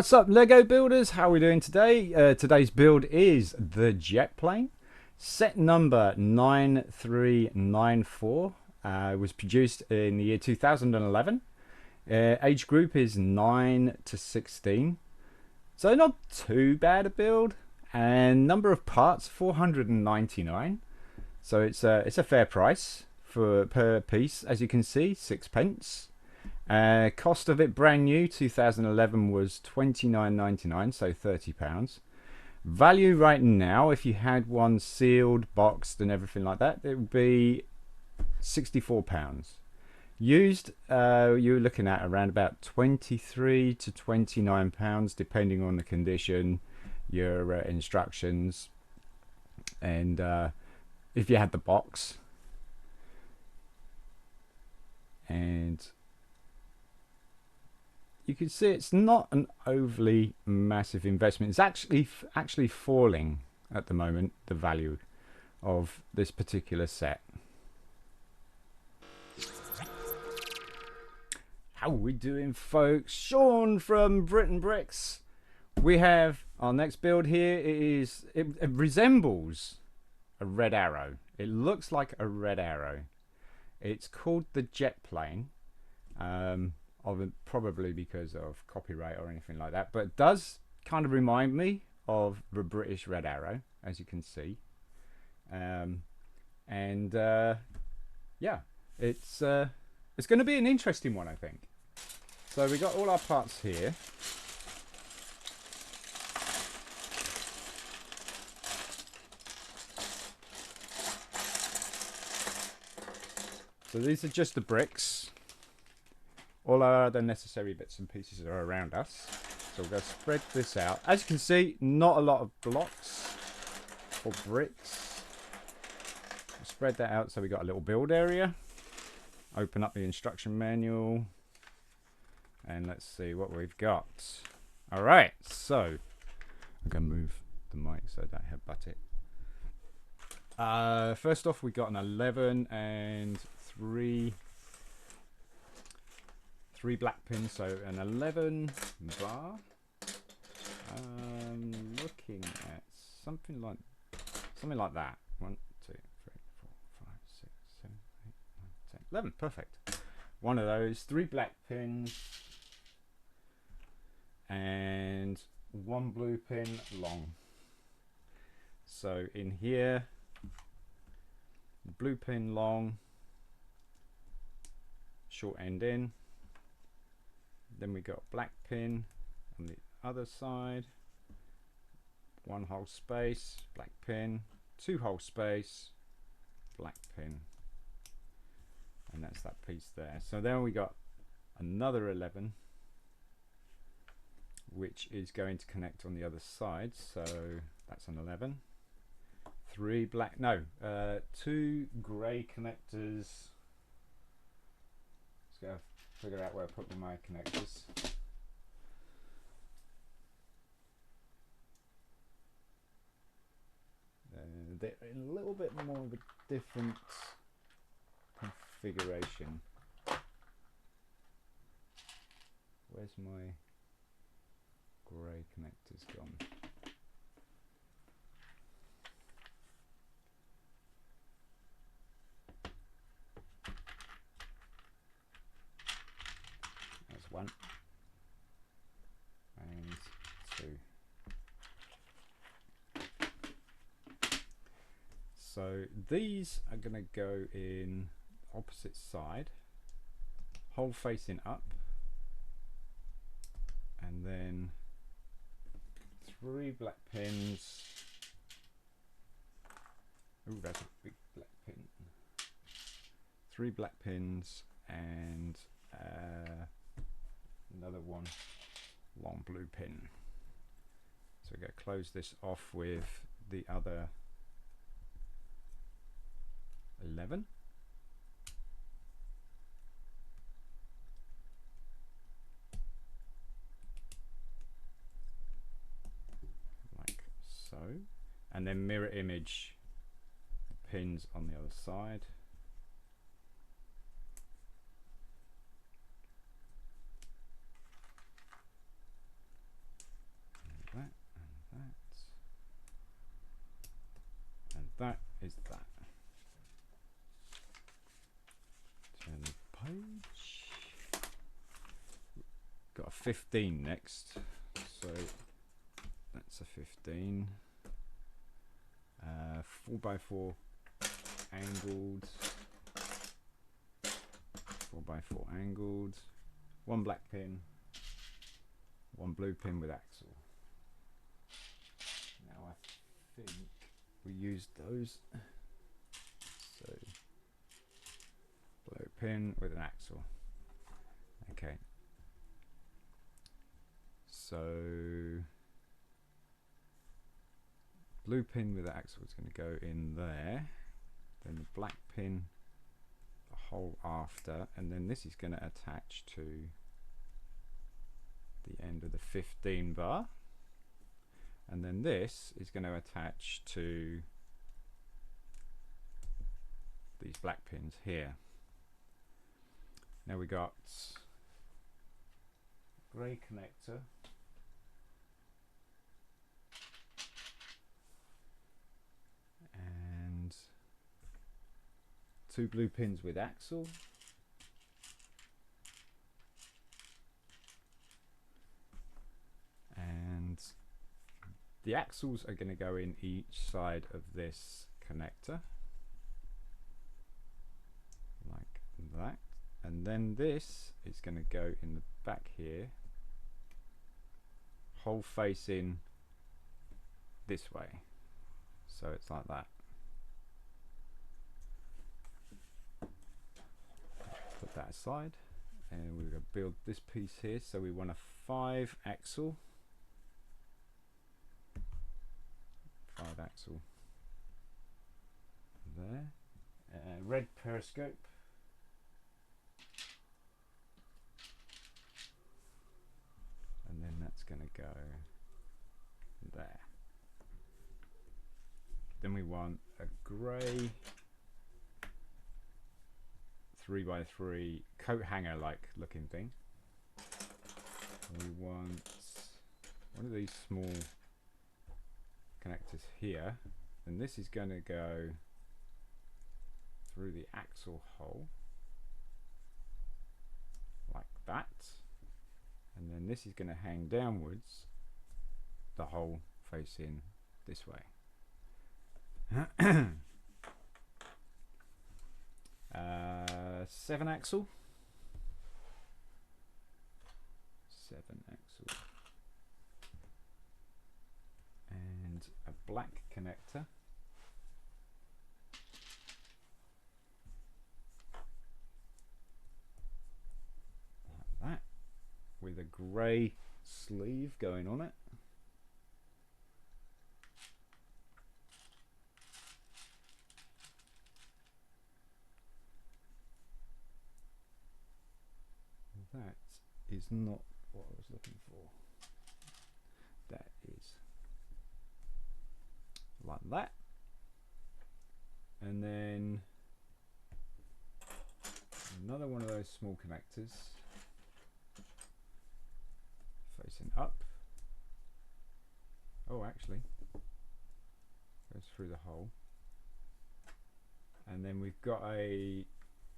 What's up, Lego builders? How are we doing today? Today's build is the jet plane. Set number 9394. Was produced in the year 2011. Age group is 9 to 16. So not too bad a build. And number of parts 499. So it's a fair price for per piece, as you can see, 6p. Cost of it brand new 2011 was £29.99, so £30. Value right now, if you had one sealed, boxed and everything like that, it would be £64. Used, you're looking at around about £23 to £29, depending on the condition, your instructions, and if you had the box. And you can see it's not an overly massive investment. It's actually falling at the moment, the value of this particular set. How are we doing, folks? Sean from BRIT'N Bricks. We have our next build here. It resembles a red arrow. It looks like a red arrow. It's called the jet plane. Probably because of copyright or anything like that, but it does kind of remind me of the British Red Arrow, as you can see. Yeah, it's going to be an interesting one, I think. So we got all our parts here. So these are just the bricks. All our other necessary bits and pieces are around us. So we're going to spread this out. As you can see, not a lot of blocks or bricks. We'll spread that out so we got a little build area. Open up the instruction manual. And let's see what we've got. Alright, so I'm going to move the mic so that I headbutt it. First off, we got an 11 and 3 black pins, so an 11 bar. Looking at something like that. 1, 2, 3, 4, 5, 6, 7, 8, 9, 10, 11. Perfect. One of those, 3 black pins, and 1 blue pin long. So in here, blue pin long, short end in. Then we got black pin on the other side, 1 hole space, black pin, 2 hole space, black pin, and that's that piece there. So then we got another 11, which is going to connect on the other side. So that's an 11. 3 black, no, 2 grey connectors. Let's go figure out where I put my connectors. They're a little bit more of a different configuration. Where's my grey connectors gone? There's 1 and 2. So these are going to go in opposite side, hole facing up, and then 3 black pins. Oh, that's a big black pin. 3 black pins and another 1 long blue pin. So we're going to close this off with the other 11. Like so. And then mirror image the pins on the other side. is that. Turn the page. Got a 15 next, so that's a 15. 4x4 angled. 4x4 angled. One black pin, one blue pin with axle. Now I think we used those. So blue pin with an axle. Okay. So blue pin with the axle is going to go in there. Then the black pin, the hole after, and then this is going to attach to the end of the 15 bar. And then this is going to attach to these black pins here. Now we got grey connector, and 2 blue pins with axle, and the axles are going to go in each side of this connector like that, and then this is going to go in the back here, hole facing this way, so it's like that. Put that aside, and we're going to build this piece here. So we want a 5 axle, 5 axle there, red periscope, and then that's going to go there. Then we want a grey 3x3 coat hanger like looking thing. And we want one of these small connectors here, and this is going to go through the axle hole like that, and then this is going to hang downwards, the hole facing this way. 7 axle, 7 axle, and a black connector, like that, with a grey sleeve going on it. That is not what I was looking for. That is like that, and then another one of those small connectors facing up. Oh, actually goes through the hole, and then we've got a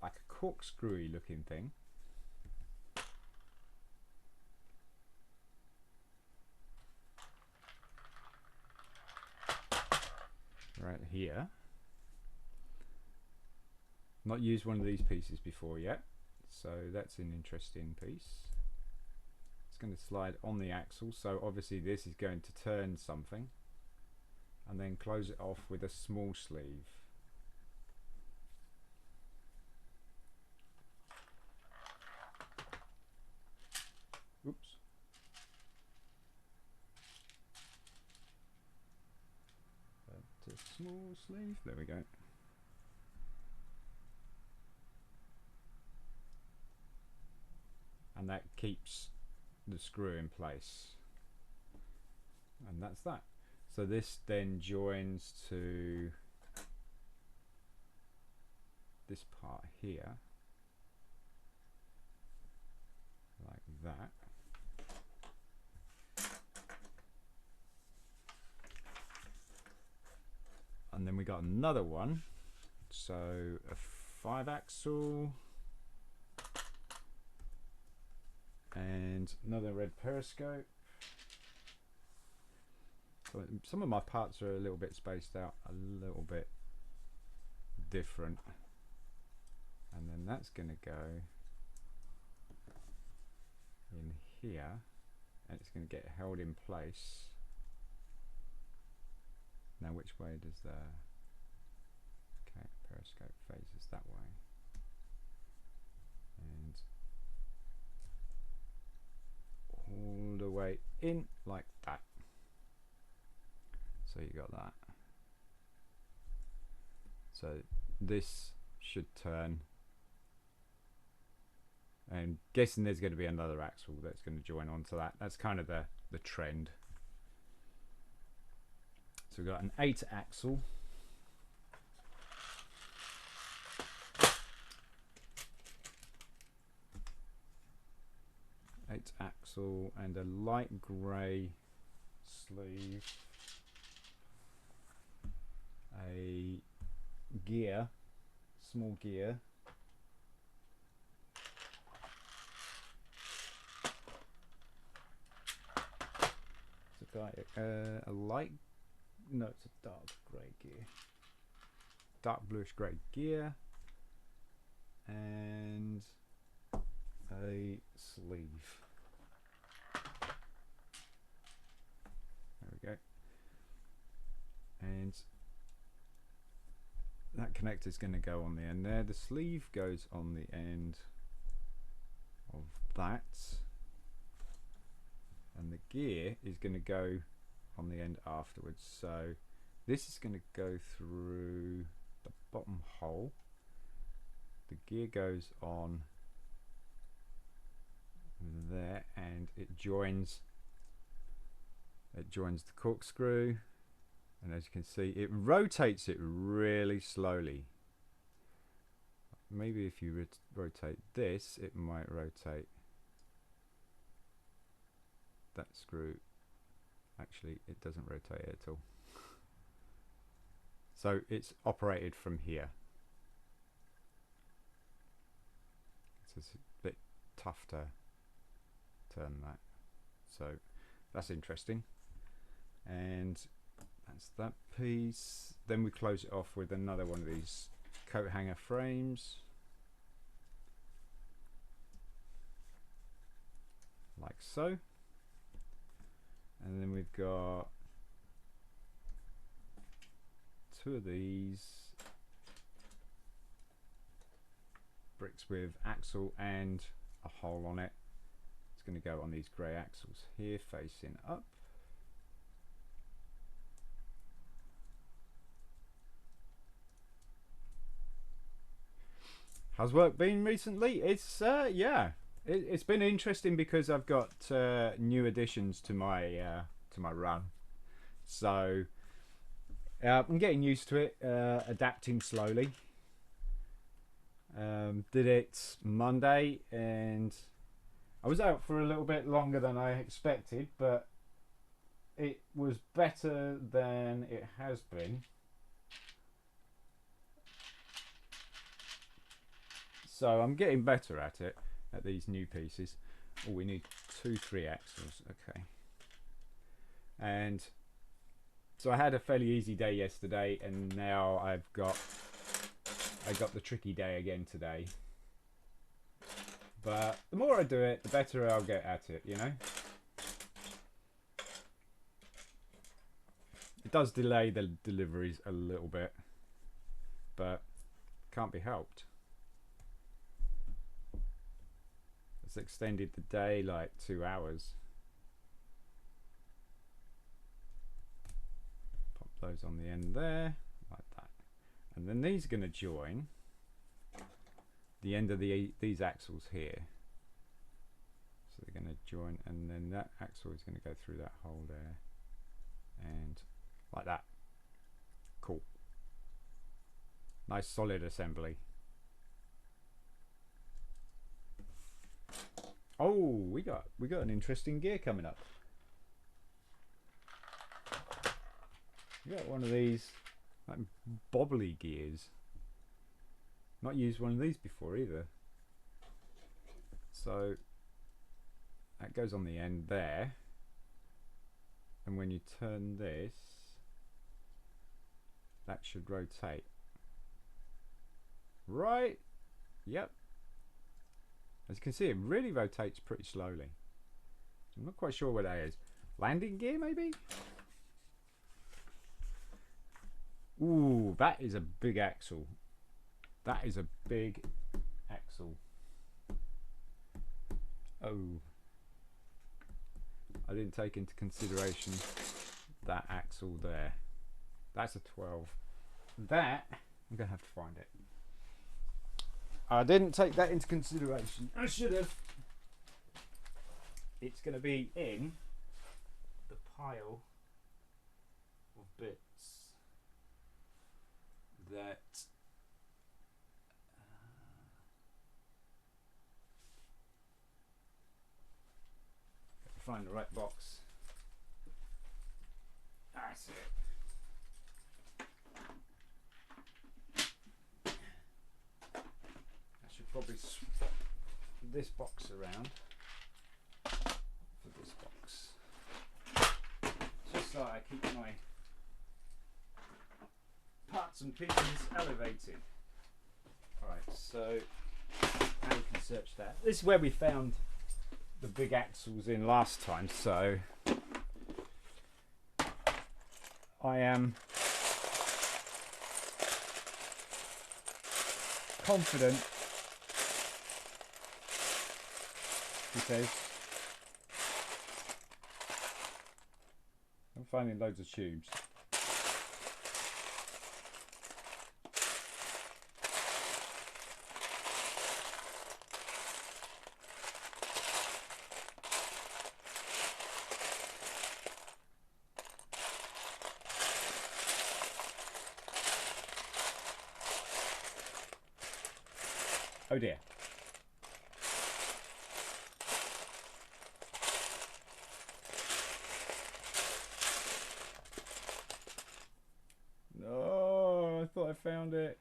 like a corkscrewy looking thing right here. Not used one of these pieces before yet, so that's an interesting piece. It's going to slide on the axle, so obviously this is going to turn something, and then close it off with a small sleeve. Oops. A small sleeve, there we go. And that keeps the screw in place, and that's that. So this then joins to this part here like that, and then we we got another one. So a 5-axle and another red periscope. So some of my parts are a little bit spaced out, a little bit different, and then that's going to go in here, and it's going to get held in place. Now which way does the periscope faces that way, and all the way in like that. So you got that. So this should turn, and guessing there's going to be another axle that's going to join onto that. That's kind of the trend. So we've got an 8-axle. And a light grey sleeve. A gear, small gear. It's a light, no, it's a dark grey gear. Dark bluish grey gear. And a sleeve. There we go. And that connector is going to go on the end there. The sleeve goes on the end of that, and the gear is going to go on the end afterwards. So this is going to go through the bottom hole. The gear goes on there, and it joins the corkscrew, and as you can see, it rotates it really slowly. Maybe if you rotate this, it might rotate that screw. Actually, it doesn't rotate it at all. So it's operated from here. It's a bit tough to turn that. So that's interesting. And that's that piece. Then we close it off with another one of these coat hanger frames, like so. And then we've got 2 of these bricks with axle and a hole on it. It's going to go on these grey axles here facing up. How's work been recently? It's yeah, it's been interesting because I've got new additions to my run, so I'm getting used to it, adapting slowly. Did it Monday, and I was out for a little bit longer than I expected, but it was better than it has been. So I'm getting better at it, at these new pieces. Oh, we need 2 3-axles, okay. And so I had a fairly easy day yesterday, and now I got the tricky day again today. But the more I do it, the better I'll get at it, you know. It does delay the deliveries a little bit, but can't be helped. It's extended the day like 2 hours. Pop those on the end there, like that. And then these are going to join the end of these axles here. So they're going to join, and then that axle is going to go through that hole there, and like that. Cool. Nice solid assembly. Oh, we got an interesting gear coming up. We got one of these Like bobbly gears. Not used one of these before either. So that goes on the end there, and when you turn this, that should rotate. Right? Yep. As you can see, it really rotates pretty slowly. I'm not quite sure what that is. Landing gear, maybe? Ooh, that is a big axle. That is a big axle. Oh. I didn't take into consideration that axle there. That's a 12. That, I'm going to have to find it. I didn't take that into consideration. I should have. It's going to be in the pile of bits that find the right box. That's it. I should probably swap this box around for this box, just so I keep my parts and pieces elevated. Alright, so now we can search that. This is where we found the big axles in last time, so I am confident, he says. I'm finding loads of tubes. Oh dear. No, I thought I found it.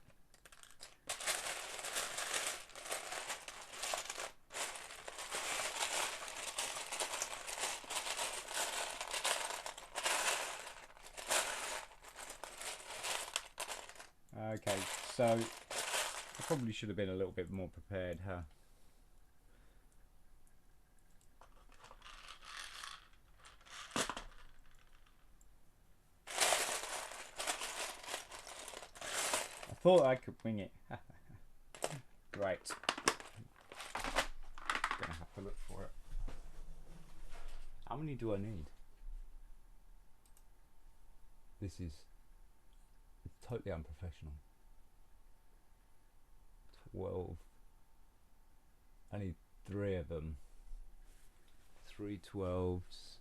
Okay, so I probably should have been a little bit more prepared, huh? I thought I could wing it. Right. Gonna have to look for it. How many do I need? This is totally unprofessional. 12. I need 3 of them. 3 12s.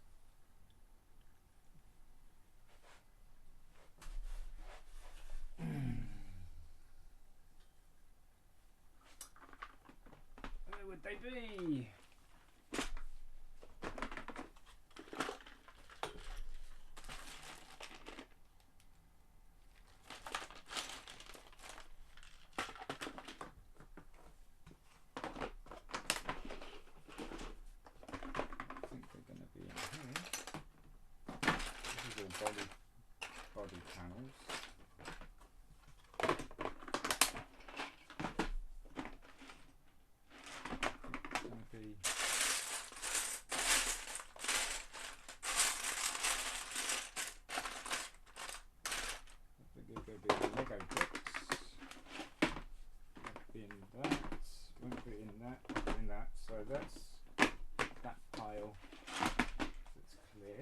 Where would they be? Body panels. Maybe Lego bricks. Won't be in that. Won't be in that. Won't be in that. So that's that pile. That's clear.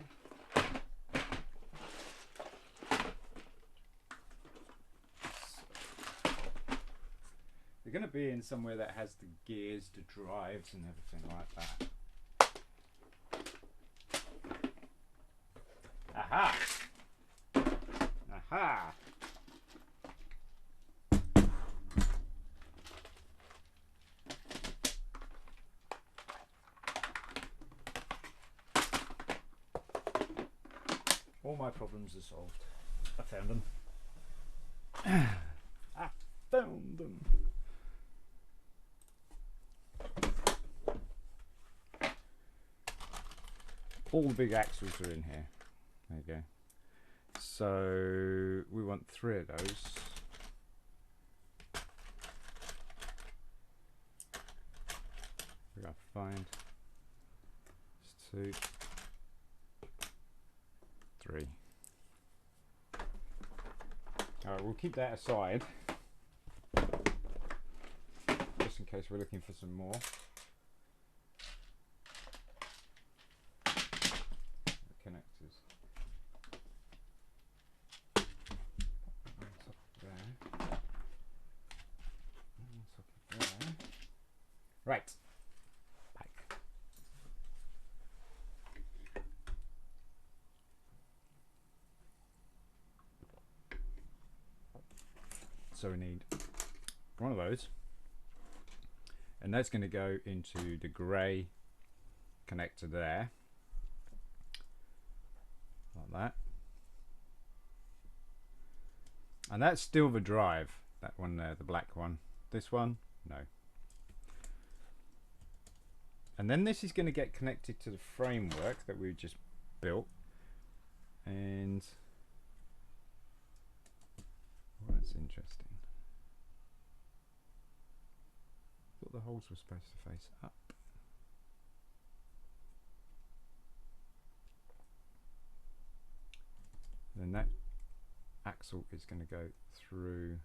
They're going to be in somewhere that has the gears, the drives and everything like that. Aha! Aha! All my problems are solved. I found them. I found them. All the big axles are in here. There you go. So we want 3 of those. We gotta find 2, 3. Alright, we'll keep that aside just in case we're looking for some more. Connectors. On top of there. On top of there. Right. Back. So we need one of those, and that's going to go into the grey connector there, like that. And that's still the drive, that one there, the black one. This one, no. And then this is going to get connected to the framework that we just built. And oh, that's interesting. I thought the holes were supposed to face up. Then that axle is going to go through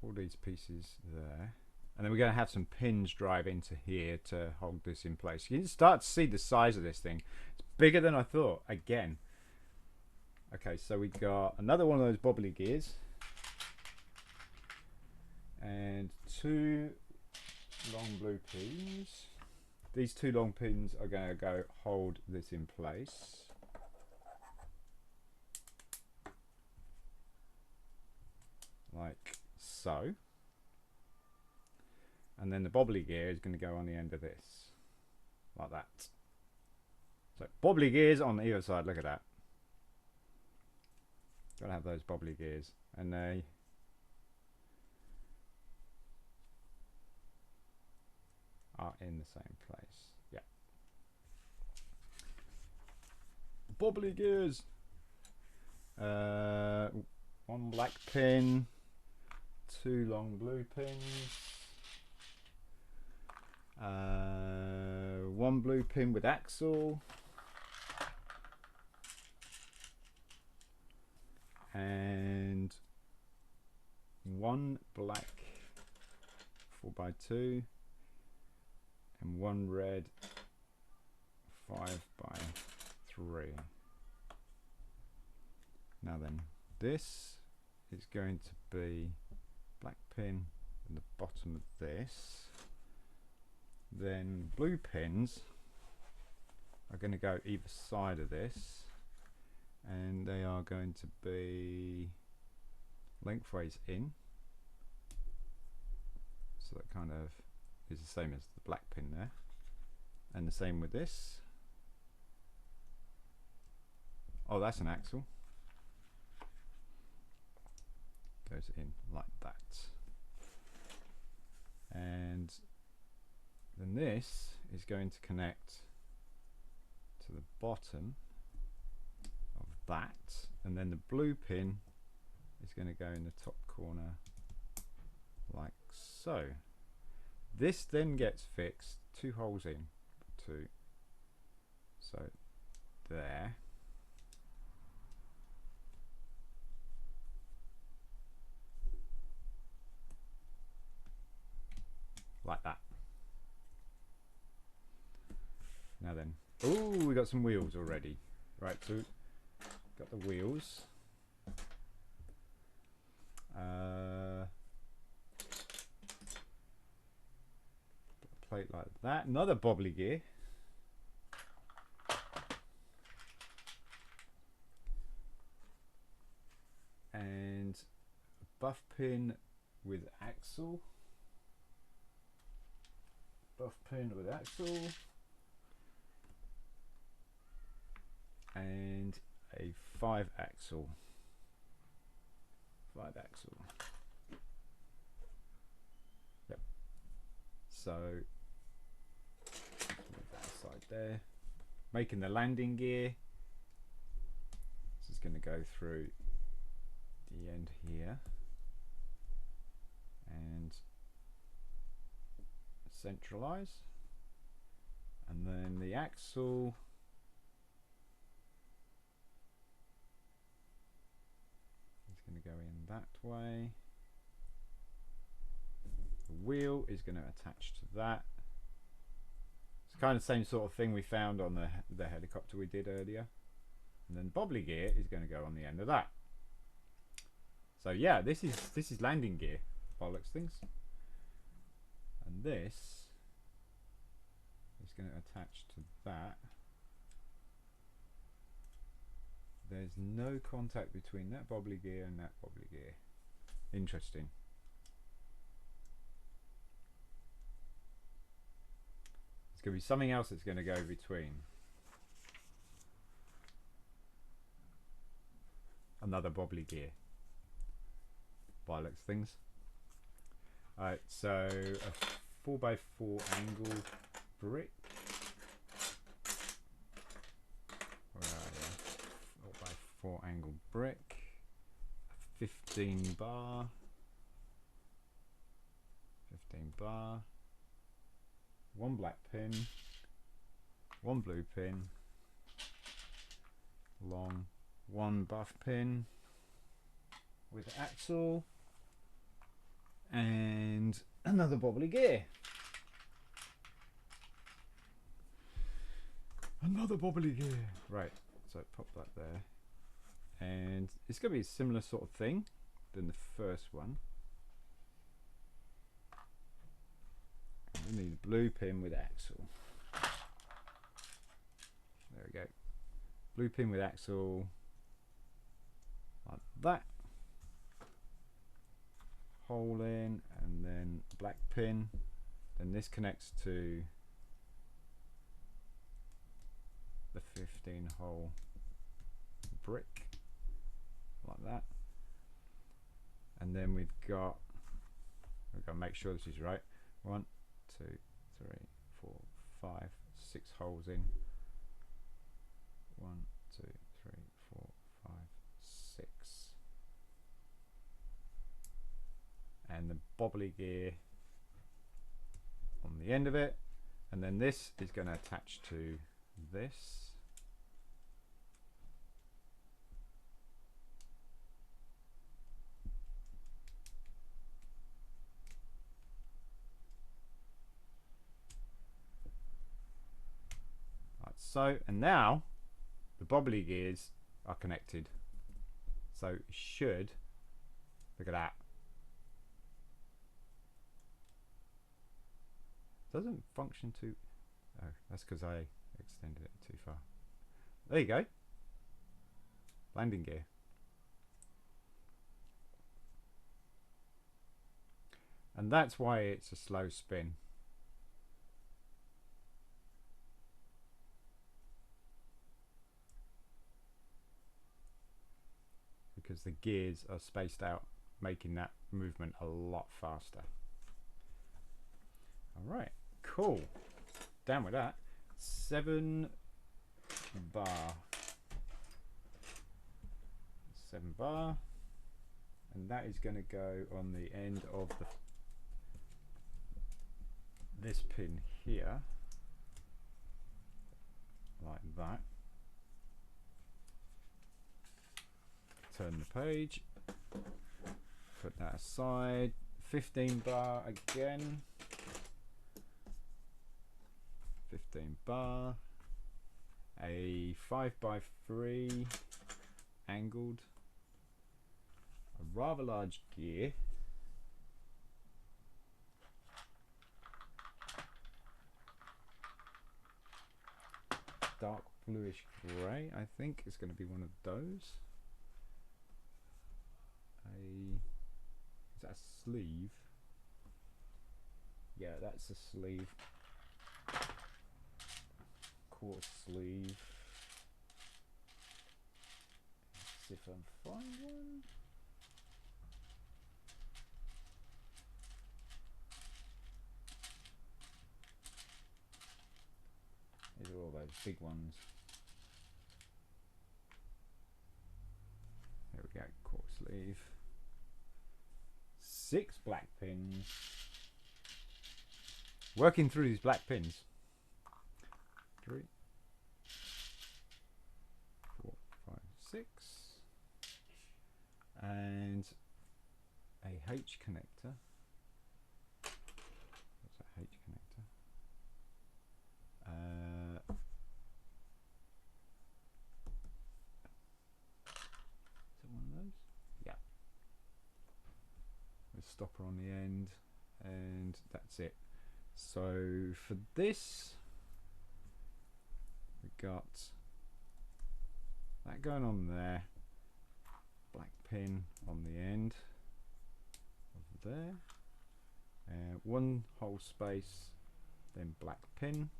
all these pieces there, and then we're going to have some pins drive into here to hold this in place. You can start to see the size of this thing. It's bigger than I thought again. Okay, so we got another one of those bobbly gears and 2 long blue pins. These 2 long pins are going to go hold this in place. Like so. And then the bobbly gear is going to go on the end of this. Like that. So bobbly gears on either side, look at that. Gotta have those bobbly gears. And they are in the same place. Yeah. Bobbly gears. 1 black pin. 2 long blue pins, 1 blue pin with axle, and 1 black 4x2 and 1 red 5x3. Now then, this is going to be black pin in the bottom of this. Then blue pins are going to go either side of this, and they are going to be lengthways in. So that kind of is the same as the black pin there, and the same with this. Oh, that's an axle. Goes in like that, and then this is going to connect to the bottom of that, and then the blue pin is going to go in the top corner like so. This then gets fixed 2 holes in, 2, so there. Like that. Now then, oh, we got some wheels already. Right, so got the wheels. Plate like that. Another bobbly gear. And a buff pin with axle. Buff pin with axle, and a 5 axle 5 axle. Yep. So move that aside there. Making the landing gear. This is going to go through the end here and centralize, and then the axle is going to go in that way. The wheel is going to attach to that. It's kind of the same sort of thing we found on the helicopter we did earlier. And then bobbly gear is going to go on the end of that. So yeah, this is landing gear, bollocks things. And this is going to attach to that. There's no contact between that bobbly gear and that bobbly gear. Interesting. There's going to be something else that's going to go between. Another bobbly gear. Bollocks things. Alright, so a 4x4 angle brick. Where are you? 4x4 angle brick. A 15 bar. 15 bar. One black pin. One blue pin. Long. One buff pin with axle and another bobbly gear. Another bobbly gear. Right, so pop that there. And it's going to be a similar sort of thing than the first one. We need a blue pin with axle. There we go. Blue pin with axle. Like that. Hole in, and then black pin. Then this connects to the 15 hole brick, like that. And then we've got to make sure this is right. 1, 2, 3, 4, 5, 6 holes in. 1, 2, 3, 4, 5, 6. And the bobbly gear on the end of it, and then this is going to attach to this. Like so, and now the bobbly gears are connected, so it should, look at that, doesn't function too, oh, that's because I extended it too far. There you go, landing gear. And that's why it's a slow spin. Because the gears are spaced out, making that movement a lot faster. Alright, cool. Down with that. 7 bar. 7 bar. And that is going to go on the end of this pin here. Like that. Turn the page, put that aside. 15 bar again, 15 bar, a 5x3 angled, a rather large gear, dark bluish grey, I think is going to be one of those. Is that a sleeve? Yeah, that's a sleeve. Quarter sleeve. Let's see if I can find one. big ones. There we go, quarter sleeve. 6 black pins. Working through these black pins. 3, 4, 5, 6. And a H connector. What's a H connector? Is it one of those? Yeah. With a stopper on the end, and that's it. So for this, we got that going on there, black pin on the end of there, and one whole space, then black pin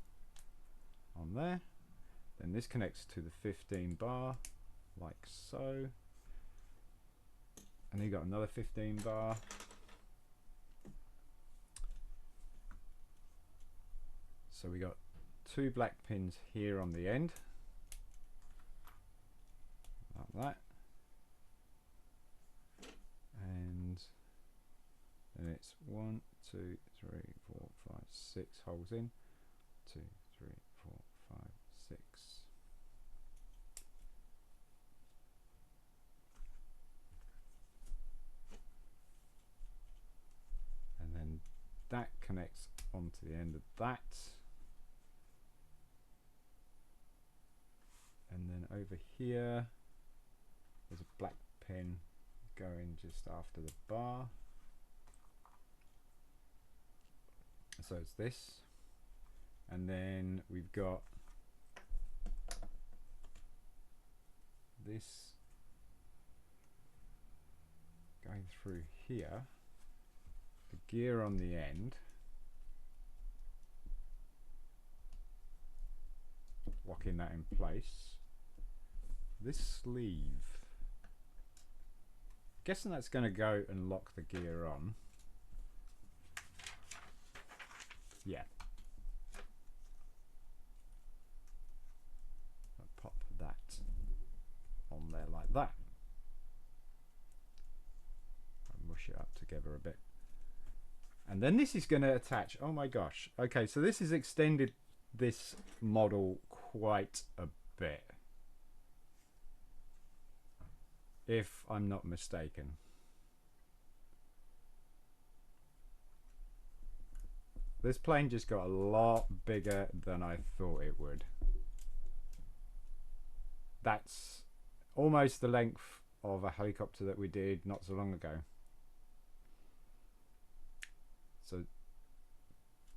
on there. Then this connects to the 15 bar like so, and then you got another 15 bar. So we got 2 black pins here on the end, like that, and then it's 1, 2, 3, 4, 5, 6 holes in, 2, 3, 4, 5, 6. And then that connects onto the end of that. And then over here, there's a black pin going just after the bar. So it's this. And then we've got this going through here, the gear on the end, locking that in place. This sleeve, guessing that's going to go and lock the gear on. Yeah. I'll pop that on there like that. I'll mush it up together a bit. And then this is going to attach. Oh my gosh. Okay, so this has extended this model quite a bit, if I'm not mistaken. This plane just got a lot bigger than I thought it would. That's almost the length of a helicopter that we did not so long ago. So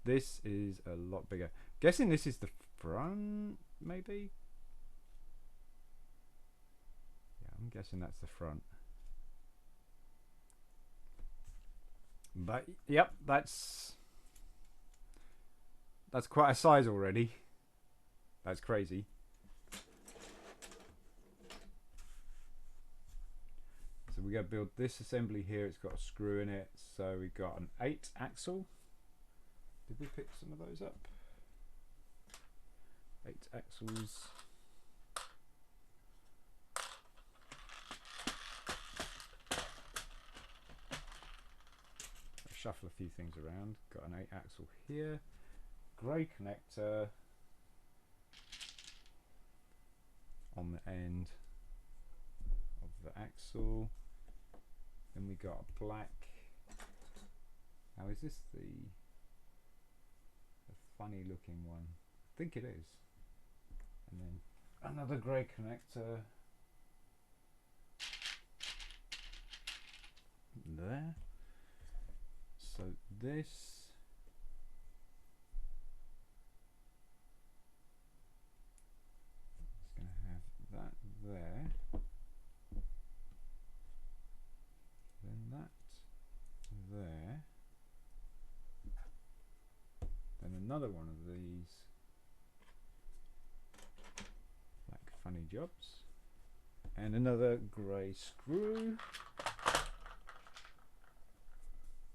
this is a lot bigger. Guessing this is the front, maybe? Yeah, I'm guessing that's the front. But yep, that's quite a size already. That's crazy. So we got to build this assembly here. It's got a screw in it. So we got an 8 axle. Did we pick some of those up? 8 axles. I'll shuffle a few things around. Got an 8 axle here. Grey connector on the end of the axle. Then we got a black. Now is this the funny looking one? I think it is. And then another grey connector there. So this is going to have that there, then that there, then another one of these like funny jobs, and another grey screw.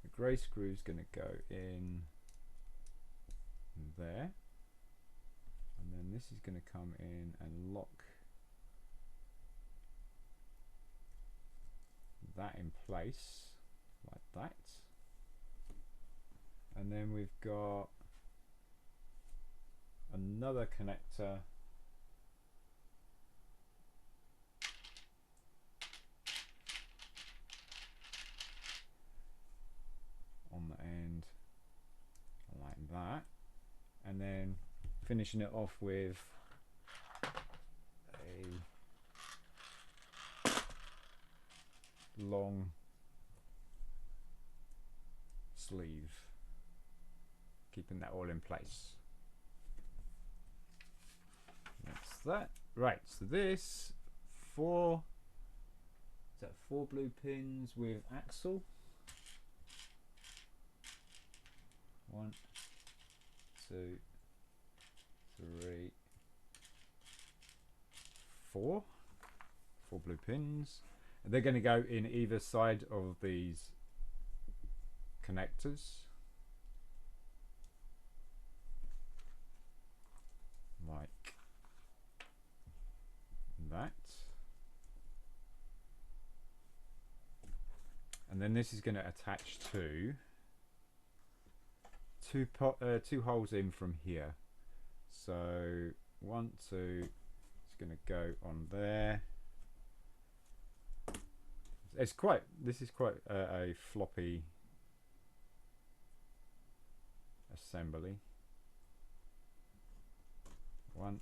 The grey screw is going to go in there And then this is going to come in and lock that in place like that. And then we've got another connector on the end like that, and then finishing it off with a long sleeve, keeping that all in place. That's that. Right, so this four blue pins with axle. 1, 2, 3, 4 blue pins, and they're going to go in either side of these connectors like that. And then this is going to attach to two holes in from here. So 1, 2, it's going to go on there. This is quite a floppy assembly. 1,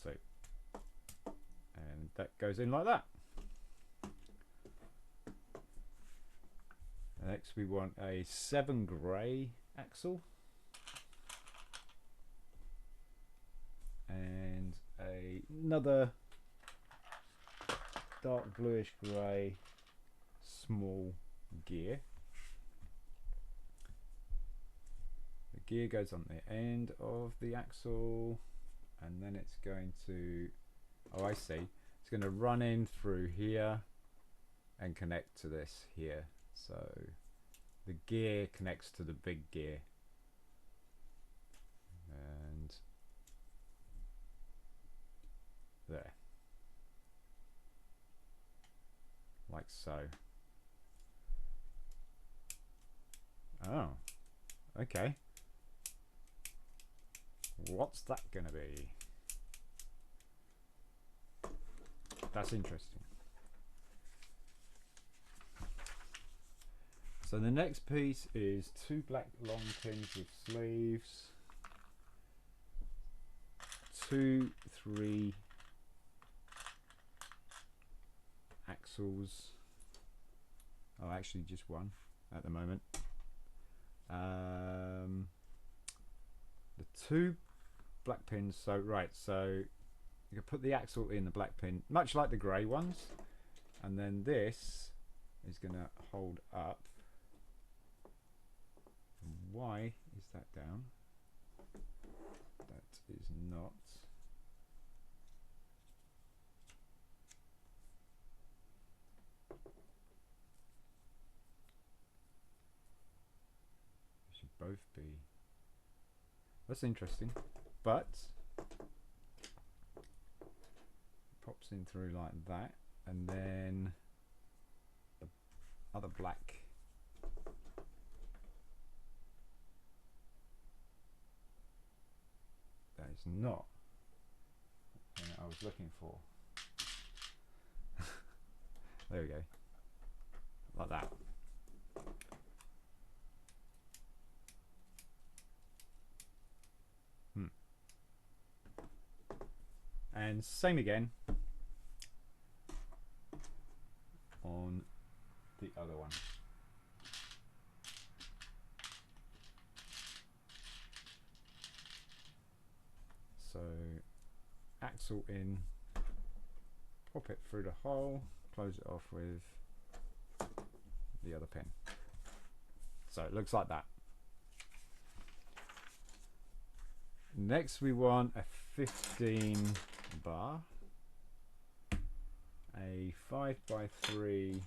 2, and that goes in like that. Next we want a 7 grey axle and another dark bluish grey small gear. The gear goes on the end of the axle, and then it's going to, oh I see, it's going to run in through here and connect to this here. So the gear connects to the big gear, and there, like so. Oh, okay. What's that gonna be? That's interesting. So the next piece is 2 black long pins with sleeves, 2, 3 axles. Oh, actually just 1 at the moment. The 2 black pins. So right, so you can put the axle in the black pin, much like the grey ones, and then this is going to hold up. Why is that down? That is not. They should both be. That's interesting, but pops in through like that, and then the other black that is not the thing I was looking for. There we go, like that. And same again on the other one. So axle in, pop it through the hole, close it off with the other pin. So it looks like that. Next we want a 15 bar, a 5x3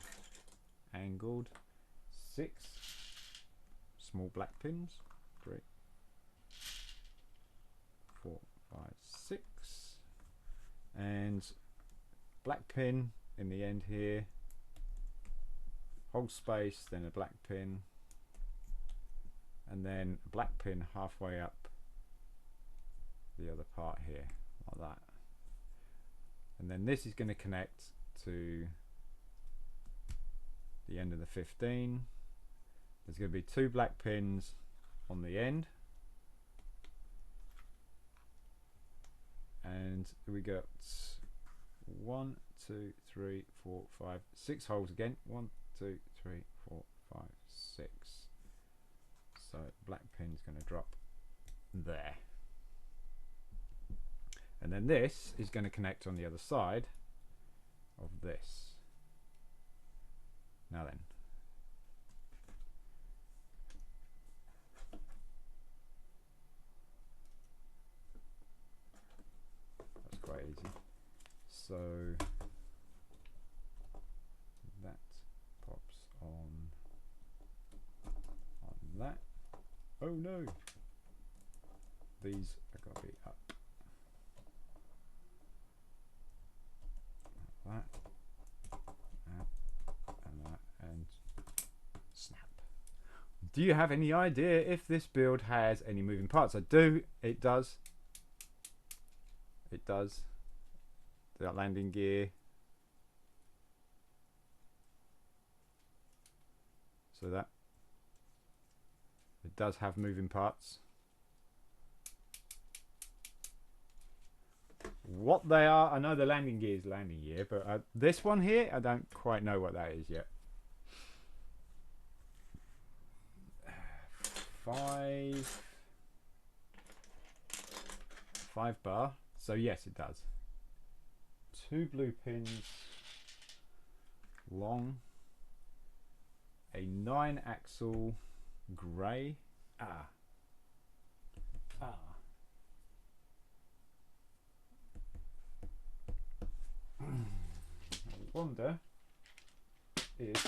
angled, 6 small black pins, great, 5, 6, and black pin in the end here, hold space, then a black pin, and then a black pin halfway up the other part here, like that. And then this is going to connect to the end of the 15. There's going to be 2 black pins on the end, and we got 1, 2, 3, 4, 5, 6 holes again. 1, 2, 3, 4, 5, 6. So black pin's going to drop there, and then this is going to connect on the other side of this. Now then, that's quite easy. So that pops on that. Oh no, these are going to be up. That, and that, and snap. Do you have any idea if this build has any moving parts? I do. It does. It does. That landing gear. So that it does have moving parts. What they are, I know the landing gear is landing gear, but this one here, I don't quite know what that is yet. 5 bar, so yes it does. 2 blue pins long, a 9 axle grey. I wonder if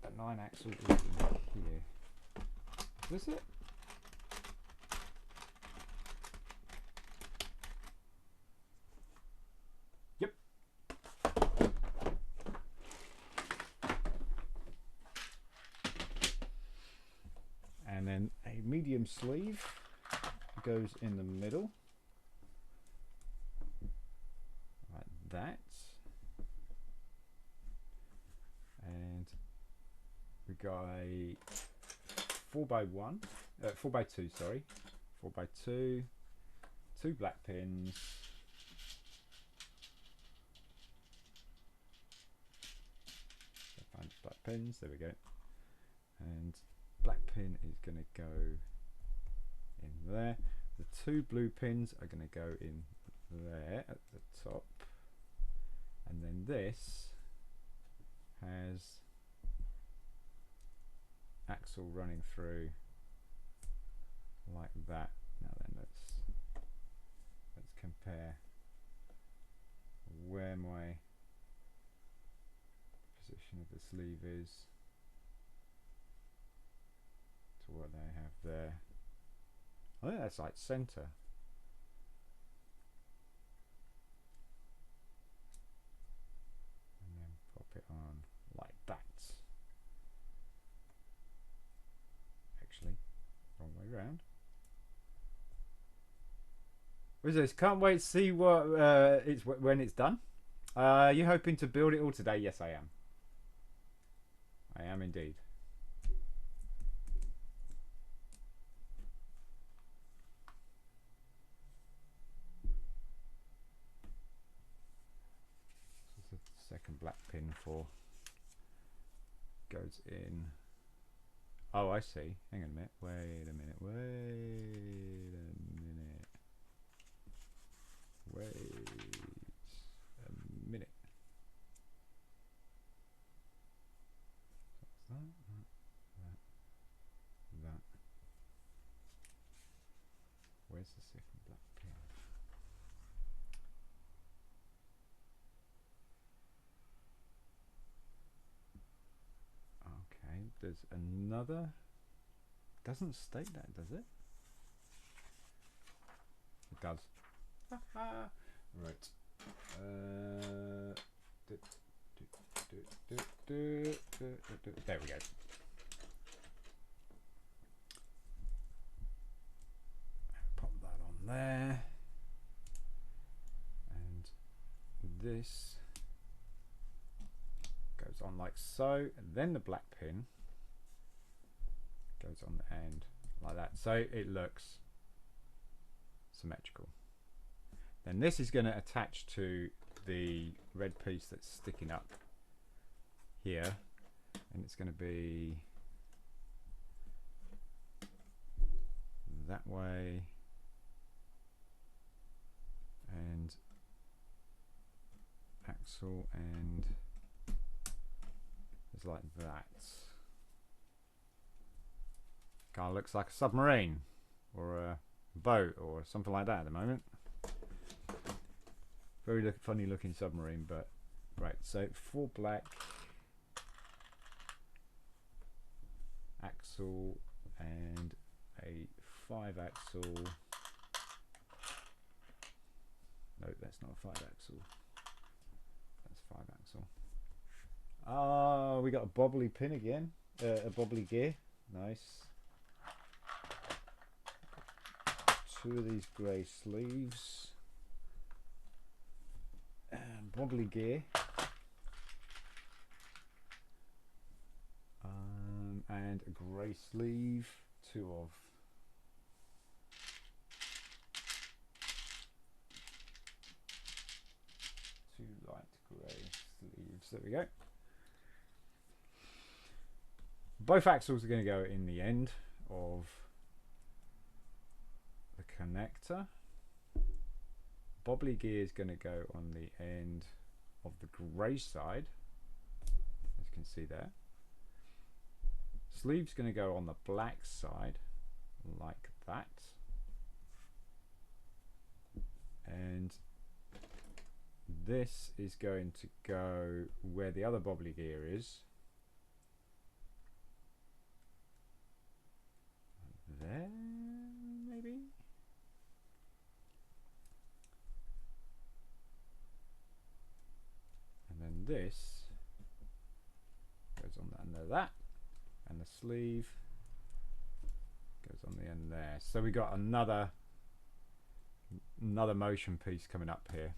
that 9 axle is in here. Is it? Yep. And then a medium sleeve goes in the middle. That, and we got a 4x1, 4x2, sorry, 4x2, 2 black pins, find black pins, there we go, and black pin is going to go in there. The 2 blue pins are going to go in there at the top. And then this has axle running through like that. Now then, let's compare where my position of the sleeve is to what they have there. I think that's like center. Pop it on like that. Actually, wrong way round. What is this? Can't wait to see what it's when it's done. Are you hoping to build it all today? Yes, I am. I am indeed. Second black pin for goes in. Oh, I see. Hang on a minute. Wait a minute. Wait a minute. Wait a minute. So that. Where's the second black pin? Okay, there's another. Doesn't state that, does it? does. Right. There we go. Pop that on there. And this goes on like so. And then the black pin goes on the end like that. So it looks symmetrical. Then this is going to attach to the red piece that's sticking up here, and it's going to be that way and axle, and it's like that. Kind of looks like a submarine or a boat or something like that at the moment. Very funny looking submarine, but right. So 4 black, axle, and a 5 axle. No, that's not a 5 axle. That's 5 axle. Oh, we got a bobbly pin again. A bobbly gear. Nice. 2 of these grey sleeves. And bobbly gear. And a grey sleeve. 2 of. Two light grey sleeves. There we go. Both axles are going to go in the end of the connector. Bobbly gear is going to go on the end of the grey side, as you can see there. Sleeve's going to go on the black side, like that. And this is going to go where the other bobbly gear is. There, maybe? And then this goes on the end of that, and the sleeve goes on the end there. So we got another motion piece coming up here.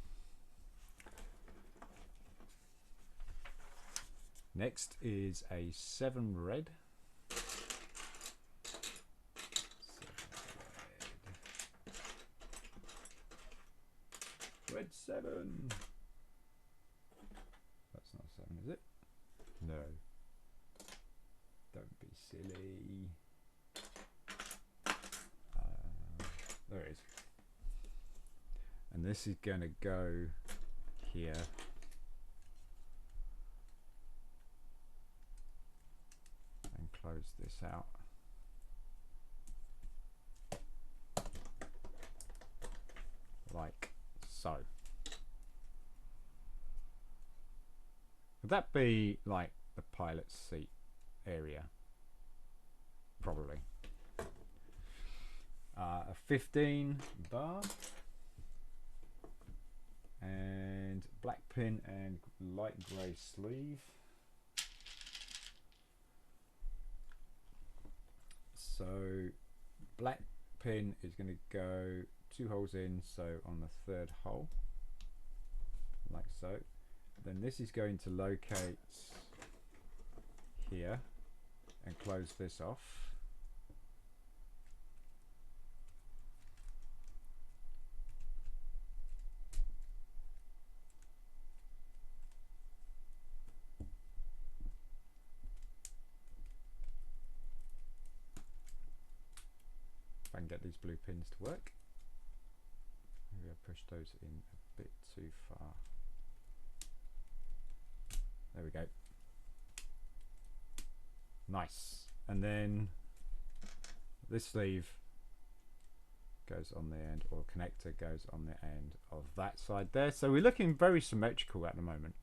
Next is a 7 red. Red 7. That's not 7, is it? No. Don't be silly. There it is. And this is going to go here. And close this out. Like so. Would that be like the pilot's seat area? Probably. A 15 bar and black pin and light grey sleeve. So black pin is going to go 2 holes in, so on the 3rd hole, like so. Then this is going to locate here and close this off. If I can get these blue pins to work. Maybe I pushed those in a bit too far. There we go. Nice. And then this sleeve goes on the end, or connector goes on the end of that side there. So we're looking very symmetrical at the moment.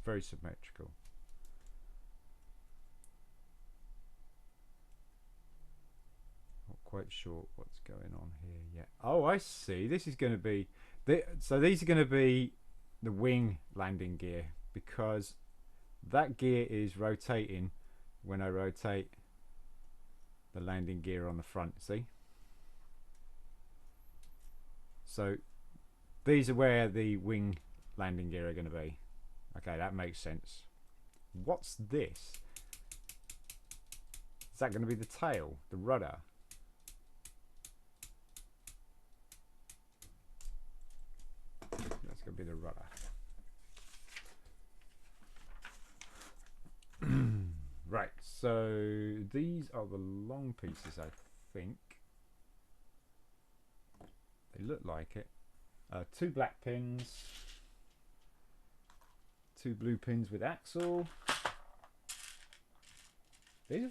Very symmetrical. Not quite sure what's going on here yet. Oh, I see. This is going to be so these are going to be the wing landing gear, because that gear is rotating when I rotate the landing gear on the front. See? So these are where the wing landing gear are going to be. Okay, that makes sense. What's this? Is that going to be the tail, the rudder? That's going to be the rudder. Right, so these are the long pieces, I think. They look like it. 2 black pins, 2 blue pins with axle. These are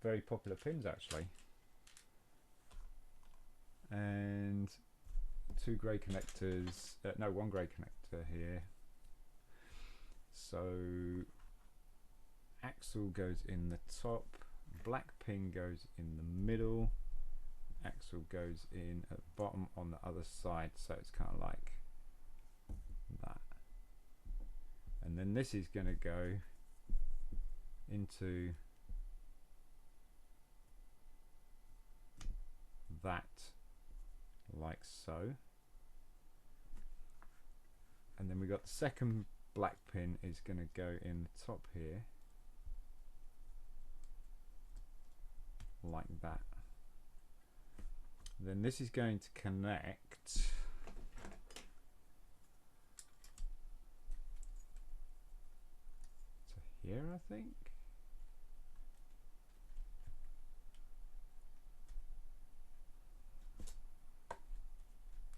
very popular pins, actually. And 2 grey connectors. No, 1 grey connector here. So axle goes in the top, black pin goes in the middle, axle goes in at the bottom on the other side, so it's kind of like that. And then this is going to go into that, like so. And then we got the second black pin is going to go in the top here, like that. Then this is going to connect to here, I think.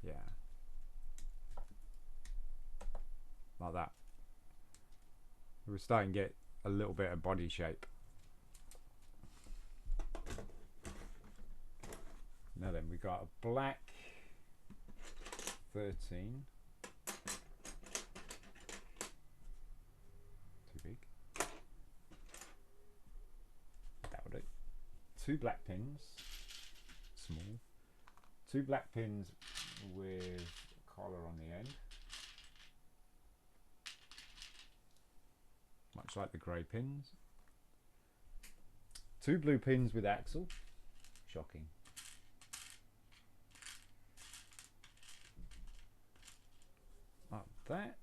Yeah, like that. We're starting to get a little bit of body shape. Now then, we got a black 13. Too big. That'll do. 2 black pins, small. 2 black pins with a collar on the end, much like the grey pins. 2 blue pins with axle. Shocking. Like that.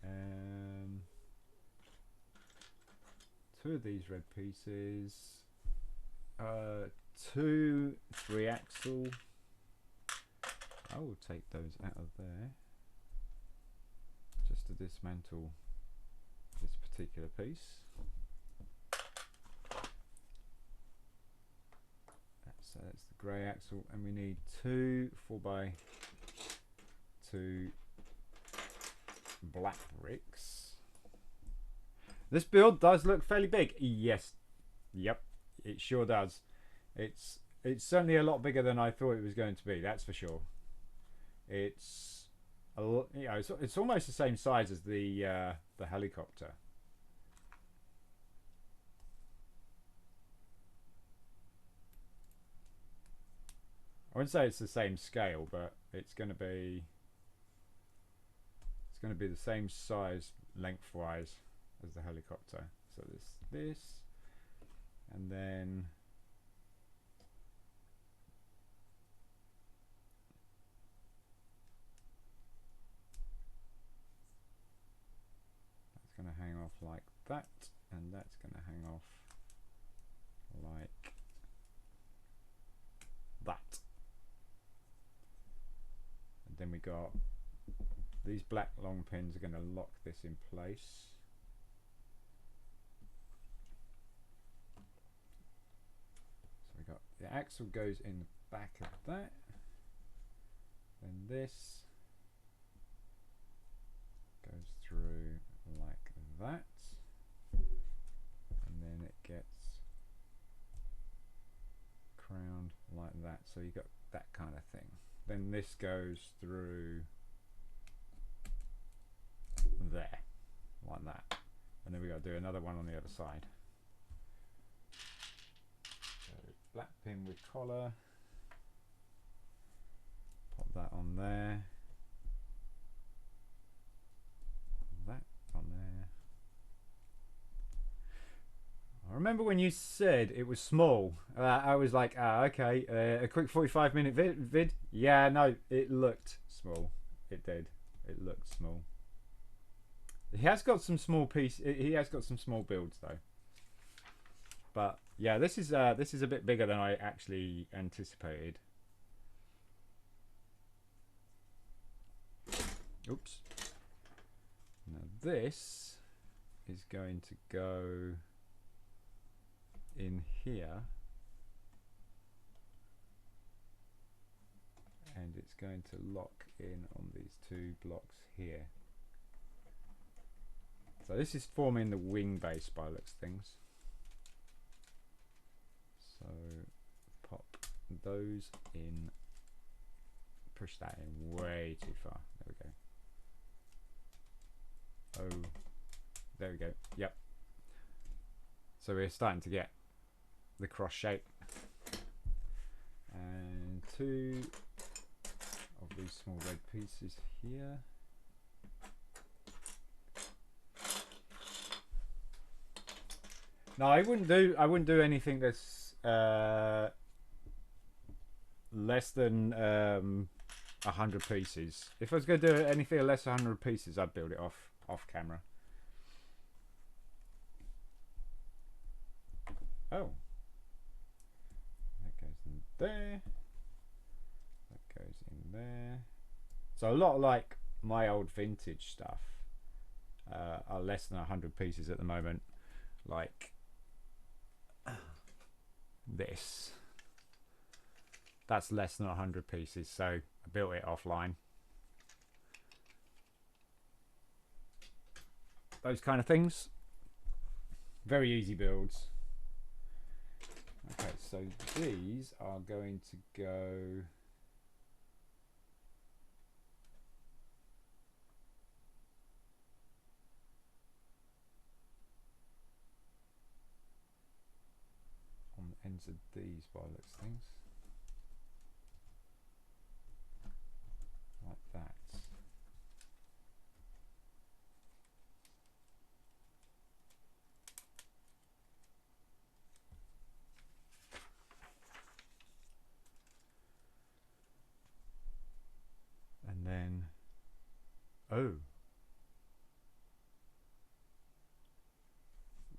And 2 of these red pieces. 2 3 axle. I will take those out of there just to dismantle this particular piece. So that's the grey axle, and we need 2 4x2 black bricks. This build does look fairly big. Yes, yep, it sure does. It's certainly a lot bigger than I thought it was going to be. That's for sure. It's it's almost the same size as the helicopter. I wouldn't say it's the same scale, but it's going to be the same size lengthwise as the helicopter. So this, and then that's going to hang off like that, and that's going to hang off like that. And then we got these black long pins are going to lock this in place. So we got the axle goes in the back of that, then this goes through like that, and then it gets crowned like that, so you got that kind of thing. Then this goes through there like that, and then we got to do another one on the other side. black pin with collar. Pop that on there. That on there. I remember when you said it was small. I was like, okay, a quick 45-minute vid. Yeah, no, it looked small. It did. It looked small. He has got some small He has got some small builds though. But yeah, this is a bit bigger than I actually anticipated. Oops. Now this is going to go in here, and it's going to lock in on these two blocks here. So this is forming the wing base by looks things. So pop those in, push that in way too far. There we go. Oh, there we go. Yep. So we're starting to get the cross shape. And two of these small red pieces here. No, I wouldn't do anything that's less than 100 pieces. If I was going to do anything less than 100 pieces, I'd build it off camera. Oh, that goes in there. That goes in there. So a lot of like my old vintage stuff are less than 100 pieces at the moment. Like this. That's less than 100 pieces, so I built it offline. Those kind of things. Very easy builds. Okay, so these are going to go on the ends of these by looks things. Like that. And then, oh.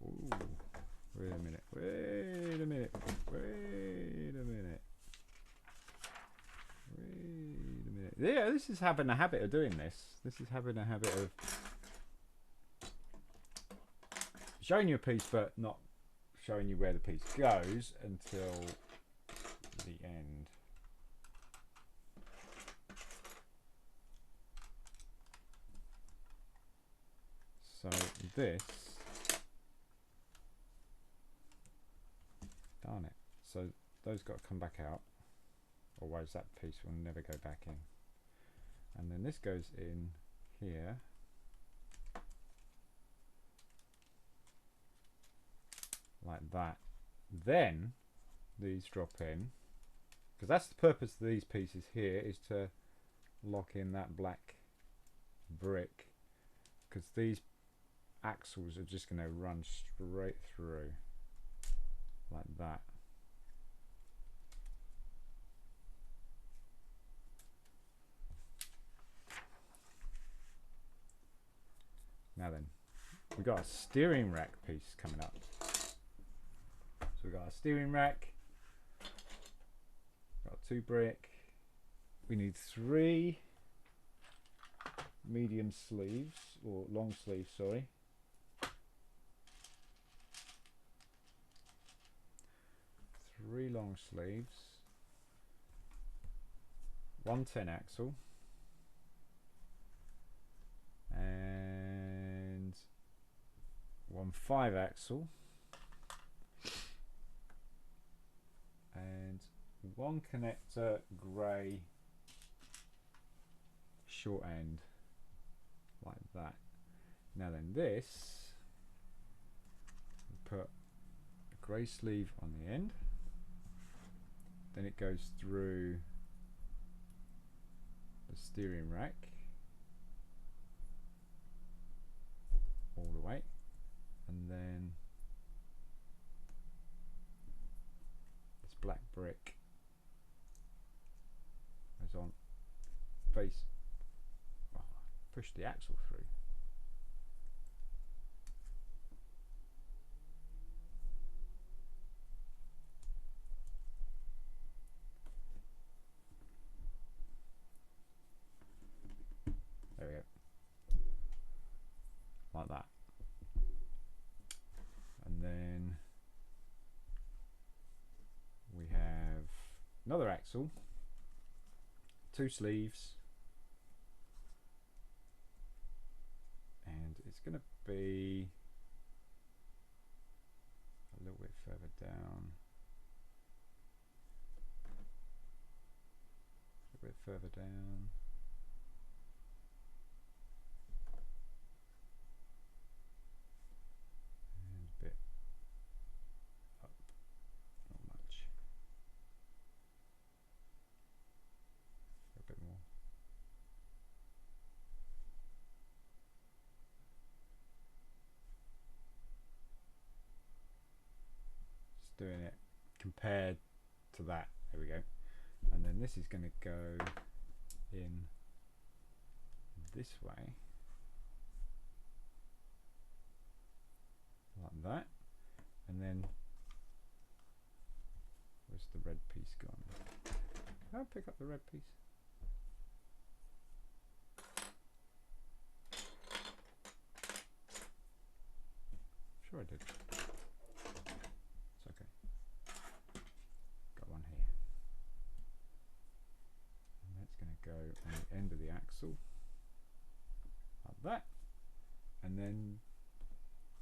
Ooh. Wait a minute. Wait a minute. Wait a minute. Wait a minute. Yeah, this is having a habit of doing this. This is having a habit of showing you a piece but not showing you where the piece goes until the end. So this, darn it. So those got to come back out, otherwise that piece will never go back in. And then this goes in here. Like that. Then these drop in, because that's the purpose of these pieces here, is to lock in that black brick, because these axles are just going to run straight through like that. Now then, we got a steering rack piece coming up. So we got a steering rack, got 2 brick, we need 3 medium sleeves, or long sleeves, sorry. 3 long sleeves, 1 10 axle, and 1 5 axle, and 1 connector grey short end, like that. Now then, this, we put a grey sleeve on the end, then it goes through the steering rack all the way, and then this black brick goes on face. Oh, push the axle through. There we go. Like that. And then we have another axle, 2 sleeves, and it's going to be a little bit further down, a little bit further down. Bit up, not much, a bit more. Just doing it compared to that. There we go. And then this is going to go in this way, like that, and then where's the red piece gone? I'll pick up the red piece. Sure I did. It's okay. Got one here. And that's going to go on the end of the axle, like that, and then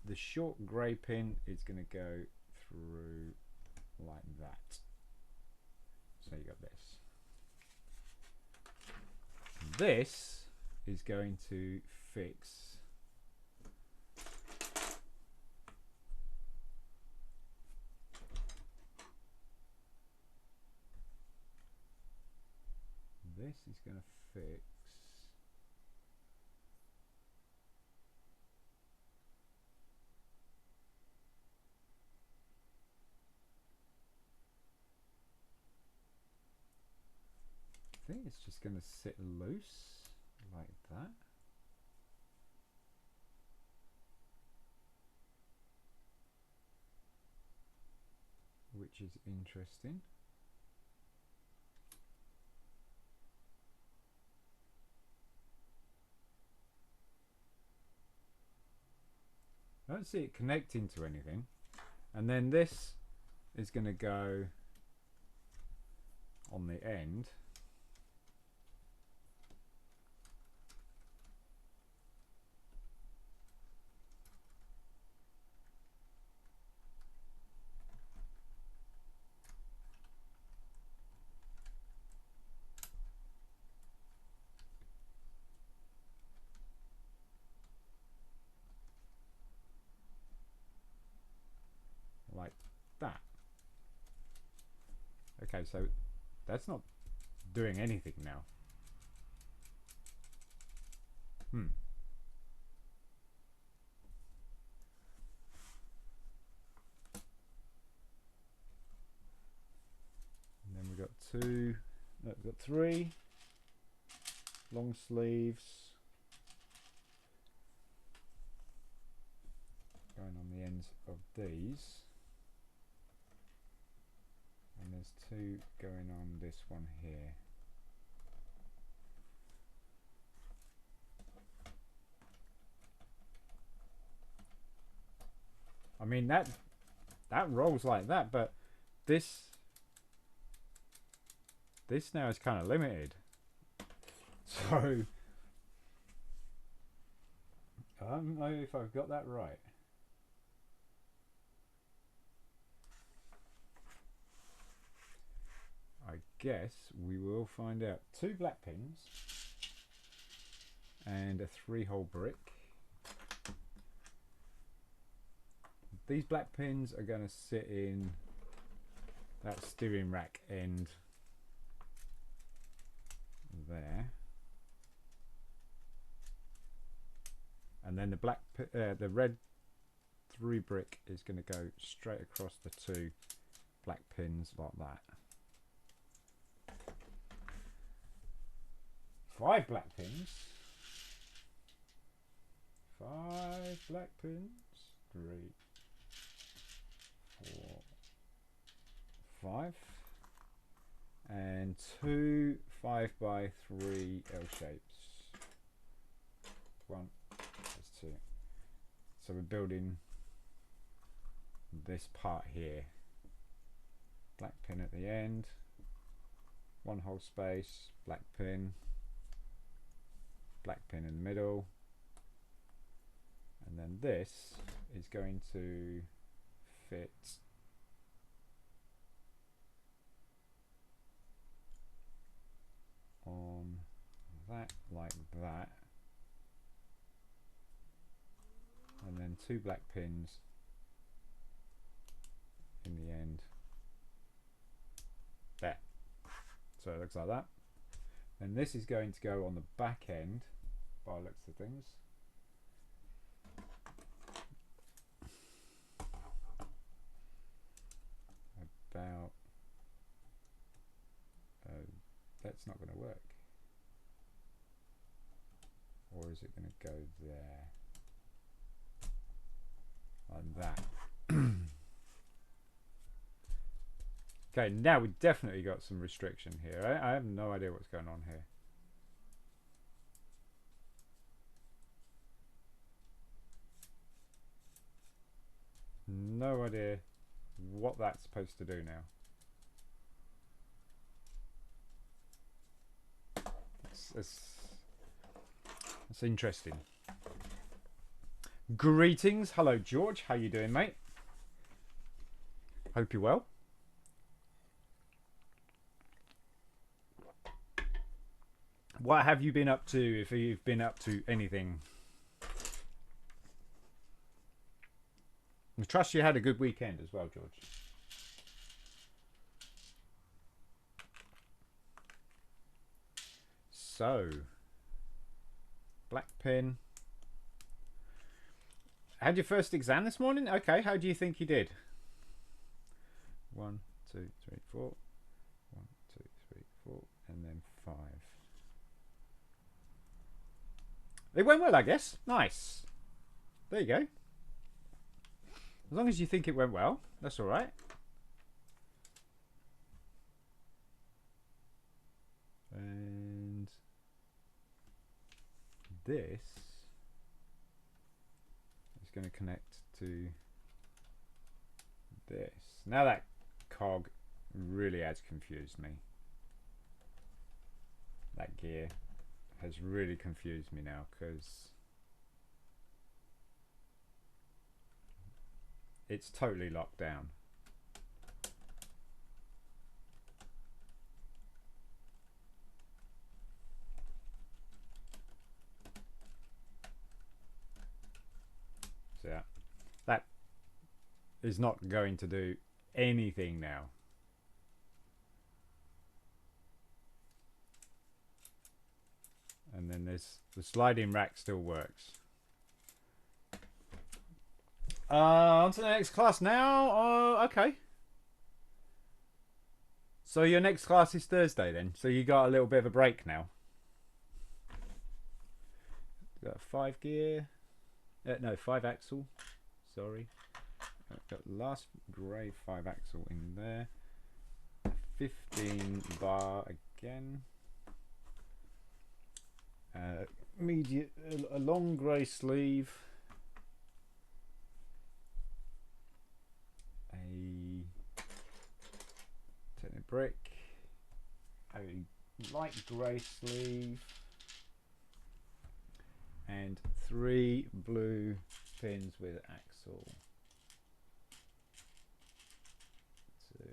the short grey pin is going to go through like that. So you got this. And this is going to fix I think it's just going to sit loose like that. Which is interesting. I don't see it connecting to anything. And then this is going to go on the end. Like that. Okay, so that's not doing anything now. And then we've got we've got 3 long sleeves going on the ends of these. And there's 2 going on this one here. I mean that rolls like that, but this now is kind of limited. So I don't know if I've got that right. I guess we will find out. 2 black pins and a 3-hole brick. These black pins are going to sit in that steering rack end there, and then the red 3 brick is going to go straight across the 2 black pins like that. 5 black pins. 5 black pins. 3, 4, 5. And 2 5x3 L shapes. 1, there's 2. So we're building this part here. Black pin at the end. 1 whole space. Black pin. Black pin in the middle. And then this is going to fit on that like that, and then 2 black pins in the end there. So it looks like that. And this is going to go on the back end by the looks of things. About that's not going to work, or is it going to go there like that? Okay, now we definitely got some restriction here. I have no idea what's going on here. No idea what that's supposed to do now. It's interesting. Greetings. Hello, George. How you doing, mate? Hope you're well. What have you been up to, if you've been up to anything? I trust you had a good weekend as well, George. So, black pin. Had your first exam this morning? Okay, how do you think you did? 1, 2, 3, 4. 1, 2, 3, 4, and then 5. It went well, I guess. Nice. There you go. As long as you think it went well, that's all right. And this is going to connect to this. Now that cog really has confused me. That gear has really confused me now, because it's totally locked down. So yeah, that is not going to do anything now. And then there's the sliding rack still works. On to the next class now. Okay. So your next class is Thursday then. So you got a little bit of a break now. Got a 5 gear. No, 5 axle. Sorry. Got the last grey 5 axle in there. 15 bar again. A long grey sleeve. A technic brick. A light grey sleeve. And 3 blue pins with axle. 2,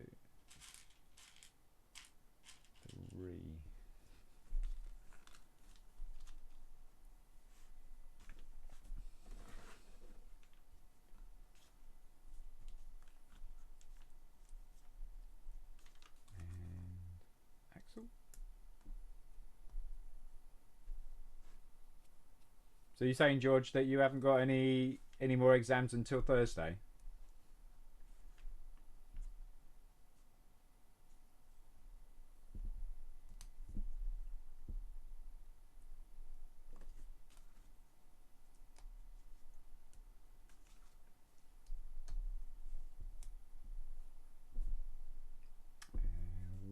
3. So you're saying, George, that you haven't got any more exams until Thursday?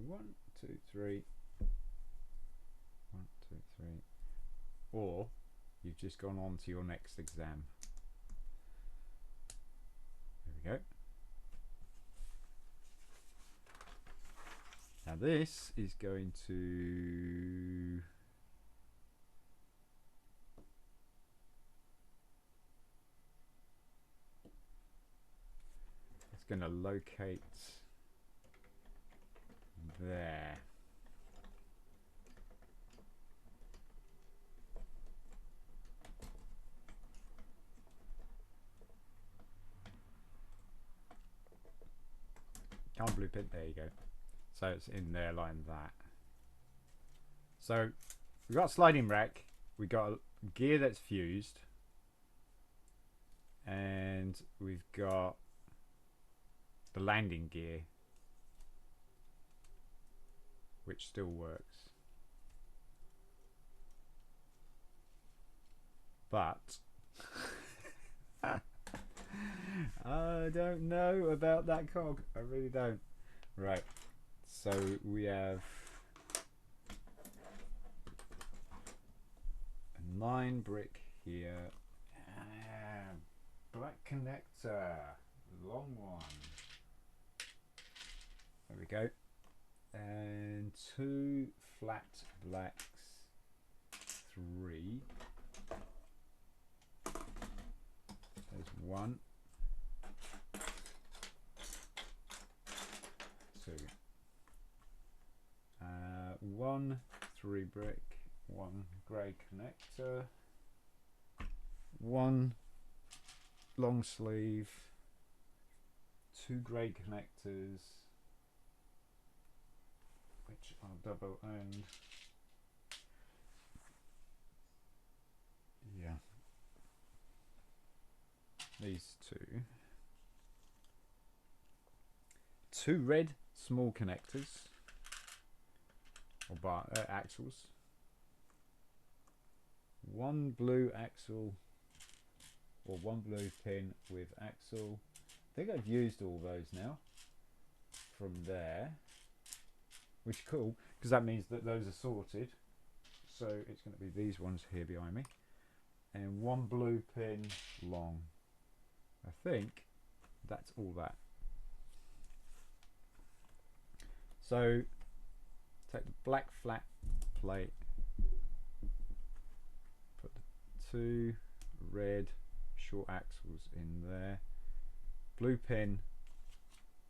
One, two, three. 1, 2, 3. Or you've just gone on to your next exam. There we go. Now this is going to... It's going to locate there. Can't blueprint, there you go. So it's in there like that. So we've got a sliding rack, we've got a gear that's fused, and we've got the landing gear, which still works. But I don't know about that cog. I really don't. Right. So we have a 9 brick here. Black connector. Long one. There we go. And 2 flat blacks. 3. There's 1. 2. 1 3 brick, 1 grey connector, 1 long sleeve, 2 grey connectors, which are double end. Yeah, these 2 red small connectors or bar axles, 1 blue axle or 1 blue pin with axle. I think I've used all those now from there, which is cool because that means that those are sorted. So it's going to be these ones here behind me, and 1 blue pin long. I think that's all that. So take the black flat plate, put the 2 red short axles in there, blue pin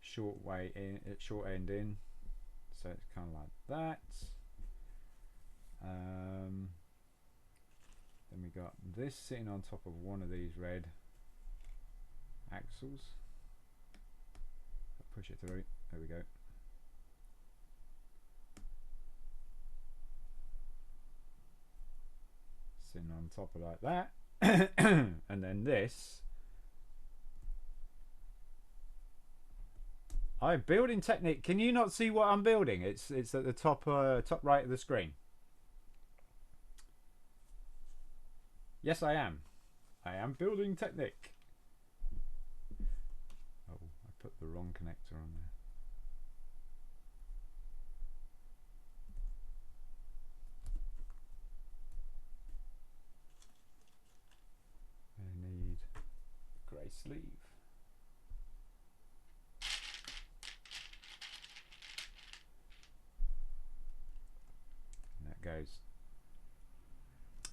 short way in, short end in, so it's kind of like that. Then we got this sitting on top of one of these red axles. Push it through. There we go. Sitting on top of like that. And then this, I'm building technique. Can you not see what I'm building? It's at the top top right of the screen. Yes, I am. I am building technique. Oh, I put the wrong connector on there. I need a grey sleeve. And that goes.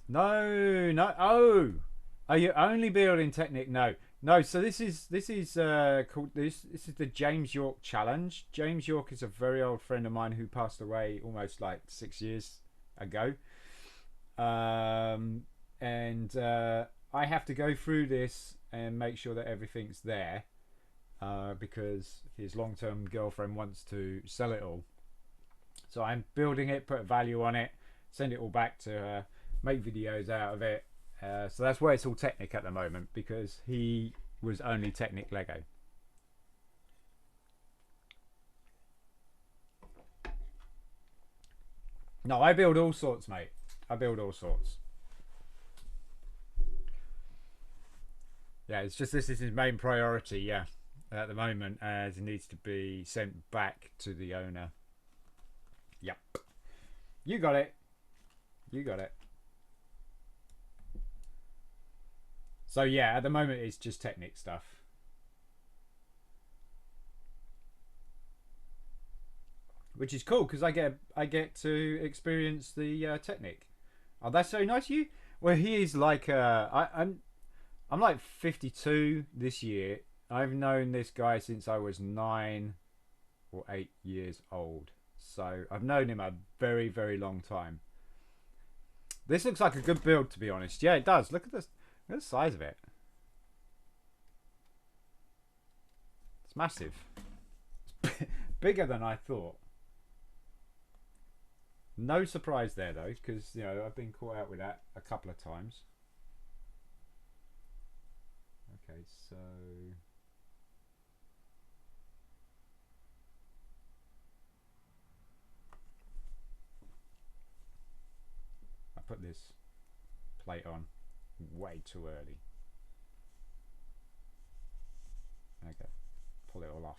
No, no. Oh, are you only building technique? No, no. So this is called this is the James York Challenge. James York is a very old friend of mine who passed away almost like 6 years ago. And I have to go through this and make sure that everything's there because his long-term girlfriend wants to sell it all. So I'm building it, put a value on it, send it all back to her, make videos out of it, So that's why it's all Technic at the moment, because he was only Technic Lego. No, I build all sorts, mate. I build all sorts. Yeah, it's just this is his main priority, yeah, at the moment, as it needs to be sent back to the owner. Yep. You got it. You got it. So yeah, at the moment it's just Technic stuff. Which is cool because I get to experience the Technic. Oh, that's so nice of you. Well, he is like I'm like 52 this year. I've known this guy since I was 9 or 8 years old. So I've known him a very, very long time. This looks like a good build, to be honest. Yeah, it does. Look at this. Look at the size of it. It's massive. It's bigger than I thought. No surprise there, though, because, you know, I've been caught out with that a couple of times. Okay, so... I put this plate on way too early. Okay, pull it all off.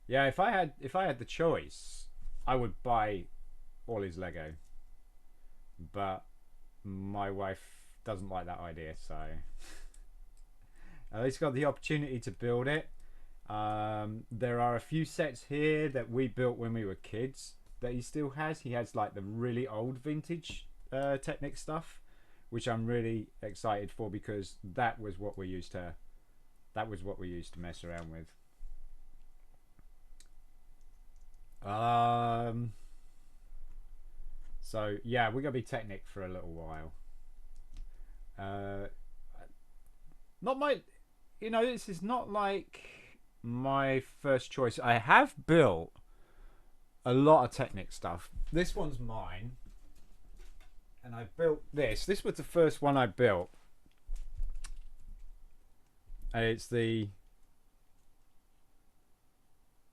Yeah, if I had the choice, I would buy all his Lego. But my wife doesn't like that idea, so at least got the opportunity to build it. There are a few sets here that we built when we were kids that he still has. He has like the really old vintage Technic stuff, which I'm really excited for because that was what we used to mess around with. So yeah, we're gonna be Technic for a little while. Not my, you know, this is not like my first choice. I have built a lot of Technic stuff. This one's mine, and I built this. This was the first one I built, and it's the,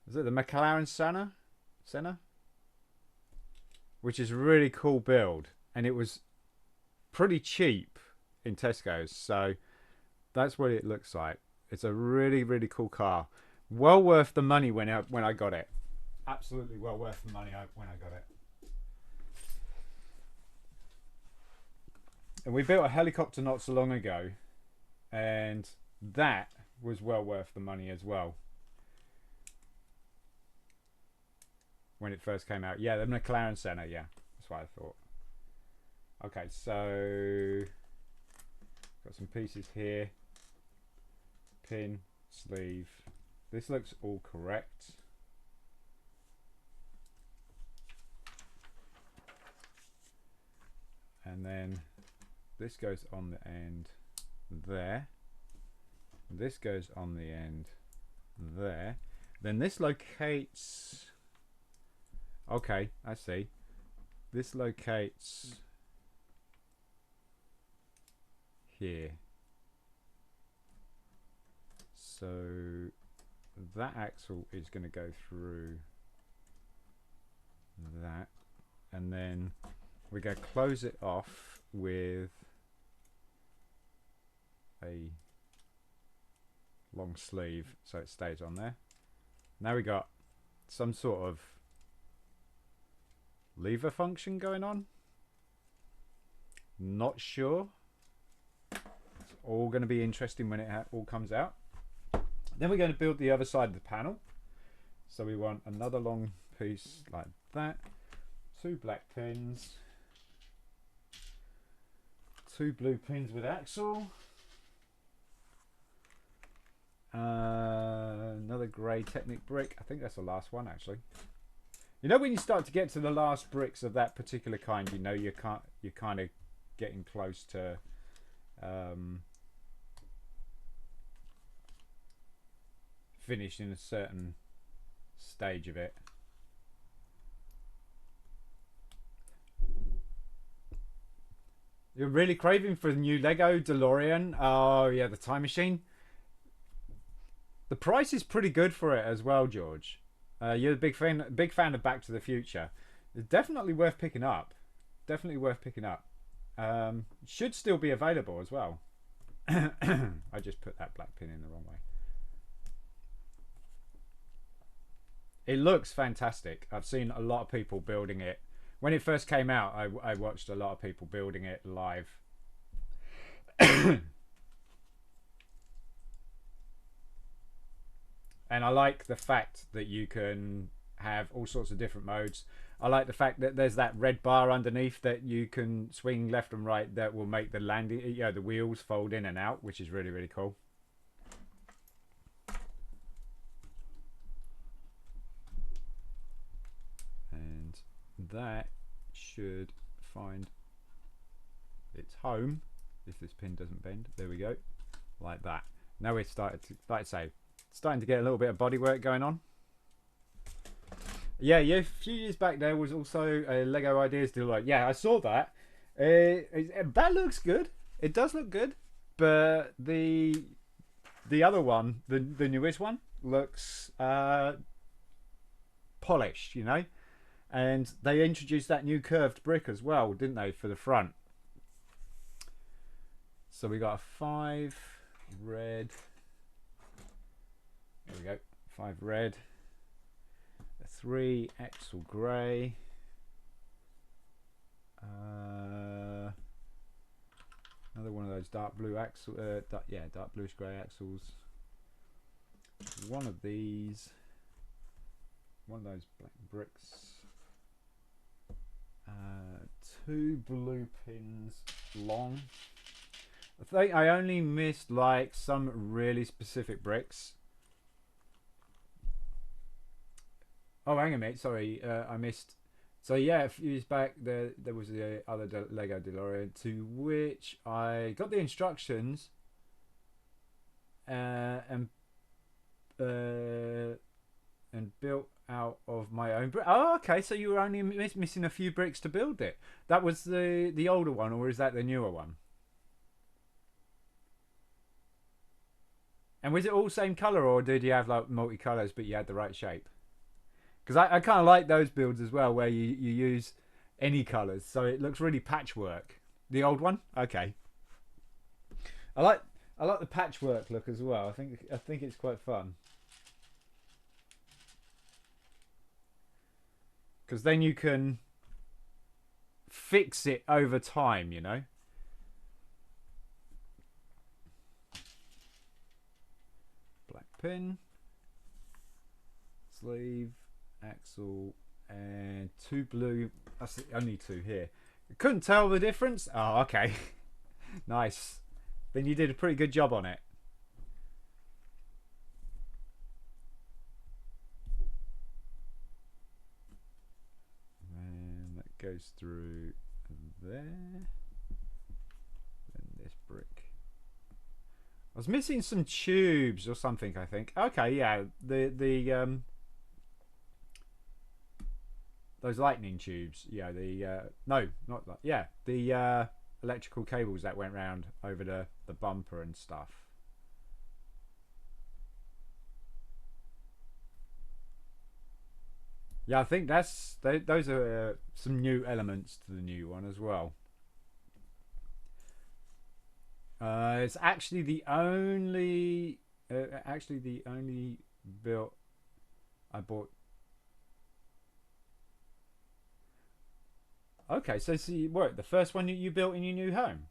is it the McLaren Senna, which is a really cool build, and it was pretty cheap in Tesco's, so that's what it looks like. It's a really, really cool car. Well worth the money when I got it. Absolutely well worth the money when I got it. And we built a helicopter not so long ago, and that was well worth the money as well. When it first came out. Yeah, the McLaren Senna, yeah. That's what I thought. Okay, so got some pieces here. Pin, sleeve. This looks all correct. And then this goes on the end there. This goes on the end there. Then this locates... Okay, I see. This locates here. So that axle is going to go through that, and then we're going to close it off with a long sleeve so it stays on there. Now we got some sort of lever function going on. Not sure. It's all going to be interesting when it all comes out. Then we're going to build the other side of the panel. So we want another long piece like that. 2 black pins. 2 blue pins with axle. Another grey Technic brick. I think that's the last one actually. You know, when you start to get to the last bricks of that particular kind, you know you're kind of getting close to finishing a certain stage of it. You're really craving for the new Lego DeLorean. Oh yeah, the time machine. The price is pretty good for it as well, George. You're a big fan of Back to the Future. It's definitely worth picking up. Definitely worth picking up. Should still be available as well. I just put that black pin in the wrong way. It looks fantastic. I've seen a lot of people building it. When it first came out, I watched a lot of people building it live. And I like the fact that you can have all sorts of different modes. I like the fact that there's that red bar underneath that you can swing left and right that will make the landing, the wheels fold in and out, which is really, really cool. And that should find its home if this pin doesn't bend. There we go, like that. Now we're starting to get a little bit of bodywork going on. Yeah, a few years back there was also a Lego Ideas deal. Like, yeah, I saw that. That looks good. It does look good, but the other one, the newest one, looks polished, you know. And they introduced that new curved brick as well, didn't they, for the front? So we got a 5 red. There we go. 5 red. A 3 axle grey. Another one of those dark blue axle. Dark bluish grey axles. One of these. One of those black bricks. 2 blue pins long. I think I only missed like some really specific bricks. Oh, hang on a minute. Sorry, I missed. So yeah, a few years back, there was the other Lego DeLorean to which I got the instructions and built out of my own brick. Oh, okay. So you were only missing a few bricks to build it. That was the older one, or is that the newer one? And was it all same color, or did you have like multi-colors, but you had the right shape? Because I kind of like those builds as well, where you use any colors, so it looks really patchwork. The old one, okay. I like the patchwork look as well. I think it's quite fun. Because then you can fix it over time, you know. Black pin, sleeve, axle, and 2 blue. That's the only 2 here. I couldn't tell the difference. Oh, okay. Nice. Then you did a pretty good job on it. And that goes through there. Then this brick. I was missing some tubes or something, I think. Okay, yeah. The those lightning tubes. Yeah, no, not that. Yeah, the electrical cables that went round over the bumper and stuff. Yeah, I think those are some new elements to the new one as well. It's actually the only built I bought. Okay, so see what the first one you built in your new home.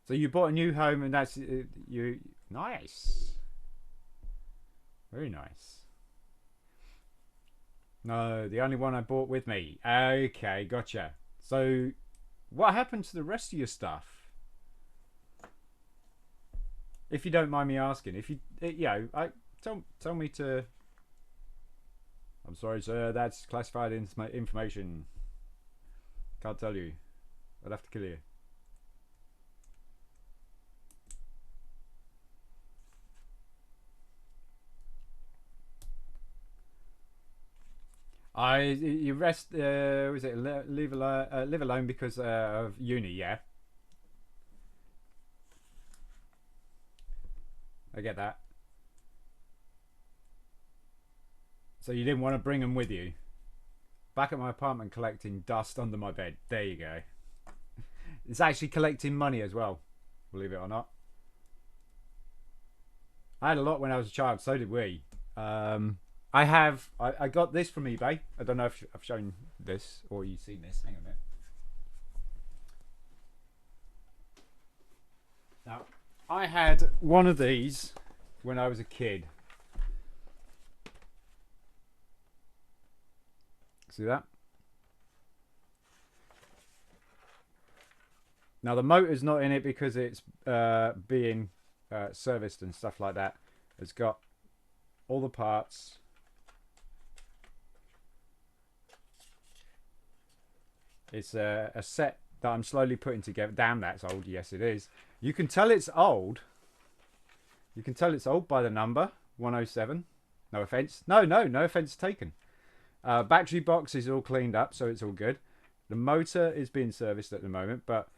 So you bought a new home, and that's you. Nice, very nice. No, the only one I bought with me. Okay, gotcha. So, what happened to the rest of your stuff? If you don't mind me asking, if you, tell me to. I'm sorry, sir. That's classified information. Can't tell you. I'd have to kill you. You rest. Was it leave alone? Live alone because of uni. Yeah, I get that. So you didn't want to bring them with you. Back at my apartment collecting dust under my bed. There you go. It's actually collecting money as well, believe it or not. I had a lot when I was a child, so did we. I got this from eBay. I don't know if I've shown this or you've seen this. Hang on a minute. Now, I had one of these when I was a kid. See that? Now the motor's not in it because it's being serviced and stuff like that. It's got all the parts. It's a set that I'm slowly putting together. Damn, that's old. Yes, it is. You can tell it's old. You can tell it's old by the number 107. No offense. No offense taken. Battery box is all cleaned up, so it's all good. The motor is being serviced at the moment, but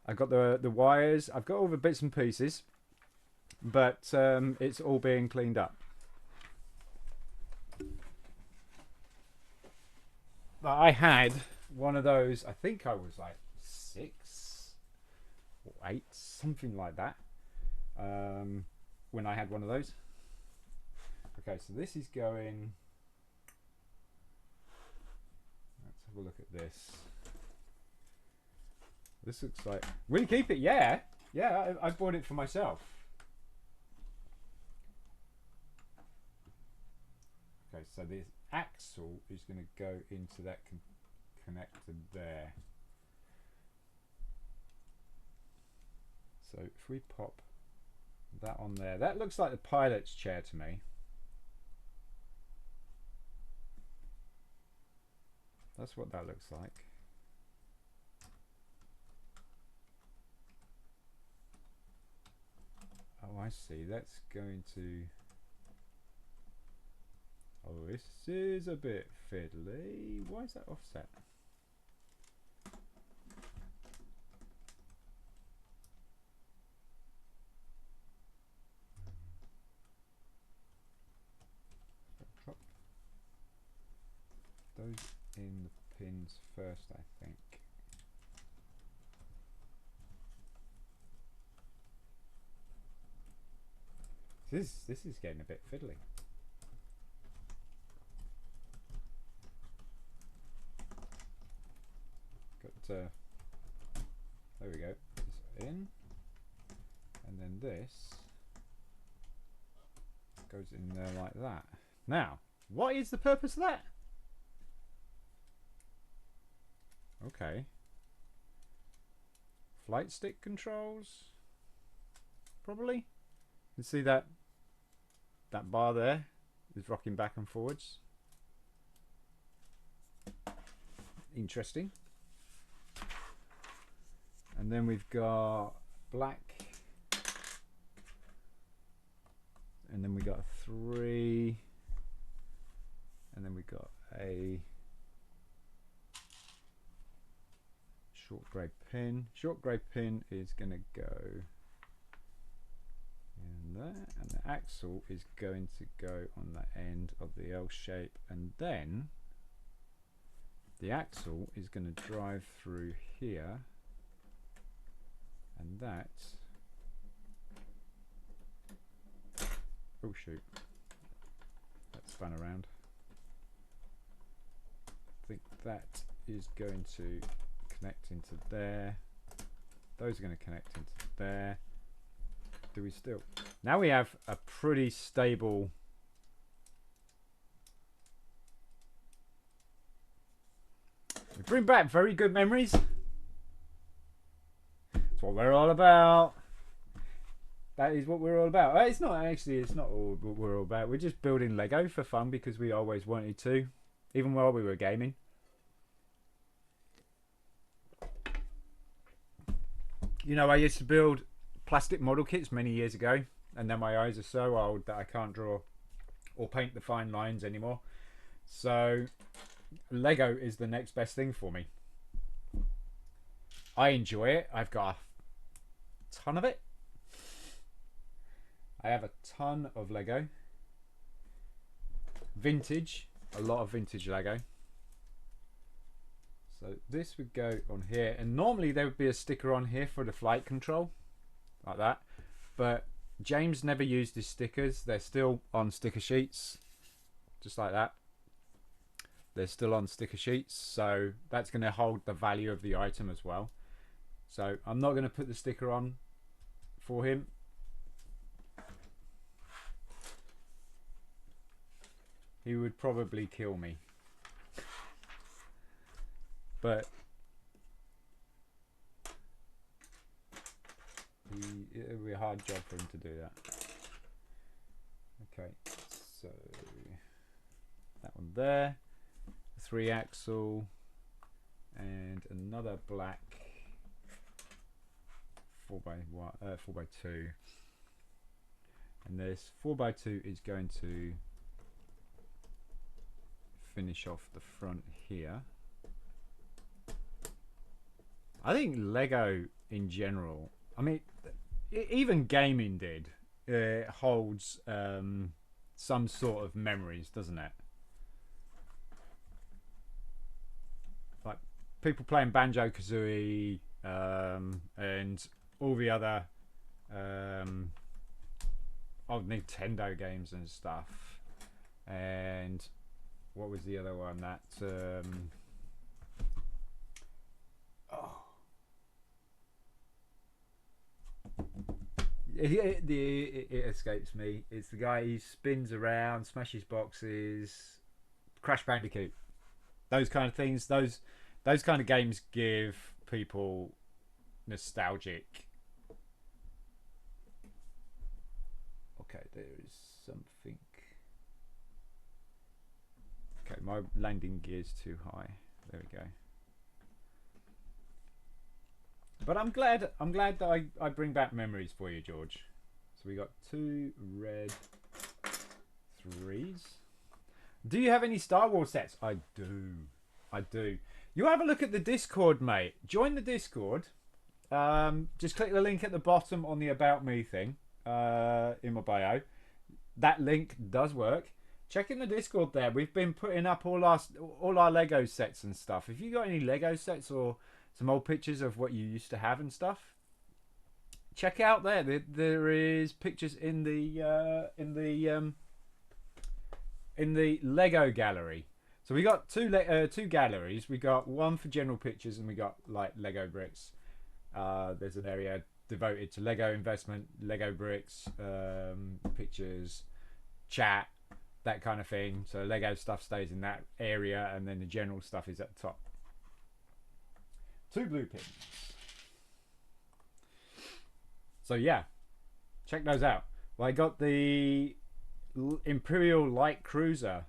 I've got the wires. I've got all the bits and pieces, but it's all being cleaned up. But I had one of those. I think I was like 6 or 8, something like that, when I had one of those. Okay, so this is going. Let's have a look at this. This looks like. Will you keep it? Yeah, yeah. I bought it for myself. Okay, so this axle is going to go into that connector there. So if we pop that on there, that looks like the pilot's chair to me. That's what that looks like. Oh, I see. That's going to. Oh, this is a bit fiddly. Why is that offset? Drop those in the pins first, I think. This is getting a bit fiddly. There we go. This in, and then this goes in there like that. Now, what is the purpose of that? Okay. Flight stick controls, probably. You can see that bar there is rocking back and forwards. Interesting. And then we've got black, and then we got a 3, and then we got a short grey pin. Short grey pin is going to go in there, and the axle is going to go on the end of the L shape, and then the axle is going to drive through here. And that, oh shoot, that spun around. I think that is going to connect into there. Those are going to connect into there. Do we still? Now we have a pretty stable. We bring back very good memories. That's what we're all about. That is what we're all about. It's not actually, it's not all what we're all about. We're just building Lego for fun because we always wanted to, even while we were gaming. You know, I used to build plastic model kits many years ago, and then my eyes are so old that I can't draw or paint the fine lines anymore. So Lego is the next best thing for me. I enjoy it. I've got a ton of it. I have a ton of Lego. Vintage, a lot of vintage Lego. So this would go on here, and normally there would be a sticker on here for the flight control, like that. But James never used his stickers. They're still on sticker sheets, just like that. They're still on sticker sheets, so that's going to hold the value of the item as well. So I'm not going to put the sticker on for him. He would probably kill me. But it would be a hard job for him to do that. Okay, so that one there, 3-axle, and another black 4x2, and this 4x2 is going to finish off the front here. I think Lego in general, I mean, even gaming did, holds some sort of memories, doesn't it? Like people playing Banjo-Kazooie and all the other old Nintendo games and stuff. And what was the other one? That it escapes me. It's the guy who spins around, smashes boxes, Crash Bandicoot. Those kind of things. Those kind of games give people nostalgic. Okay, there is something. Okay, my landing gear's too high. There we go. But I'm glad that I bring back memories for you, George. So we got 2 red 3s. Do you have any Star Wars sets? I do. You have a look at the Discord, mate. Join the Discord. Just click the link at the bottom on the About Me thing in my bio. That link does work. Check in the Discord there. We've been putting up all our Lego sets and stuff. If you got any Lego sets or some old pictures of what you used to have and stuff, check out there. There is pictures in the Lego gallery. So we got two galleries. We got one for general pictures, and we got like Lego bricks. There's an area devoted to Lego investment, Lego bricks, pictures, chat, that kind of thing. So Lego stuff stays in that area, and then the general stuff is at the top. 2 blue pins. So yeah, check those out. Well, I got the Imperial Light Cruiser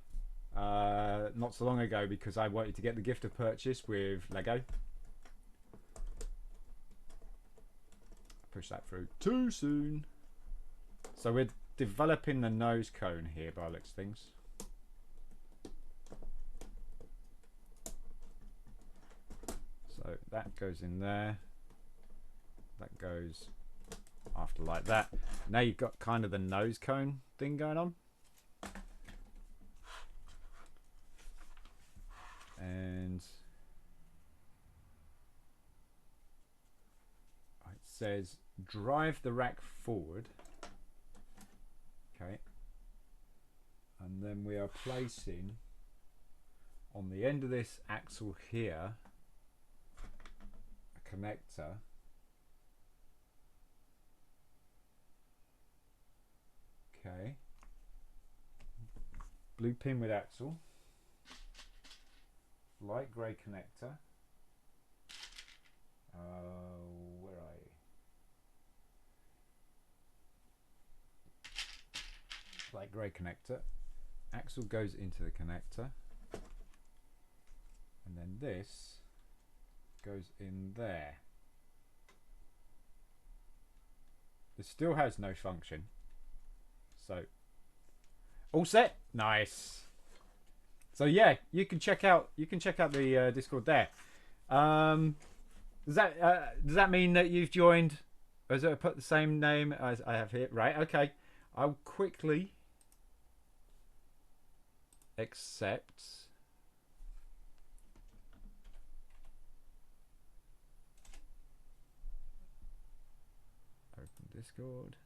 not so long ago because I wanted to get the gift of purchase with Lego. Push that through too soon. So we're developing the nose cone here by the looks of things. So that goes in there. That goes after like that. Now you've got kind of the nose cone thing going on. And it says drive the rack forward. Okay. And then we are placing on the end of this axle here a connector. Okay. Blue pin with axle. Light grey connector. Where are you? Light grey connector. Axle goes into the connector. And then this goes in there. It still has no function. So, all set. Nice. So yeah, you can check out the Discord there. Does that mean that you've joined? Or has it put the same name as I have here? Right. Okay. I'll quickly accept. Open Discord.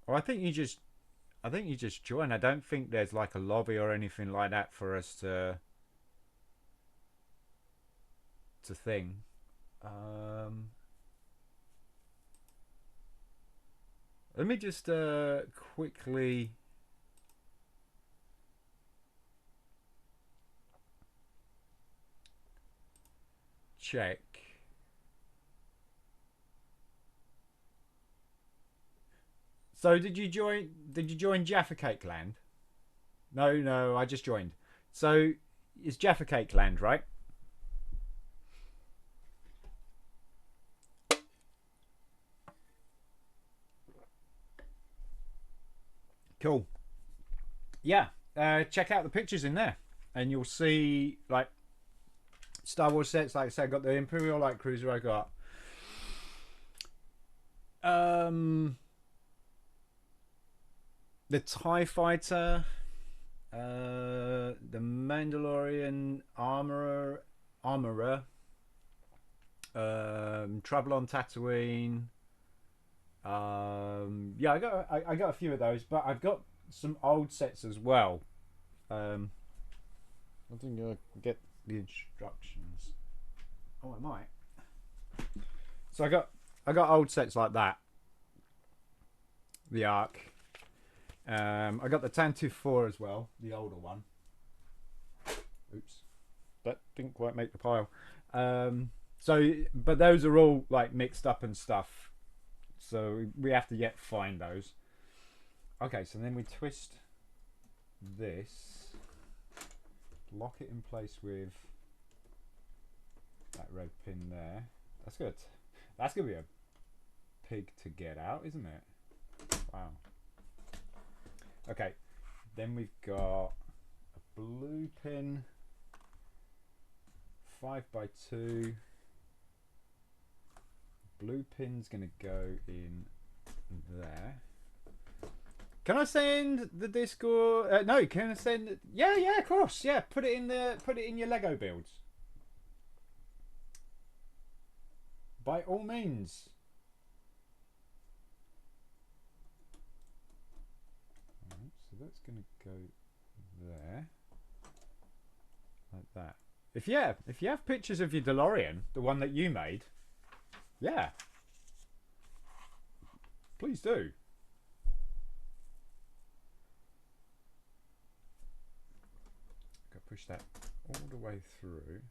Oh, I think you just join. I don't think there's like a lobby or anything like that for us to thing. Let me just quickly check. So did you join Jaffa Cake Land? No, I just joined. So it's Jaffa Cake Land, right? Cool. Yeah, check out the pictures in there, and you'll see like Star Wars sets. Like I said, I got the Imperial Light Cruiser. I got the TIE Fighter, the Mandalorian armorer, Travel on Tatooine. Yeah, I got a few of those, but I've got some old sets as well. I think I'll get the instructions. Oh, I might. So I got old sets like that. The Ark. I got the Tantu 4 as well, the older one. Oops, that didn't quite make the pile. So, but those are all like mixed up and stuff. So we have to yet find those. Okay, so then we twist this, lock it in place with that red pin there. That's good. That's gonna be a pig to get out, isn't it? Wow. Okay, then we've got a blue pin, 5x2. Blue pin's gonna go in there. Can I send the Discord? No, can I send? Yeah, of course. Yeah, put it in your Lego builds. By all means. Right, so that's gonna go there, like that. If you have pictures of your DeLorean, the one that you made, yeah, please do. Go push that all the way through.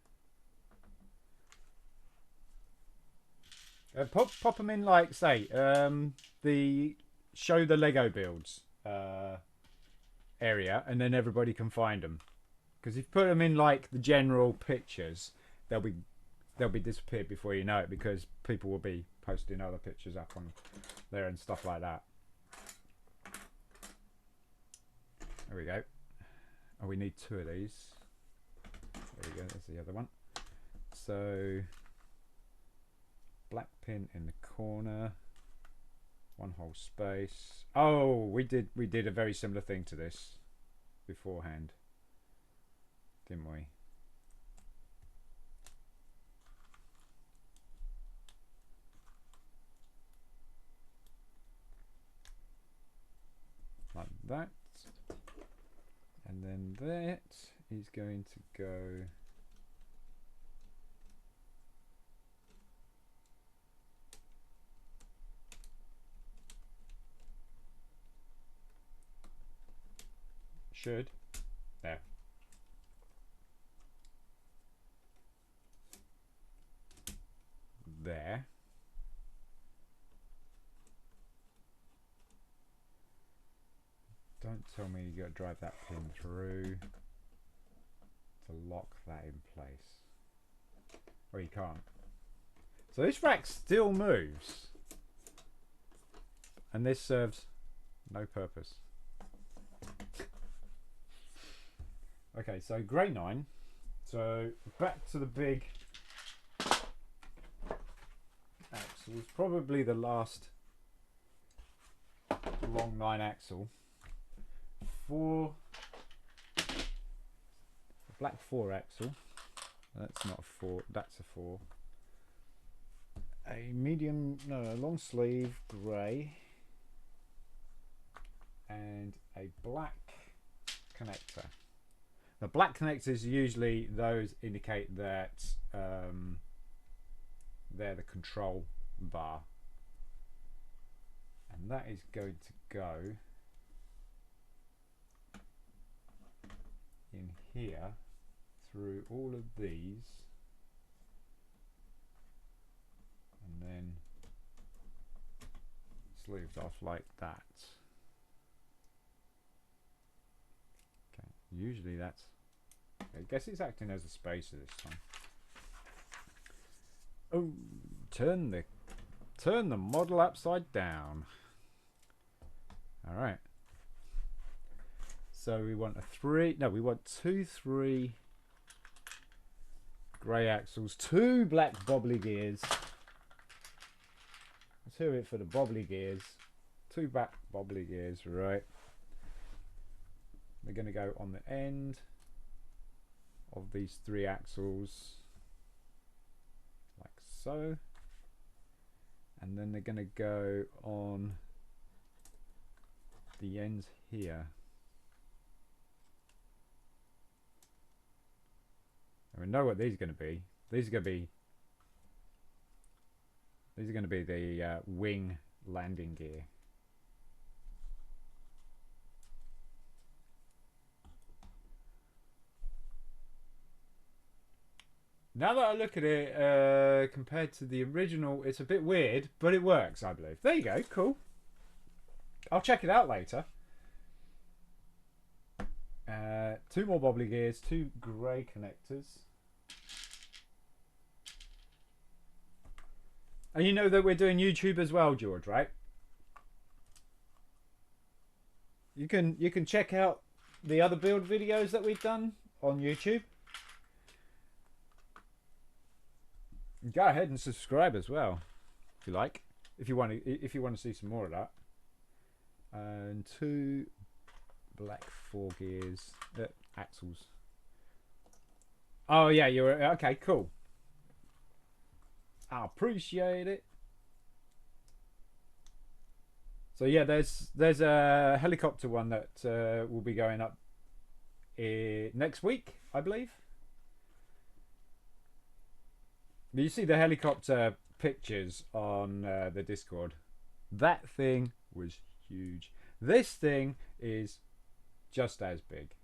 Pop them in, like, say, the show the Lego builds area, and then everybody can find them. Because if you put them in like the general pictures, they'll be disappeared before you know it, because people will be posting other pictures up on there and stuff like that. There we go. Oh, we need 2 of these. There we go. There's the other one. So black pin in the corner, one whole space. Oh, we did a very similar thing to this beforehand, didn't we? Like that. that is going to go should there. There. Don't tell me you got to drive that pin through to lock that in place. Or you can't. So this rack still moves. And this serves no purpose. Okay, so grey 9. So back to the big axle. It's probably the last long 9 axle. 4 black 4 axle. That's not a 4, that's a 4. A medium, no, a long sleeve grey, and a black connector. The black connectors, usually those indicate that they're the control bar, and that is going to go in here through all of these, and then sleeved off like that. Okay, usually that's, I guess it's acting as a spacer this time. Oh, turn the model upside down. All right. So we want a 3, no, we want 2 3 grey axles, 2 black bobbly gears. Let's hear it for the bobbly gears. 2 black bobbly gears, right. They're going to go on the end of these 3 axles, like so. And then they're going to go on the ends here. And we know what these are going to be. These are going to be the wing landing gear. Now that I look at it, compared to the original, it's a bit weird, but it works, I believe. There you go, cool. I'll check it out later. 2 more bobbly gears, 2 grey connectors. And you know that we're doing YouTube as well, George, right? You can check out the other build videos that we've done on YouTube. Go ahead and subscribe as well, if you like. If you want to see some more of that. And 2 black 4 gears, axles. Oh yeah, you're okay. Cool. I appreciate it. So yeah, there's a helicopter one that will be going up next week, I believe. You see the helicopter pictures on the Discord. That thing was huge. This thing is just as big.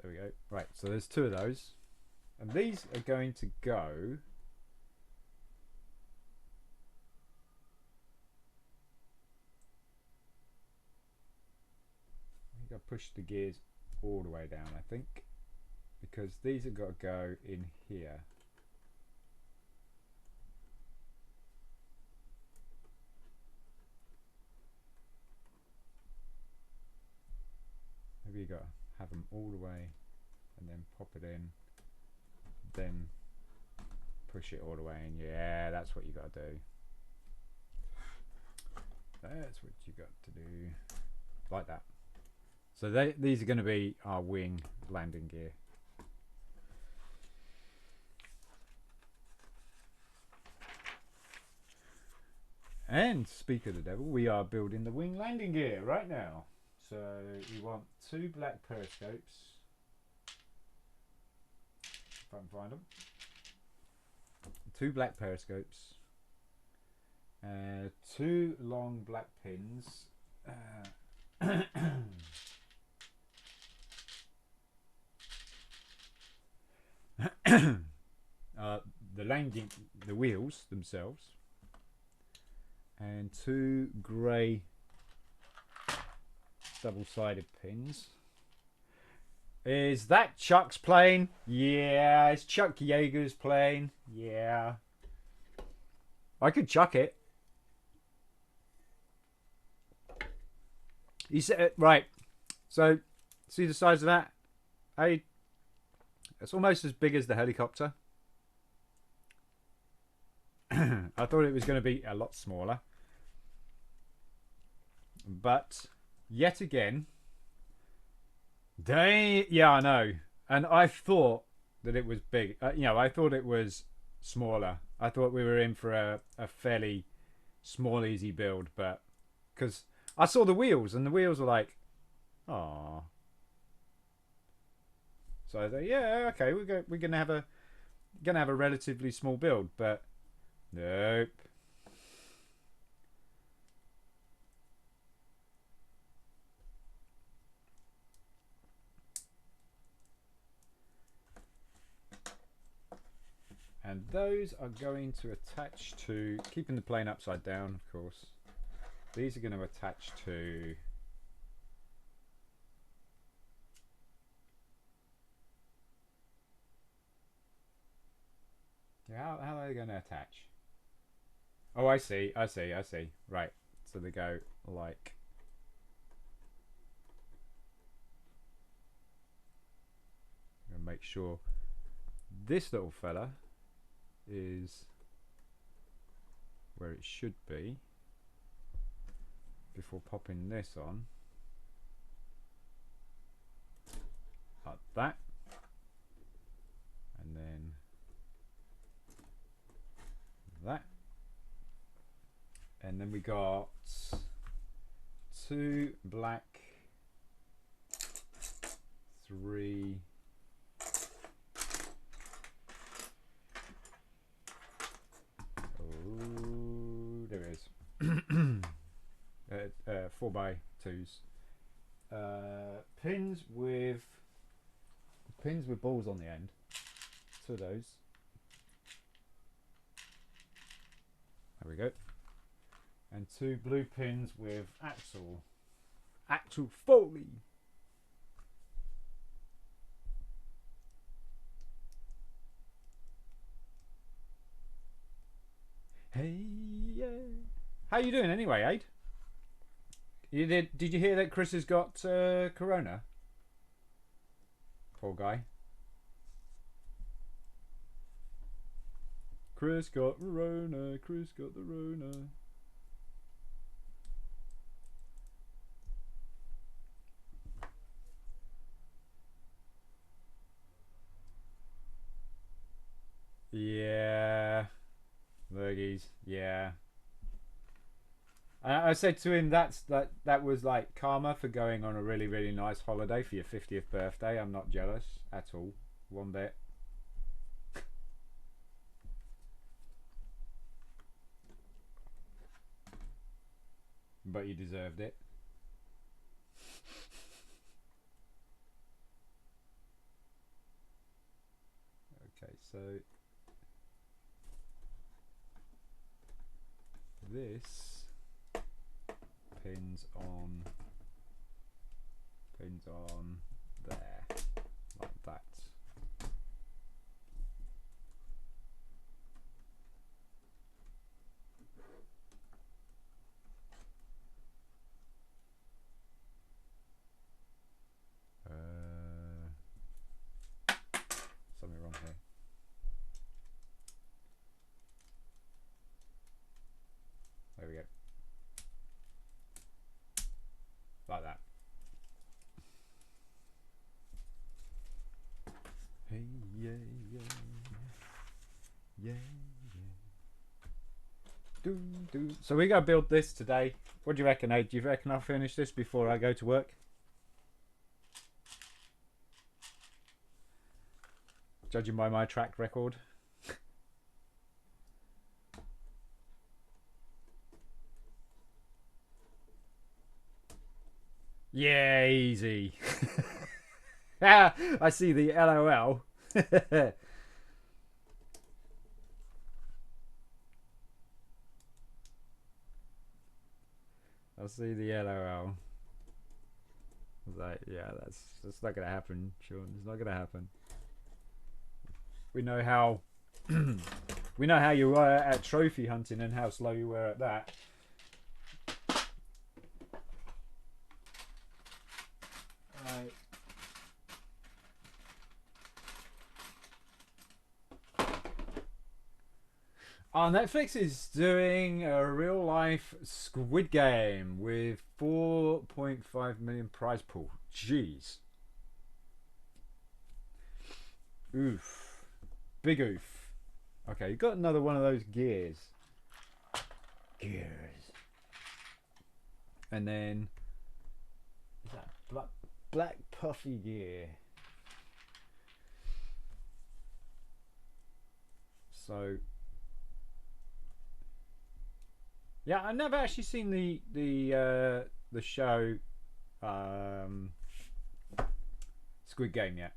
There we go. Right, so there's 2 of those. And these are going to go... I think I'll push the gears all the way down, I think. Because these have got to go in here. Maybe you got to have them all the way and then pop it in, then push it all the way in. Yeah, that's what you got to do. That's what you got to do. Like that. So these are going to be our wing landing gear. And speak of the devil, we are building the wing landing gear right now. So you want 2 black periscopes, if I can find them. 2 black periscopes, 2 long black pins, the wheels themselves, and 2 grey double-sided pins. Is that Chuck's plane? Yeah, it's Chuck Yeager's plane. Yeah. I could chuck it. He said, right. So, see the size of that? Hey, it's almost as big as the helicopter. I thought it was going to be a lot smaller. But, yet again, yeah, I know. And I thought that it was big. I thought it was smaller. I thought we were in for a fairly small, easy build. But, because I saw the wheels, and the wheels were like, aww. So I thought, yeah, okay, we're gonna have a relatively small build, but nope. And those are going to attach to, keeping the plane upside down, of course. These are going to attach to how are they going to attach? Oh, I see. Right. So they go like. I'm going to make sure this little fella is where it should be before popping this on. Like that. And then that. And then we got 2 black, 3 there it is. 4x2s. Pins with balls on the end. 2 of those. There we go. And 2 blue pins with actual Foley. Hey, yeah. How you doing anyway, Aid? Did you hear that Chris has got corona? Poor guy. Chris got Rona. Chris got the Rona. Yeah. Lurgies. Yeah. I said to him that was like karma for going on a really, really nice holiday for your 50th birthday. I'm not jealous at all. One bit. But you deserved it. Okay, so this pins on there, like that. Something wrong here. There we go. Like that. Hey, yeah, yeah, yeah, yeah. So we gotta build this today. What do you reckon, Aid? Do you reckon I'll finish this before I go to work? Judging by my track record. Yeah, easy. I see the LOL. I see the LOL. I was like, yeah, that's not gonna happen, Sean. It's not gonna happen. We know how we know how you were at trophy hunting and how slow you were at that. Right. Oh, Netflix is doing a real life Squid Game with 4.5 million prize pool. Jeez. Oof. Big oof. Okay, you got another one of those gears. Gears. And then is that black puffy gear. So yeah, I've never actually seen the show Squid Game yet.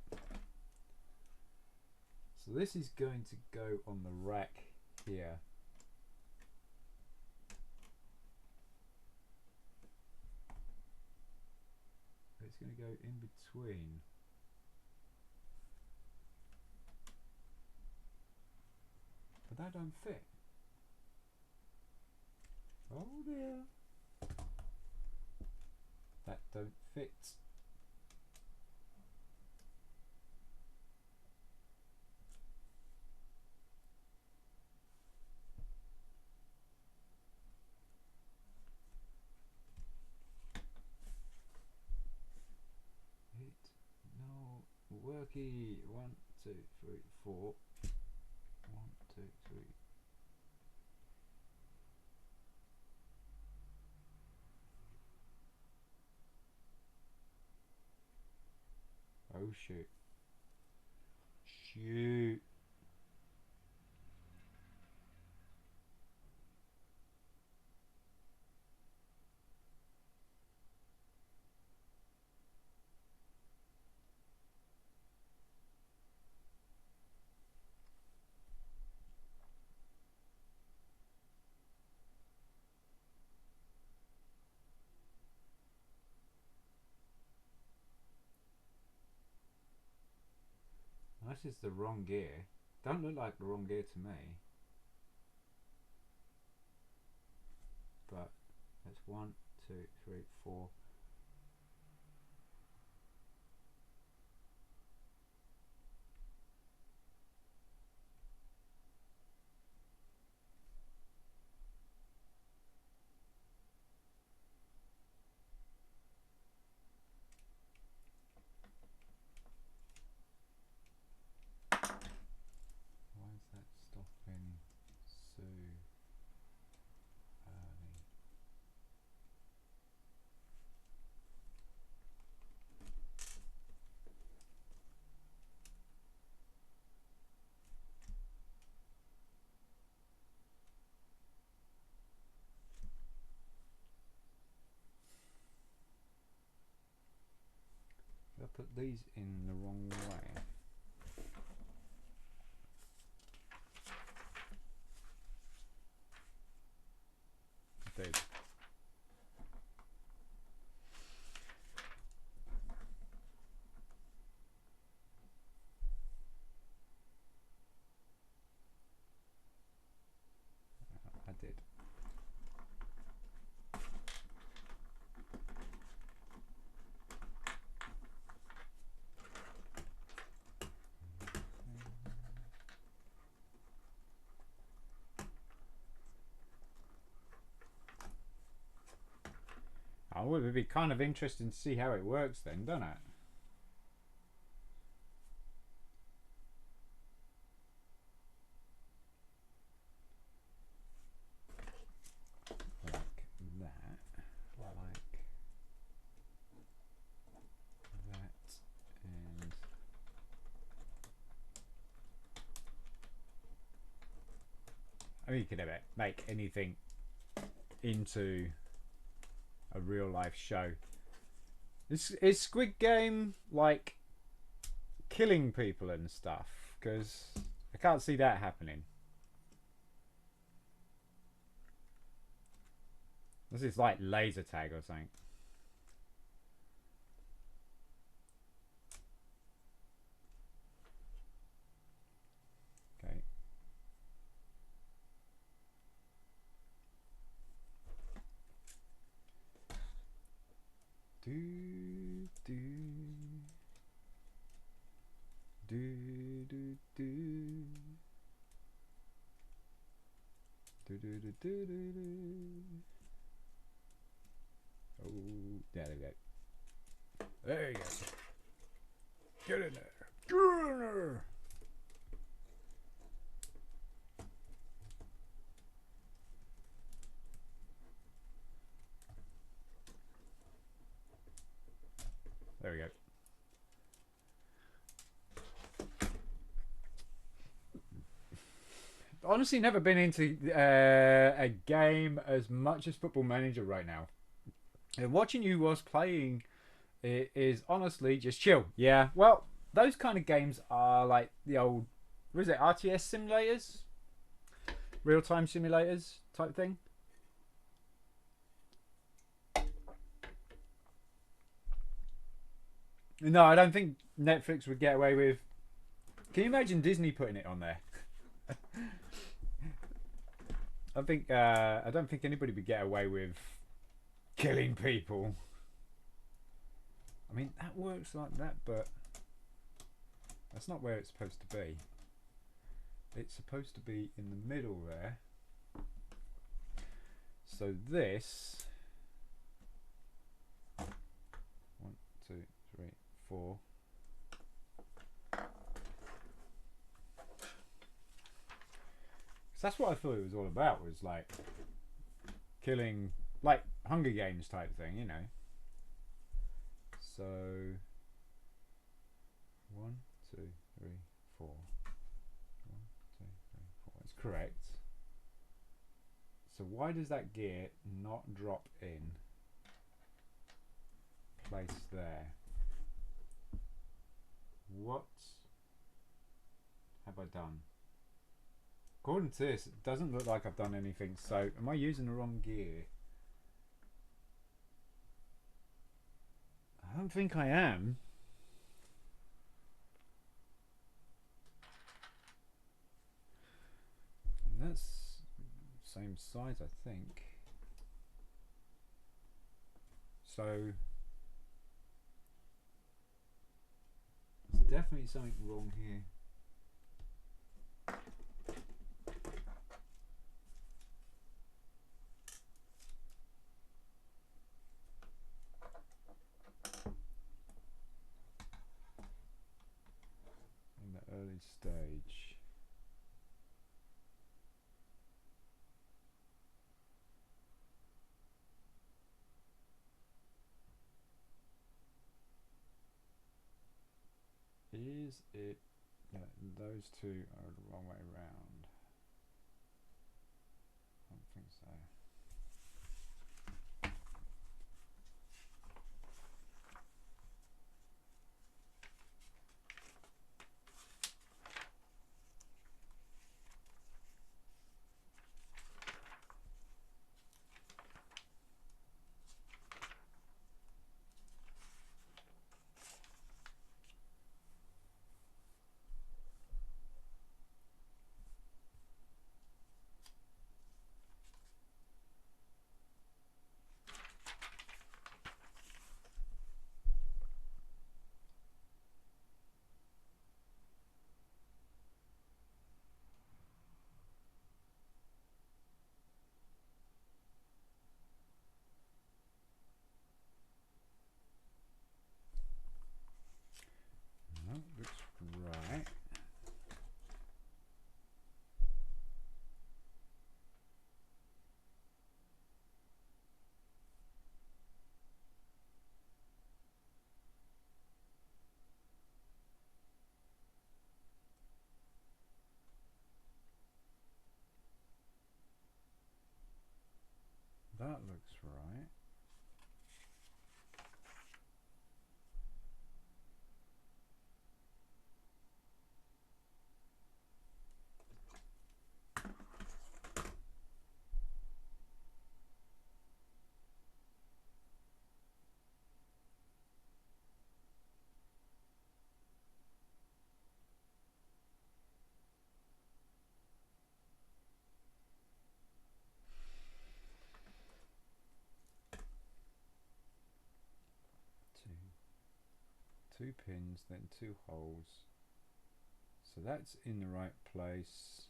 So this is going to go on the rack here. It's going to go in between. But that don't fit. Oh dear. That don't fit. No worky. 1, 2, 3, 4. 1, 2, 3. Oh shoot. Shoot. This is the wrong gear. Don't look like the wrong gear to me. But that's 1, 2, 3, 4. Why is that stopping so early? I put these in the wrong way. I did. I did. Oh, it would be kind of interesting to see how it works then, don't it? I mean, you could ever make anything into a real life show. Is Squid Game like killing people and stuff? Because I can't see that happening. This is like laser tag or something. Okay. Do do do do do do do do do do. Oh, there we go. There you go. Get in there. Get in there. There we go. Honestly, never been into a game as much as Football Manager right now. And watching you whilst playing is honestly just chill. Yeah, well, those kind of games are like the old, what is it, RTS simulators? Real-time simulators type thing. No, I don't think Netflix would get away with. Can you imagine Disney putting it on there? I don't think anybody would get away with killing people. I mean, that works like that, but that's not where it's supposed to be. It's supposed to be in the middle there. So this 1, 2, 3, 4. So that's what I thought it was all about, was like killing, like Hunger Games type thing, you know. So 1, 2, 3, 4. 1, 2, 3, 4. That's correct. So why does that gear not drop in place there? What have I done? According to this, it doesn't look like I've done anything. So am I using the wrong gear? I don't think I am. And that's the same size, I think. So there's definitely something wrong here. In the early stage. Is it that those two are the wrong way around? I don't think so. That looks right. Two pins, then two holes. So that's in the right place.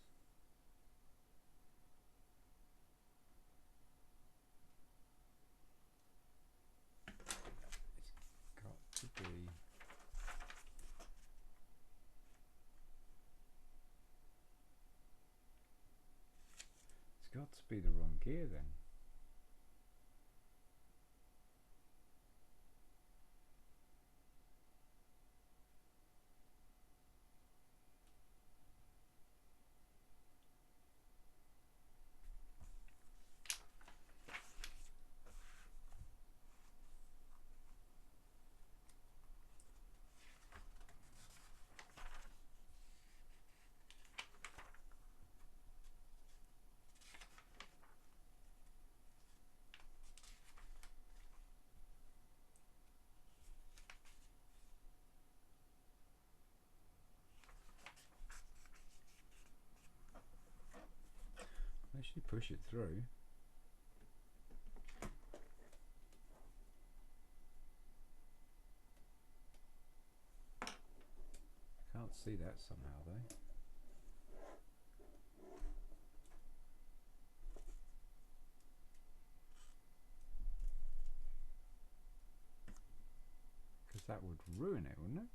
It's got to be. It's got to be the wrong gear then. Actually push it through. Can't see that somehow though. Because that would ruin it, wouldn't it?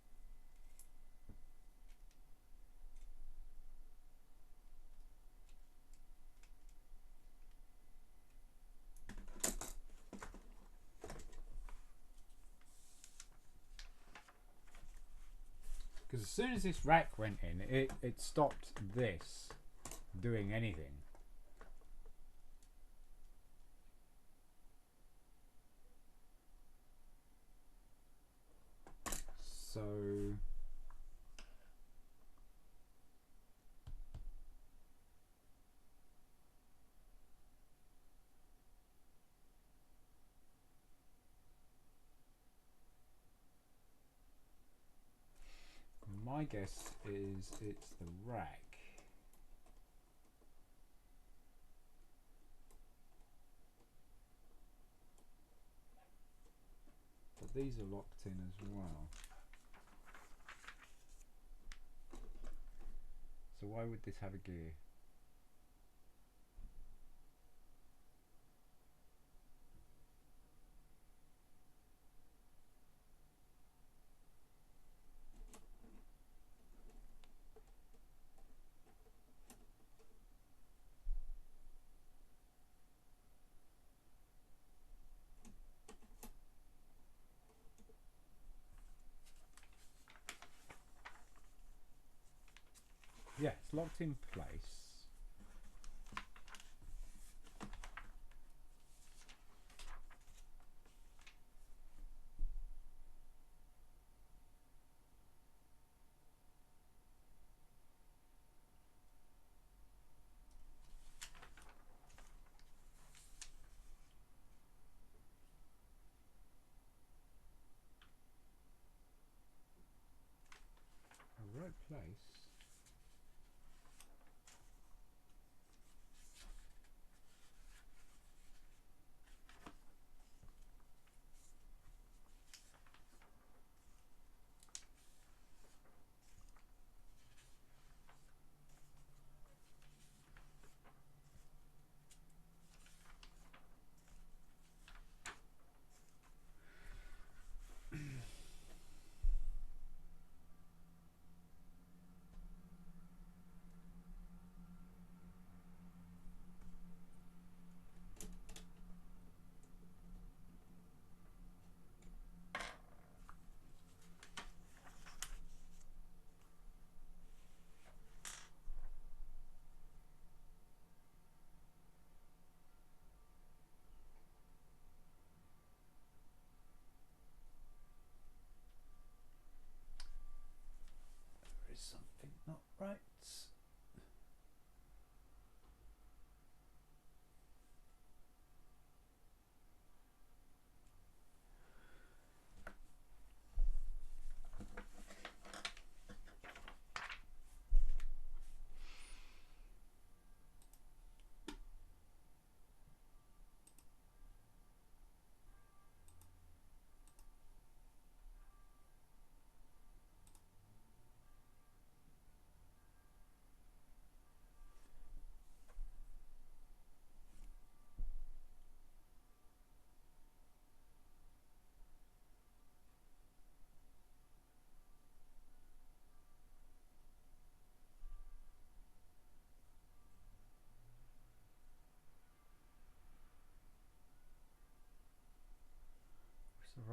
Because as soon as this rack went in, it stopped this doing anything. So my guess is it's the rack. But these are locked in as well. So why would this have a gear? Yeah, it's locked in place. A right place.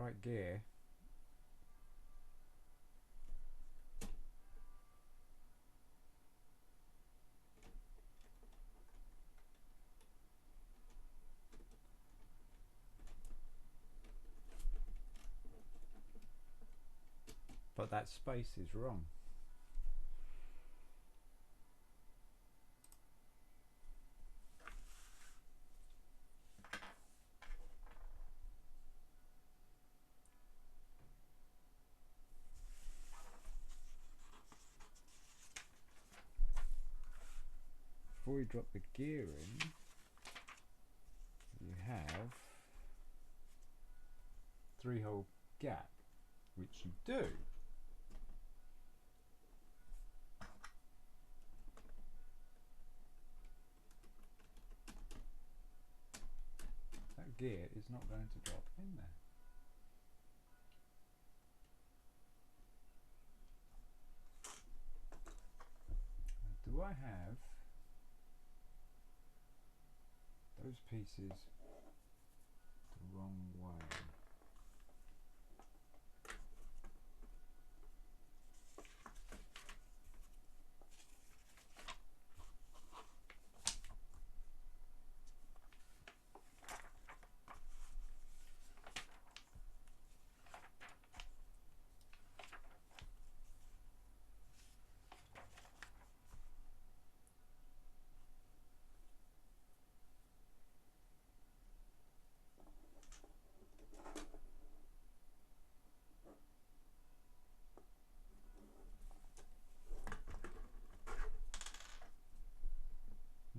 right gear. But that space is wrong. Before you drop the gear in, you have 3-hole gap, which you do. That gear is not going to drop in there. Now, do I have those pieces the wrong way?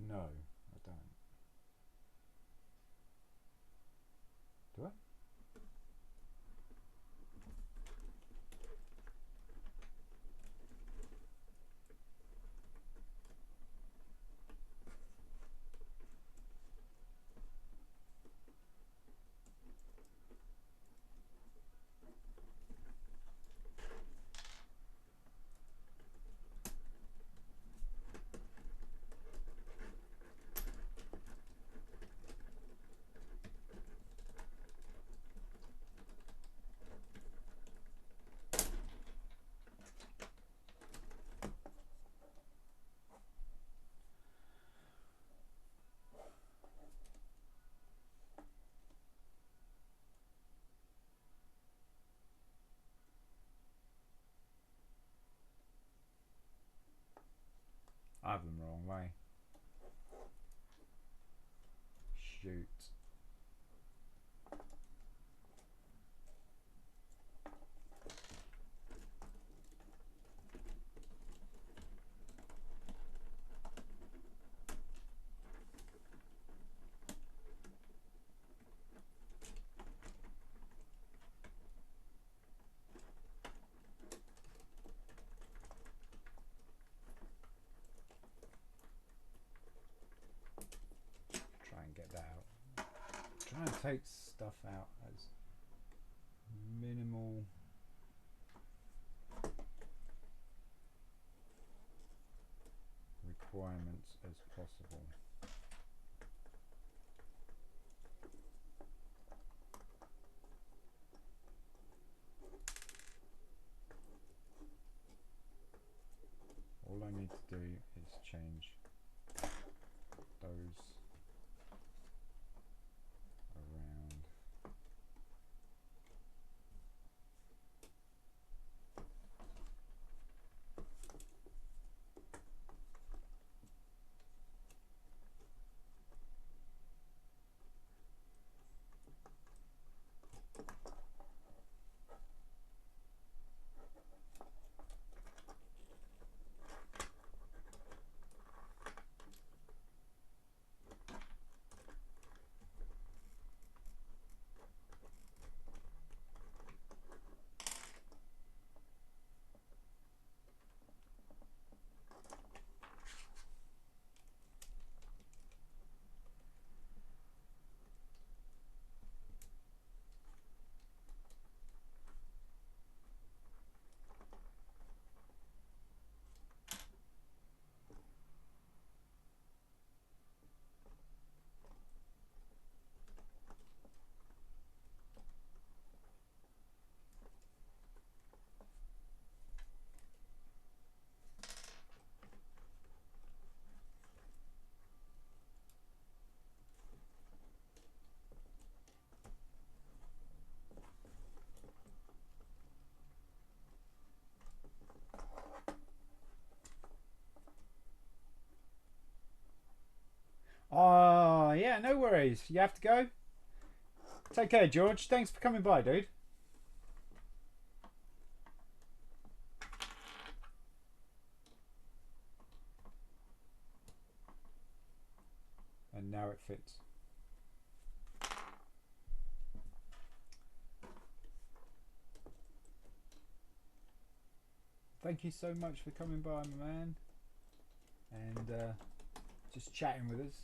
No, I don't. Do I? I have them the wrong way. Shoot. Try and get that out. Try and take stuff out as minimal requirements as possible. All I need to do is change those around. no worries. You have to go? Take care, George. Thanks for coming by, dude. And now it fits. Thank you so much for coming by, my man. And just chatting with us.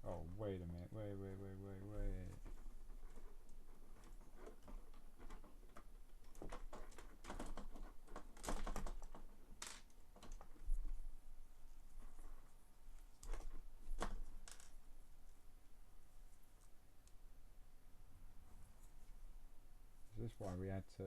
Oh, wait a minute. Wait. Is this why we had to...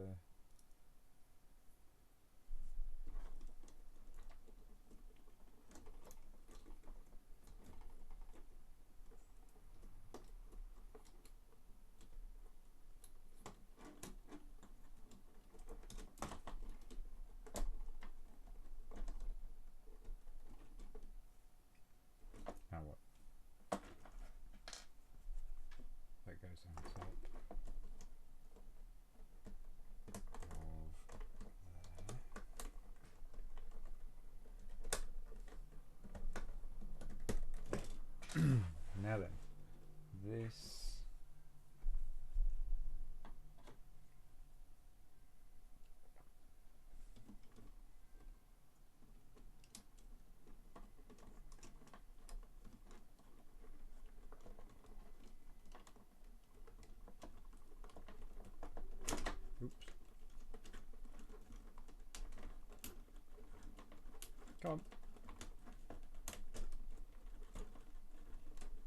Now what? That goes on top of there. Now then, this... Oops. Come on.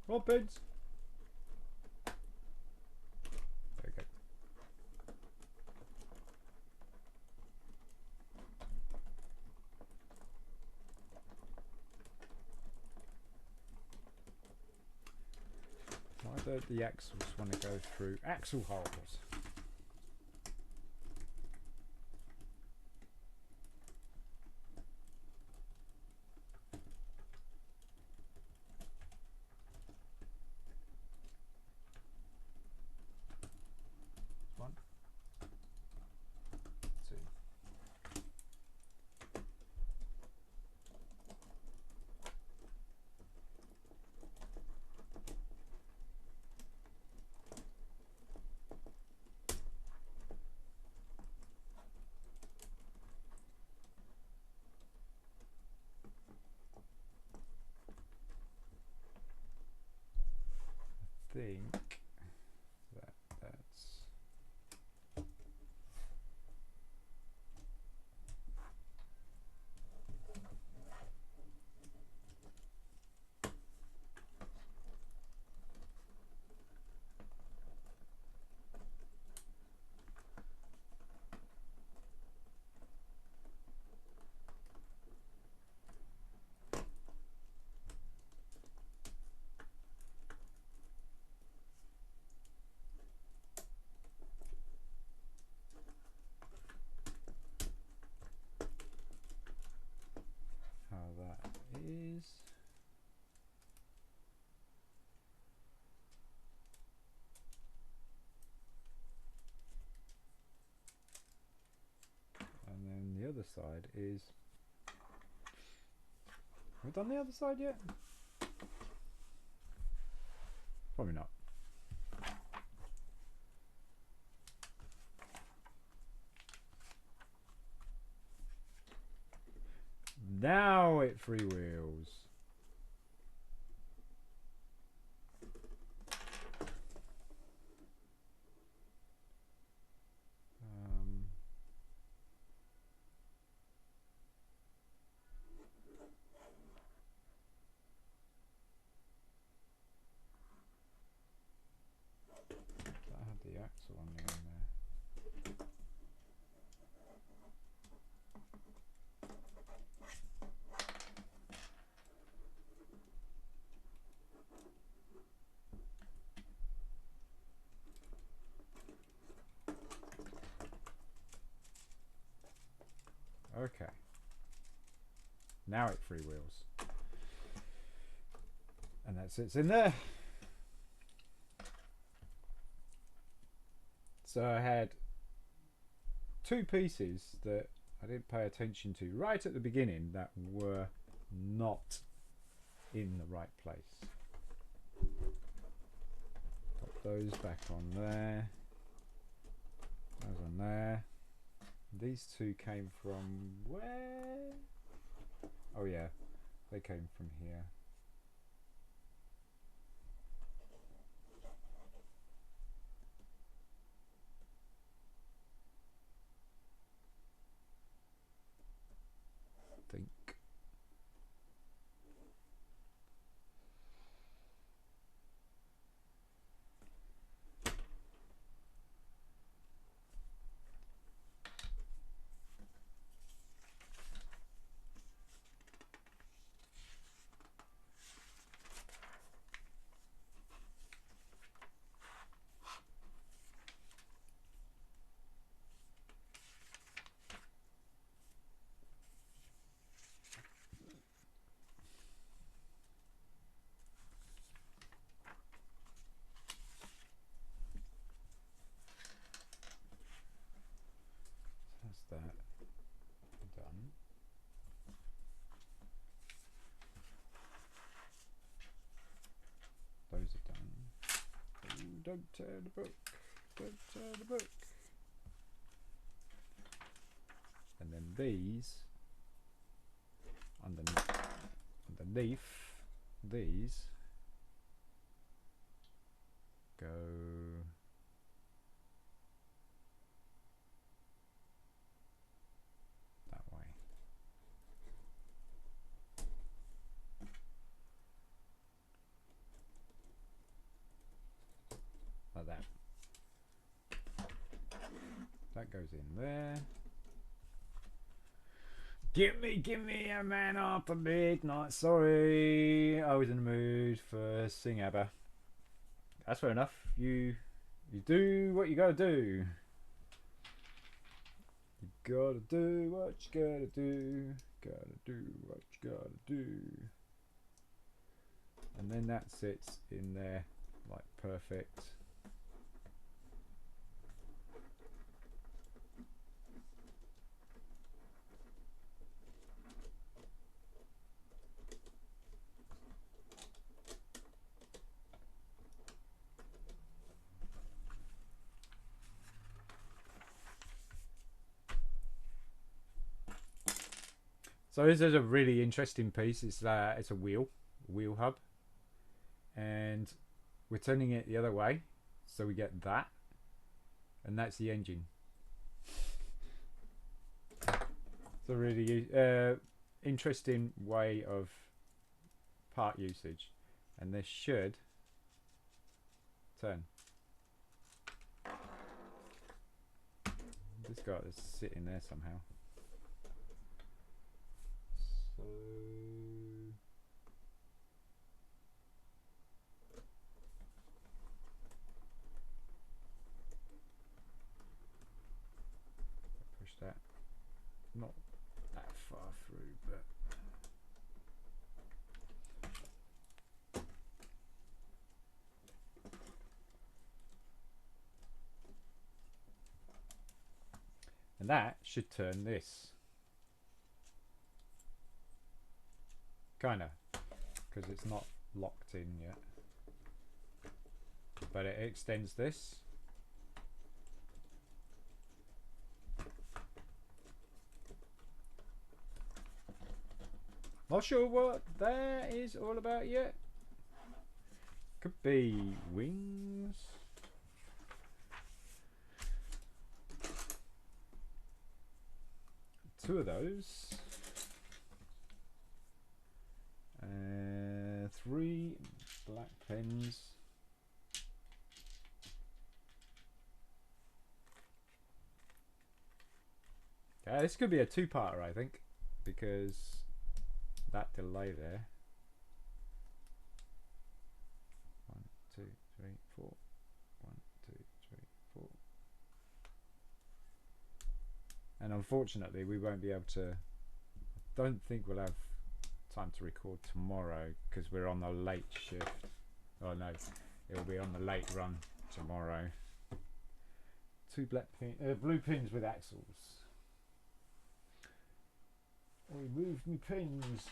Come on, birds. There we go. Why don't the axles want to go through axle holes? One, two. I think that's... how that is. And then the other side is... Have we done the other side yet? Probably not. Now it freewheels. That had the axle on there. Okay. Now it freewheels. And that sits in there. So I had two pieces that I didn't pay attention to right at the beginning that were not in the right place. Pop those back on there. Those on there. These two came from where? Oh yeah, they came from here. I think. That's that done. Those are done. Ooh, don't tear the book. Don't tear the book. And then these underneath these go that way. Like that. That goes in there. Give me a man after midnight. Sorry, I was in the mood for Sing ABBA. That's fair enough. You do what you gotta do. You gotta do what you gotta do. Gotta do what you gotta do. And then that sits in there like perfect. So this is a really interesting piece. It's a wheel hub, and we're turning it the other way, so we get that, and that's the engine. It's a really interesting way of part usage, and this should turn. This got to sit in there somehow. So push that, not that far through, but and that should turn this. Kinda, because it's not locked in yet, but it extends this. Not sure what that is all about yet. Could be wings. Two of those. 3 black pens. Okay, this could be a two-parter, I think, because that delay there. 1, 2, 3, 4. 1, 2, 3, 4. And unfortunately we won't be able to, I don't think we'll have time to record tomorrow because we're on the late shift. Oh no, it'll be on the late run tomorrow. 2 blue pins with axles. I moved me pins.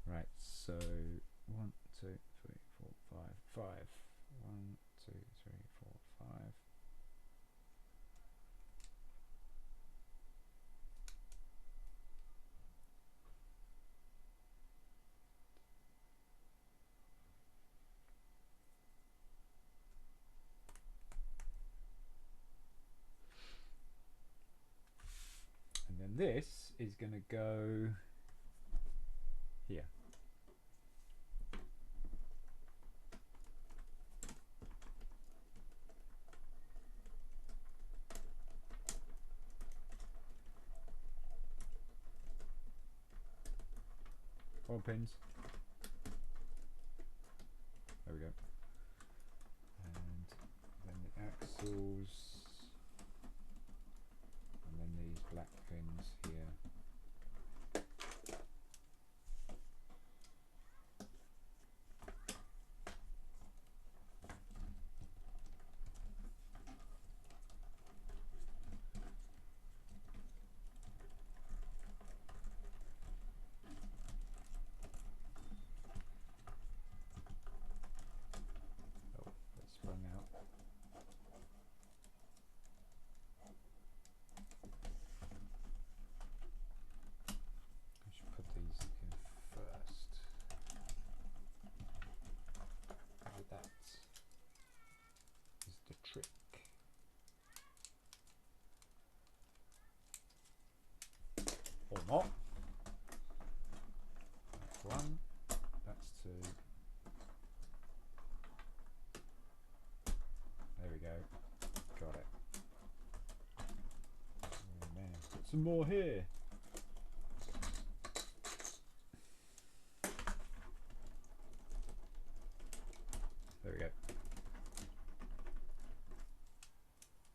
Right, so 1, 2, 3, 4, 5, 5. 1, 2, 3, 4, 5. And then this is going to go here. Four pins. There we go. And then the axles. And then these black pins here. Oh, that's sprung out. I should put these in first. That is the trick. Or not. That's 1. That's 2. There we go. Got it. Oh man, got some more here. There we go.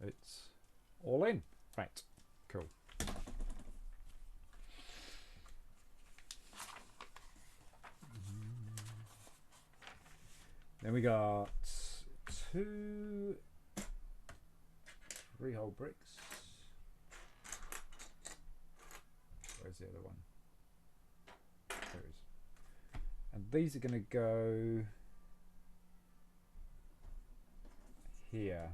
It's all in. Right. Cool. Then we got 2 3-hole bricks. Where's the other one? There it is. And these are going to go here.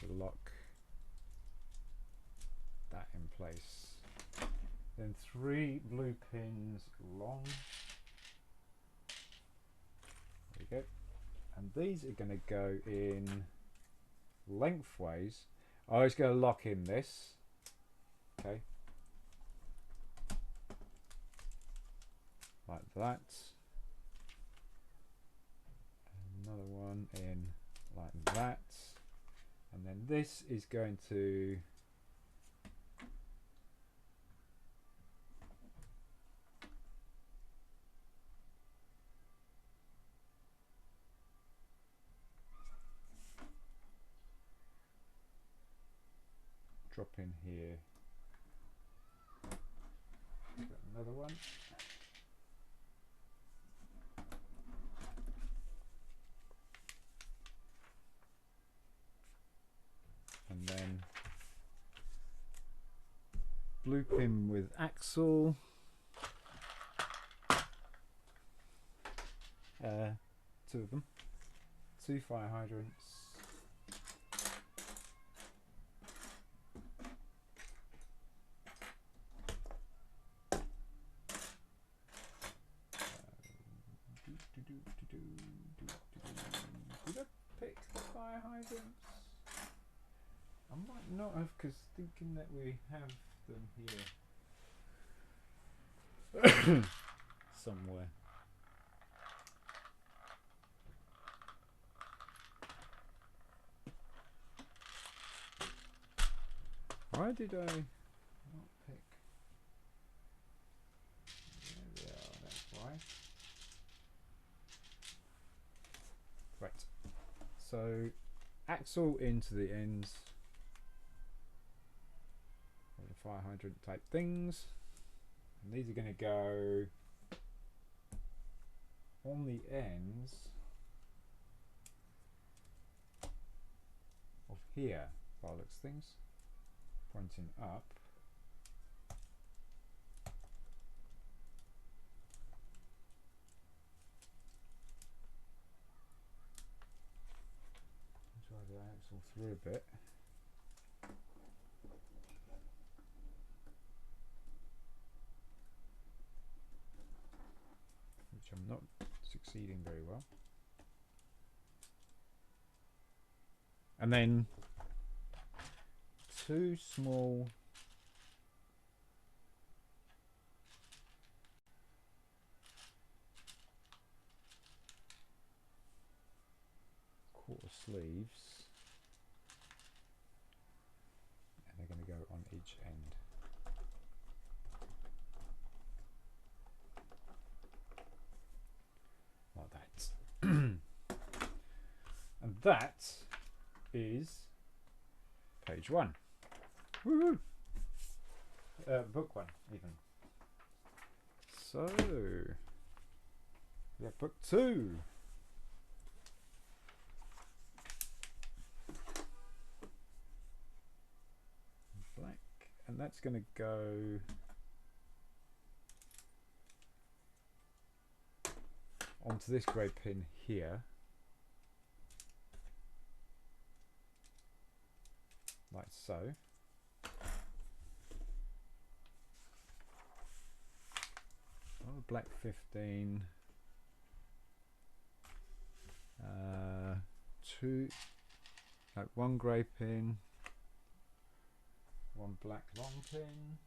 To lock that in place. Then 3 blue pins long. There we go. And these are going to go in lengthways. I was going to lock in this. Okay. Like that. Another one in like that. And then this is going to drop in here. Got another one. And then blue pin with axle. 2 of them. 2 fire hydrants. Did I pick the fire hydrants? I might not have, because thinking that we have them here somewhere. Why did I not pick? There we are, that's why. Right. So axle into the ends of the fire hydrant type things. And these are going to go on the ends of here, Barlux things, pointing up. Drive the axle through a bit. Which I'm not succeeding very well. And then two small quarter sleeves, and they're going to go on each end. Like that. And that is page 1. Woohoo! Book 1 even. So we have book 2. Black, and that's going to go onto this grey pin here, like so. Oh, black 15, two, like one grey pin, one black long pin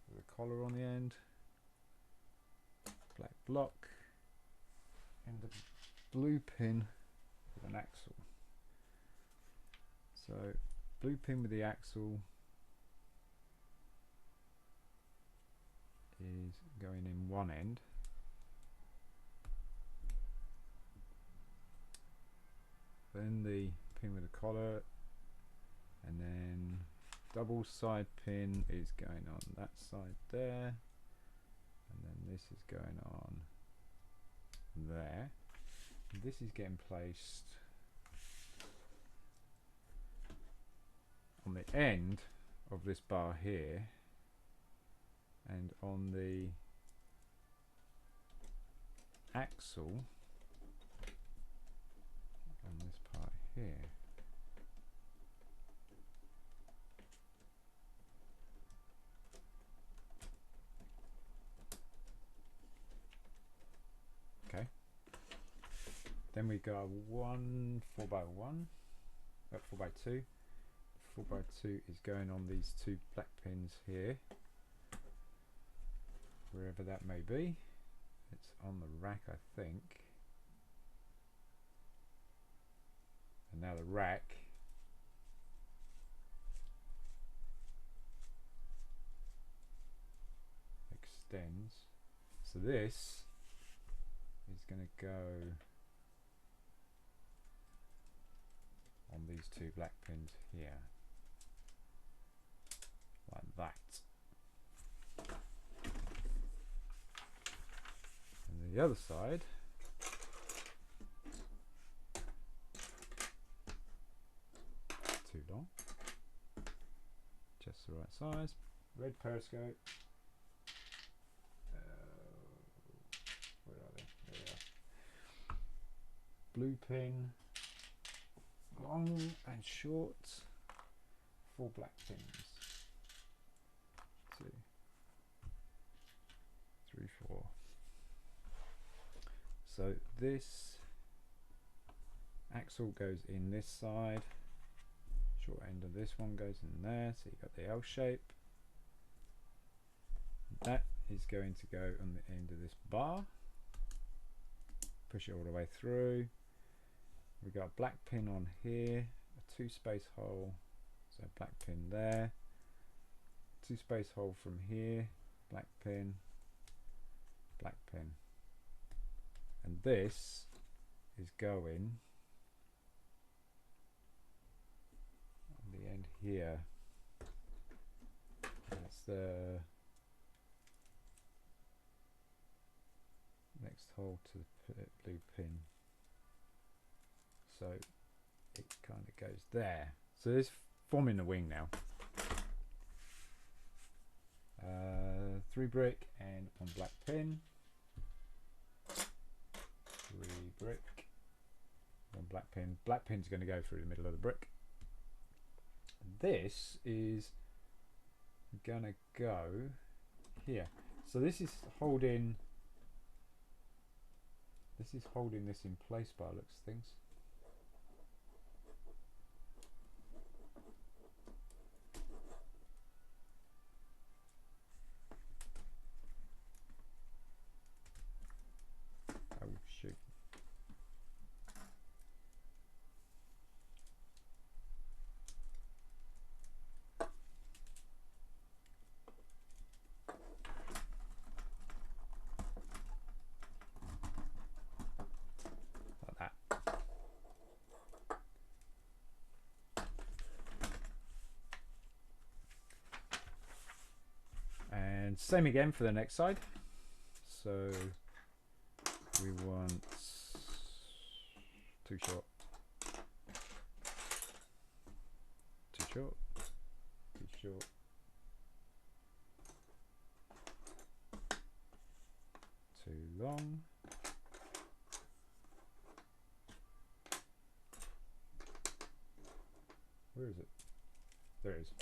with a collar on the end, black block, and a blue pin with an axle. So blue pin with the axle is going in one end. Then the pin with the collar, and then double side pin is going on that side there, and then this is going on there. And this is getting placed on the end of this bar here, and on the axle on this part here. Okay. Then we got one 4x1, 4x2. 4x2 is going on these two black pins here, wherever that may be. It's on the rack, I think. And now the rack extends. So this is going to go on these two black pins here, like that. And the other side, too long, just the right size. Red Periscope. Where are they? There they are. Blue pin, long and short, 4 black pins. 2, 3, 4. So this axle goes in this side, short end of this one goes in there, so you've got the L shape. That is going to go on the end of this bar, push it all the way through. We've got a black pin on here, a 2 space hole, So black pin there, 2 space hole from here, black pin, black pin, and this is going on the end here. That's the next hole to the blue pin, so it kind of goes there. So it's forming the wing now. 3 brick and 1 black pin, 3 brick, 1 black pin. Black pin's going to go through the middle of the brick. This is going to go here. So this is holding this in place by the looks of things. Oh shoot. Like that. And same again for the next side. So we want too short, too short, too short, too long, where is it? There it is.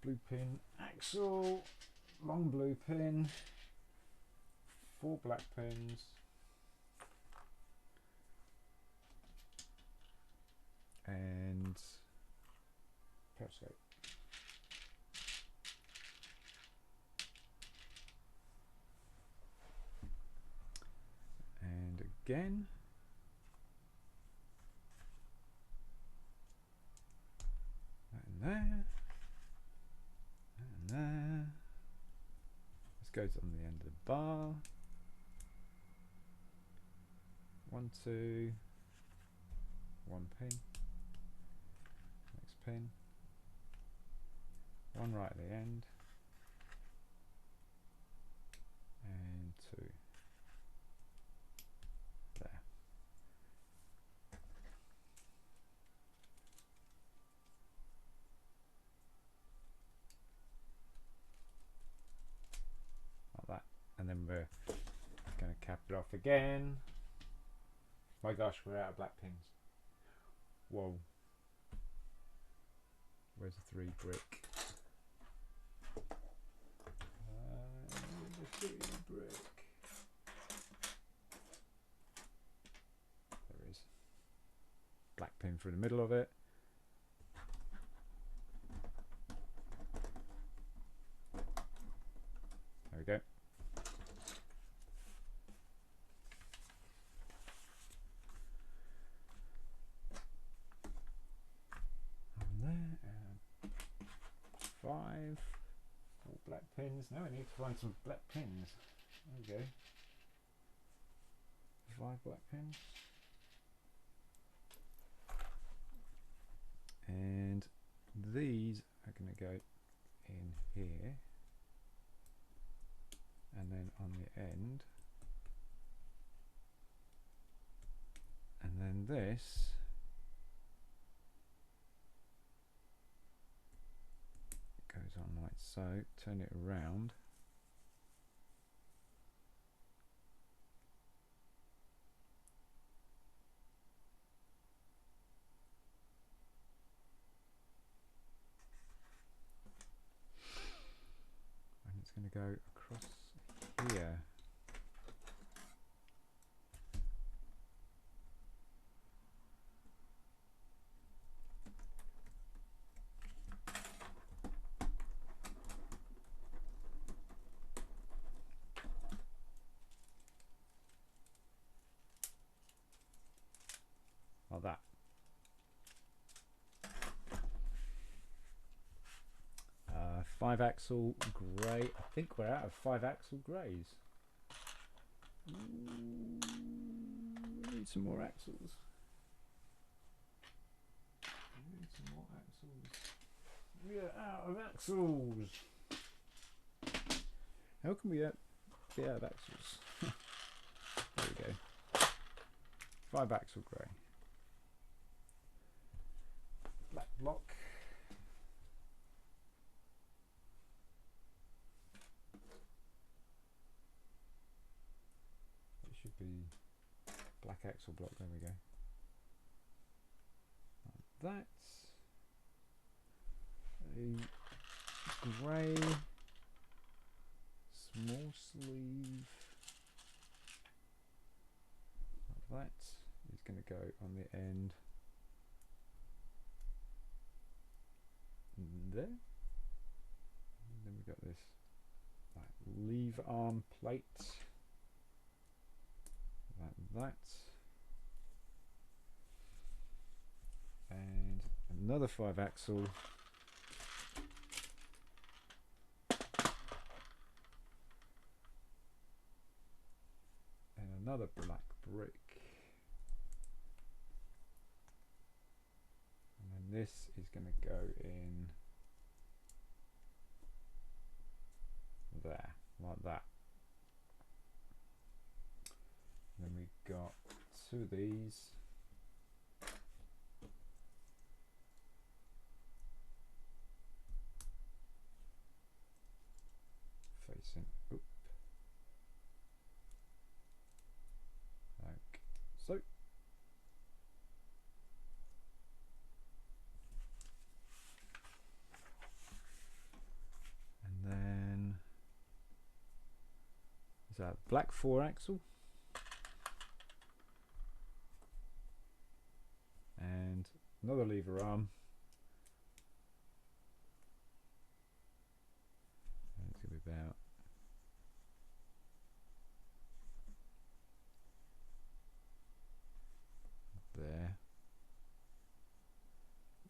Blue pin axle, long blue pin, 4 black pins, and Periscope. And again. And there. And there. This goes on the end of the bar. 1, 2, 1 pin, next pin, 1 right at the end, and 2 there. Like that. And then we're going to cap it off again. My gosh, we're out of black pins. Whoa. Where's the 3 brick? The 3 brick. There is. Black pin through the middle of it. There we go. And there, 5, 4 black pins. Now I need to find some black pins. There we go. 5 black pins. And these are going to go in here. And then on the end. And then this goes on like so. Turn it around. And it's going to go across here. Like that. 5-axle grey. I think we're out of 5-axle greys. Ooh, we need some more axles. We need some more axles. We are out of axles. How can we be out of axles? There we go. 5-axle grey. Black block. It should be black axle block. There we go. That's a grey small sleeve. That is going to go on the end there. And then we've got this like lever arm plate. That. And another 5-axle. And another black brick. And then this is going to go in there, like that. And then we've got 2 of these. Facing up. Like so. And then is that black 4-axle and another lever arm. And it's going to be about there,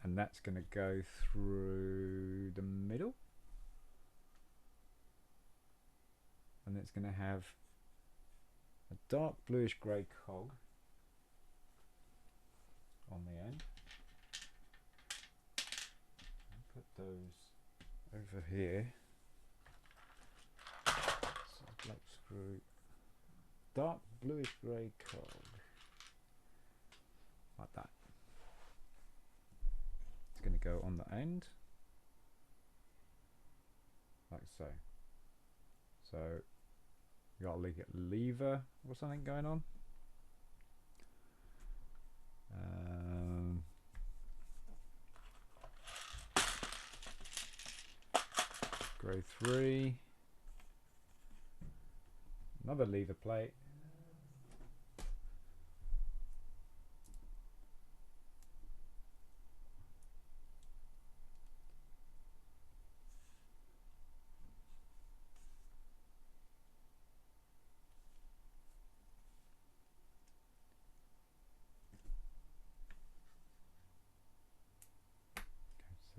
and that's going to go through the middle, and it's going to have a dark bluish grey cog on the end. I'll put those over here. So black screw, dark bluish grey cog, like that. It's going to go on the end, like so. So you got a lever or something going on. Grey 3, another lever plate.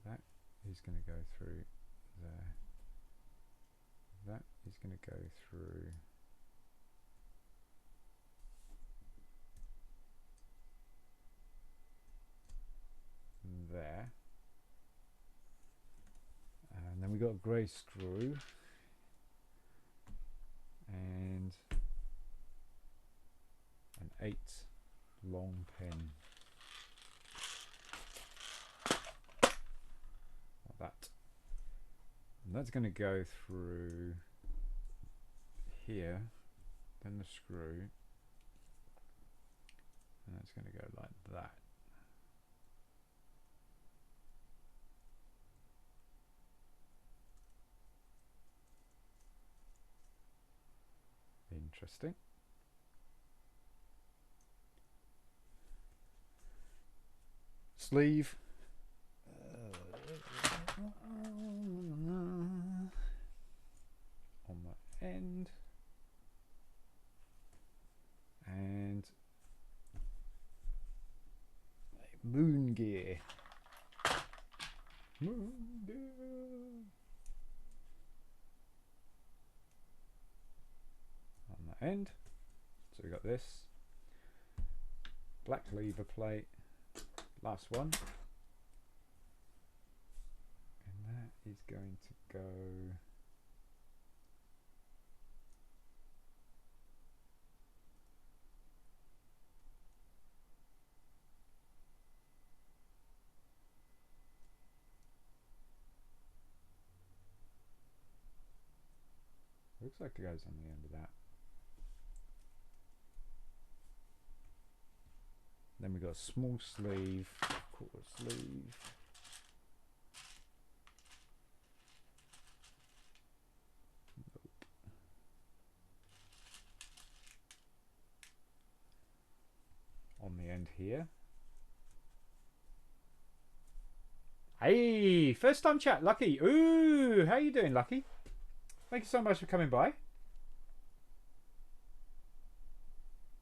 That is going to go through there. That is going to go through there. And then we got a grey screw and an 8 long pin. That, and that's going to go through here, then the screw, and that's going to go like that. Interesting. Sleeve. On the end, and a moon gear. Moon gear. that end. So we got this black lever plate, last one, and that is going to go looks like it goes on the end of that. Then we got a small sleeve, quarter sleeve. Nope. On the end here. Hey, first time chat, Lucky. Ooh, how you doing, Lucky? Thank you so much for coming by.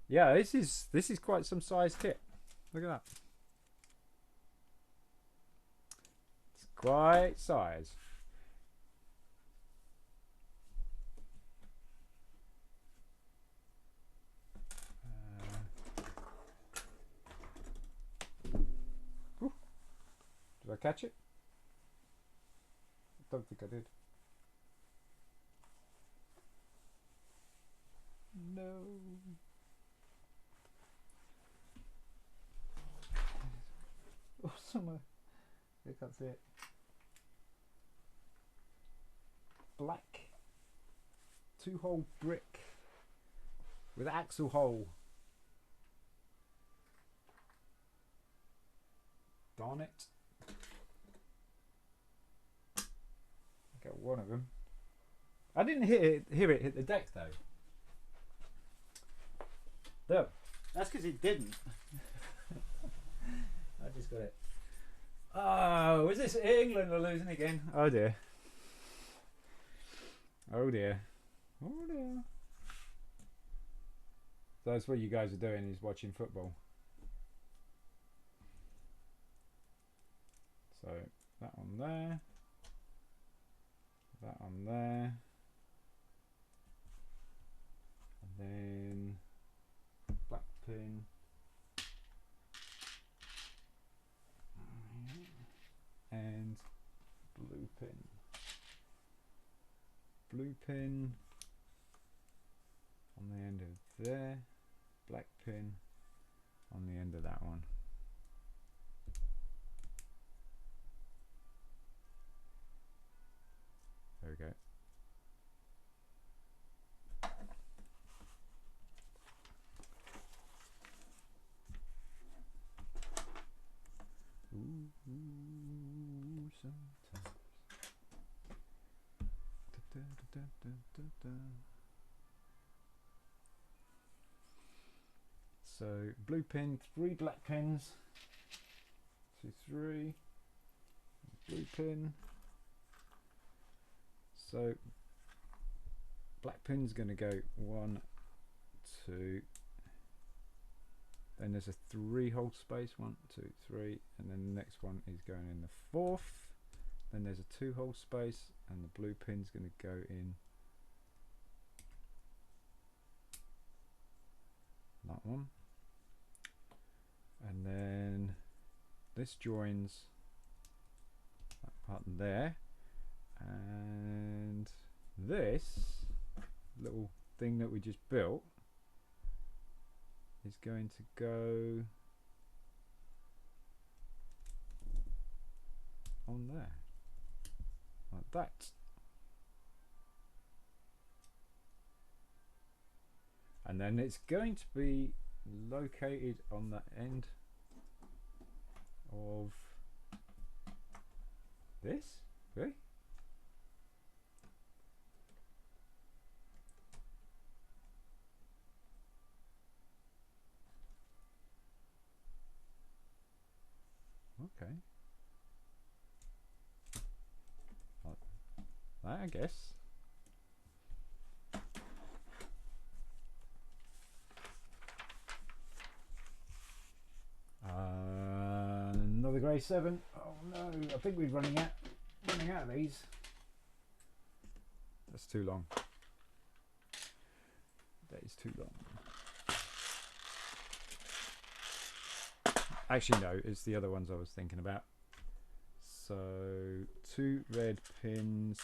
Yeah, this is quite some size kit. Look at that. It's quite size. Did I catch it? I don't think I did. No. Oh, somewhere. I can't see it. Black 2-hole brick with axle hole. Darn it. I got one of them. I didn't hear it hit the deck though. No, that's because it didn't. I just got it. Oh, is this England are losing again? Oh dear. Oh dear. Oh dear. So that's what you guys are doing, is watching football. So that one there. That one there. And then black pin. And blue pin. Blue pin on the end of there. Black pin on the end of that one. There we go. Ooh, sometimes. Da, da, da, da, da. So blue pin, 3 black pins, 2, 3, blue pin. So black pin's going to go 1, 2. Then there's a 3-hole space, 1, 2, 3, and then the next one is going in the 4th. Then there's a 2-hole space, and the blue pin's going to go in that one. And then this joins that part there, and this little thing that we just built is going to go on there, like that. And then it's going to be located on the end of this. Really? Okay. Like that, I guess. Another grey 7. Oh no, I think we're running out of these. That's too long. That is too long. Actually, no, it's the other ones I was thinking about. So 2 red pins,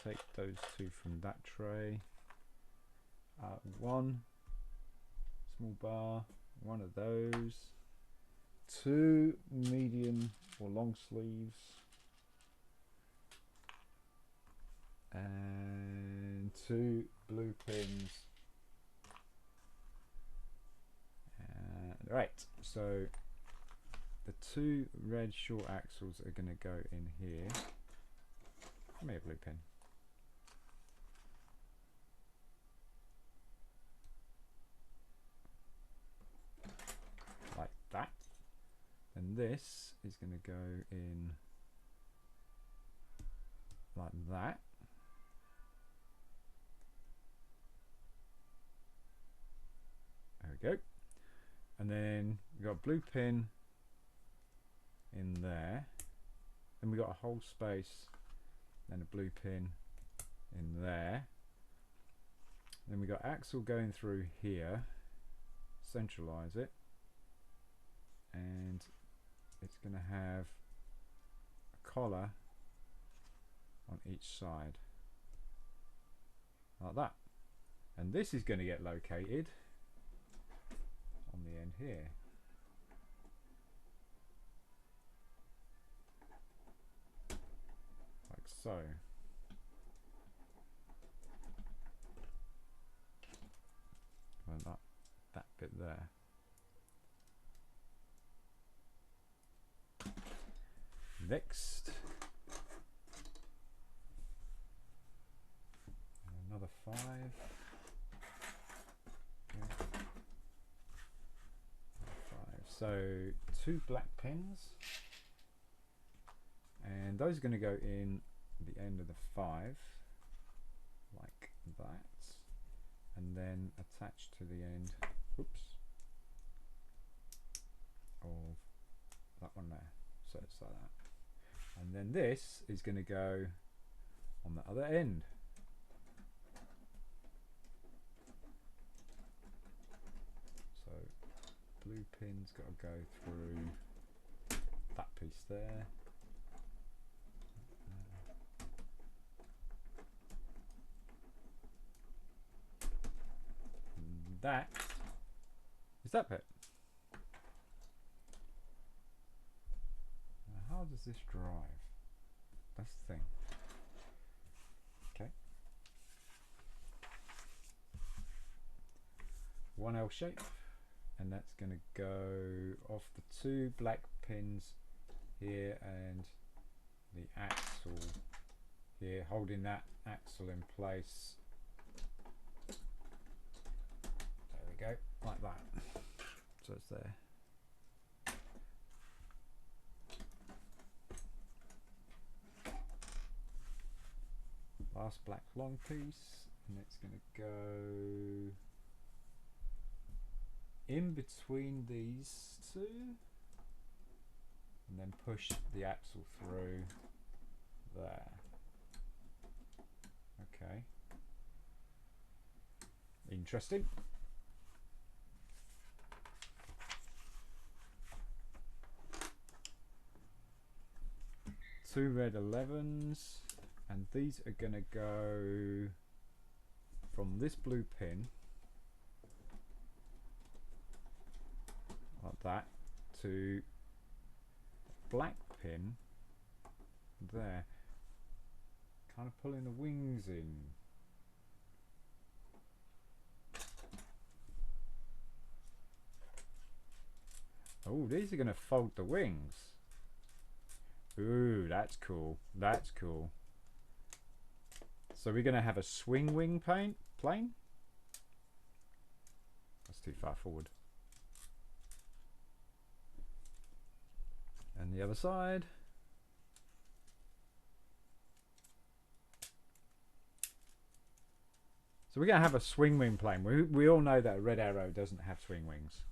take those 2 from that tray. 1 small bar, 1 of those. 2 medium or long sleeves. And 2 blue pins. Right, so the 2 red short axles are going to go in here. Give me a blue pin. Like that. And this is going to go in like that. There we go. And then we've got a blue pin in there. Then we've got a whole space and a blue pin in there. Then we've got axle going through here. Centralize it. And it's going to have a collar on each side. Like that. And this is going to get located on the end here. Like so. And that bit there. Next, another 5. Yeah. 5. So 2 black pins, and those are going to go in the end of the 5, like that, and then attached to the end. Oops. Of that one there. So it's like that. And then this is going to go on the other end. So blue pin's got to go through that piece there. And that is that bit. How does this drive? That's the thing. Okay. 1 L shape, and that's going to go off the 2 black pins here and the axle here, holding that axle in place. There we go, like that. So it's there. Last black long piece, and it's going to go in between these 2 and then push the axle through there. Okay, interesting. Two red 11s. And these are going to go from this blue pin, like that, to black pin there. Kind of pulling the wings in. Oh, these are going to fold the wings. Ooh, that's cool. That's cool. So we're going to have a swing wing plane. That's too far forward. And the other side. So we're going to have a swing wing plane. We all know that a red arrow doesn't have swing wings.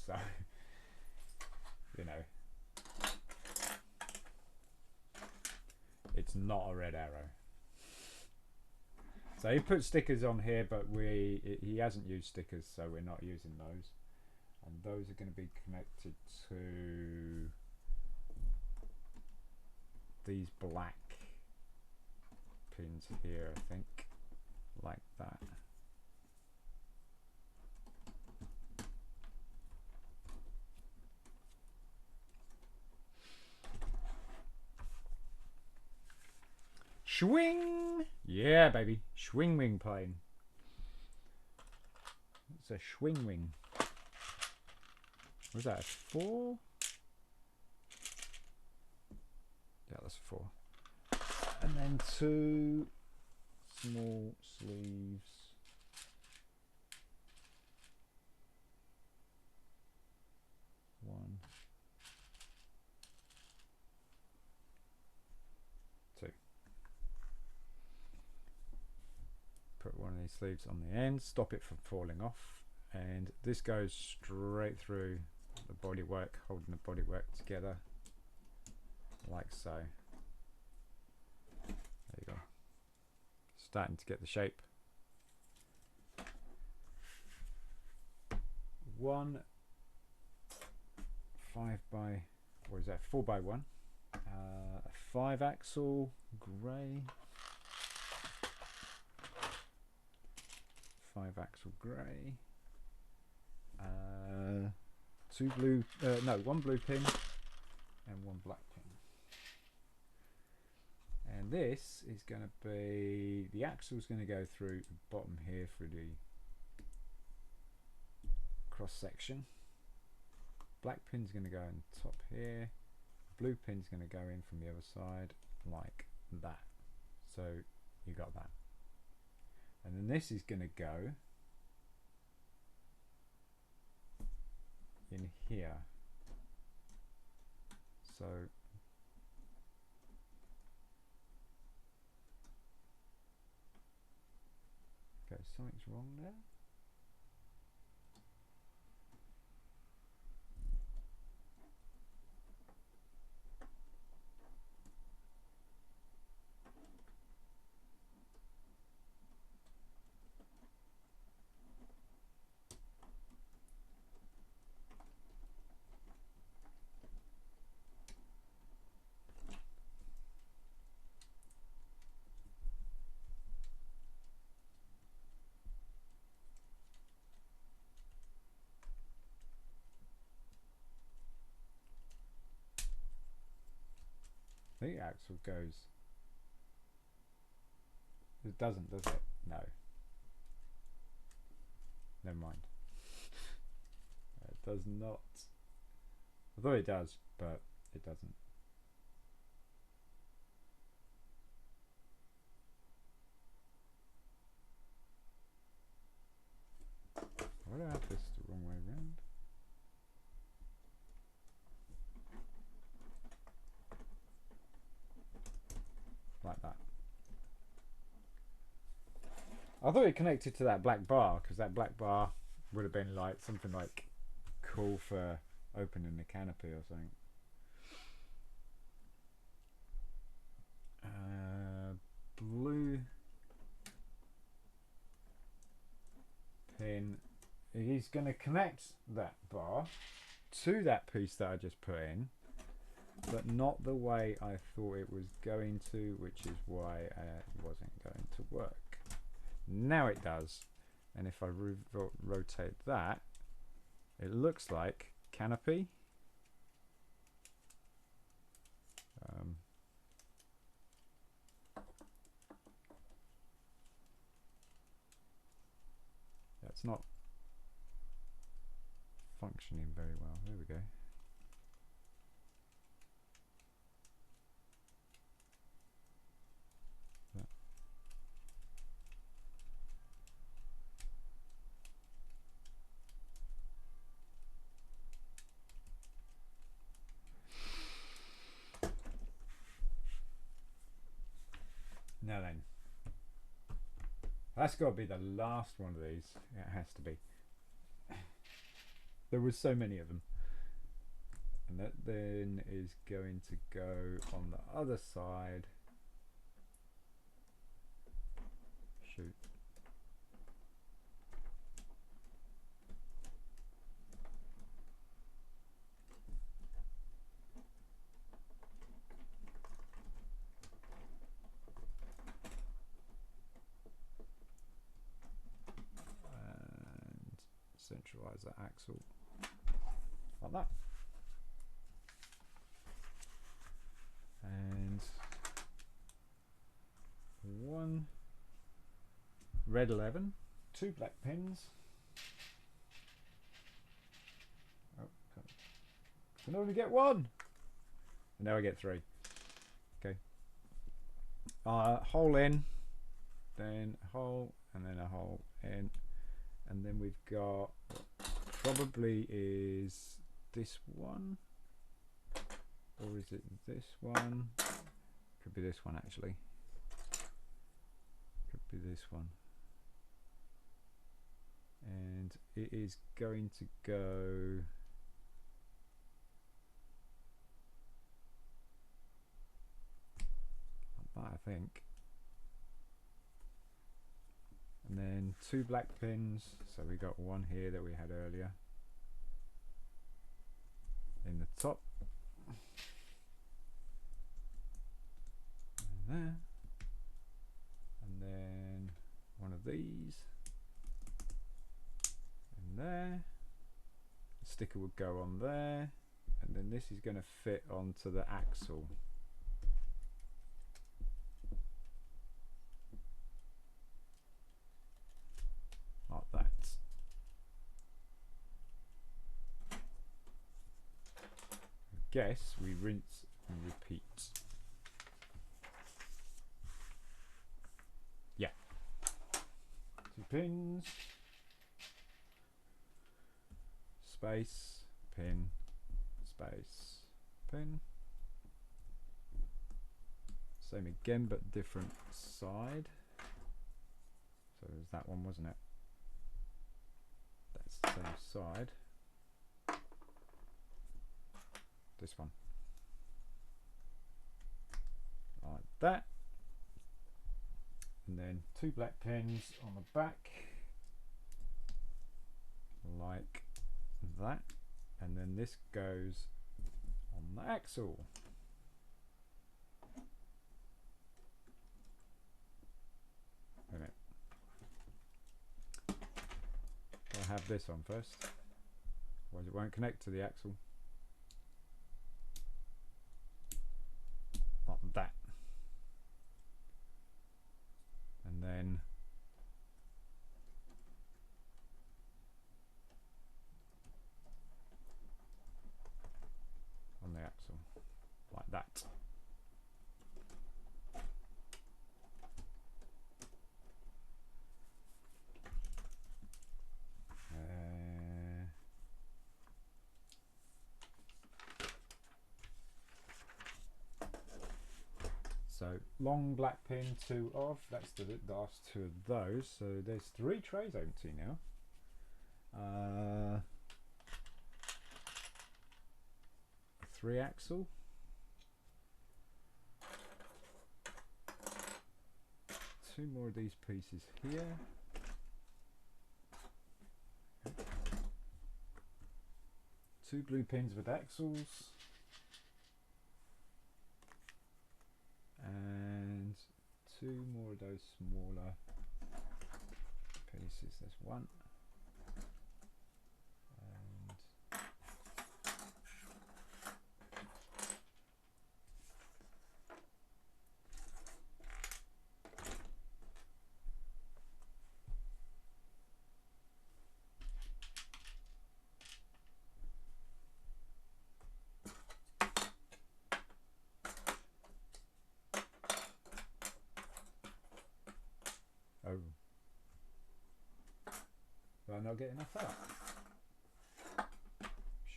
So, you know, it's not a red arrow. So he put stickers on here, but he hasn't used stickers, so we're not using those. And those are going to be connected to these black pins here, I think, like that. Swing! Yeah, baby. Swing wing plane. It's a swing wing. Was that a 4? Yeah, that's a 4. And then 2 small sleeves. 1, 2. Put one of these sleeves on the end, stop it from falling off, and this goes straight through the bodywork, holding the bodywork together like so. There you go. Starting to get the shape. 1 5 by, what is that, 4 by 1, a 5 axle grey, 5 axle grey, 2 blue, no, 1 blue pin and 1 black pin. And this is going to be, the axle is going to go through the bottom here for the cross section. Black pin's going to go on top here. Blue pin's going to go in from the other side like that. So you got that. And then this is going to go in here. So okay, something's wrong there. The axle goes. It doesn't, does it? No. Never mind. It does not. I thought it does, but it doesn't. Why do I have this the wrong way around? Like that. I thought it connected to that black bar, because that black bar would have been like something like cool for opening the canopy or something. Blue pin. He's going to connect that bar to that piece that I just put in, but not the way I thought it was going to, which is why it wasn't going to work. Now it does, and if I rotate that, it looks like canopy. That's not functioning very well. There we go. Now then, that's got to be the last one of these. It has to be. There was so many of them. And that then is going to go on the other side. shoot. And centralize that axle like that. And one red 11, 2 black pins. Oh, can only get one. And now I get 3. Okay. Hole in, then a hole, and then a hole in, and then we've got probably is this one, or is it this one? Could be this one actually. Could be this one. And it is going to go like that, I think. And then 2 black pins, so we got one here that we had earlier in the top, and there, and then one of these in there. The sticker would go on there, and then this is going to fit onto the axle. Like that. I guess we rinse and repeat. Yeah. 2 pins. Space, pin, space, pin. Same again, but different side. So there's that one, wasn't it? That's the same side. This one. Like that. And then 2 black pins on the back. Like that. And then this goes on the axle. Wait a minute. I'll have this on first, otherwise it won't connect to the axle. Like that. And then on the axle, like that. So long black pin, 2 of, that's the last 2 of those. So there's 3 trays empty now. 3 axle. 2 more of these pieces here. 2 blue pins with axles. And 2 more of those smaller pieces. There's 1. And oh, will I not get enough out?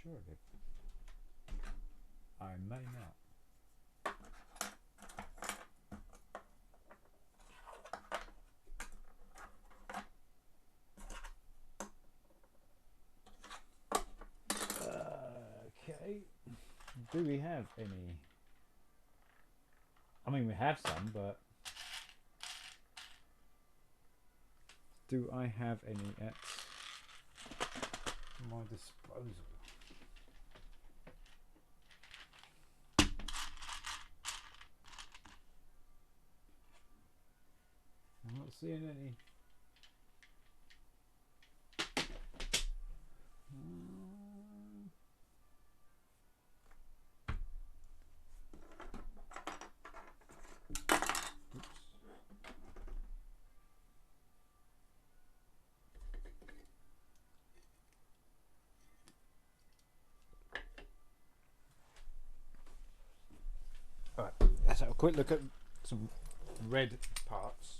Sure I did. I may not. Okay. Do we have any? I mean, we have some, but do I have any at my disposal? I'm not seeing any. Alright, let's have a quick look at some red parts.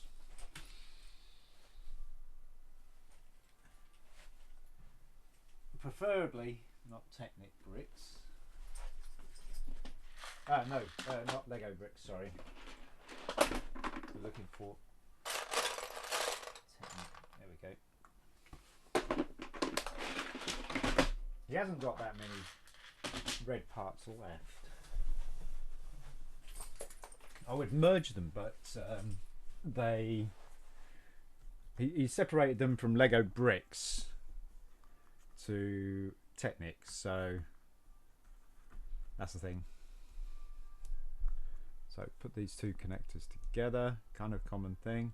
Preferably not Technic bricks. No, not Lego bricks, sorry. We're looking for Technic. There we go. He hasn't got that many red parts left. I would merge them, but he separated them from Lego bricks to Technic, so that's the thing. So put these two connectors together, kind of common thing,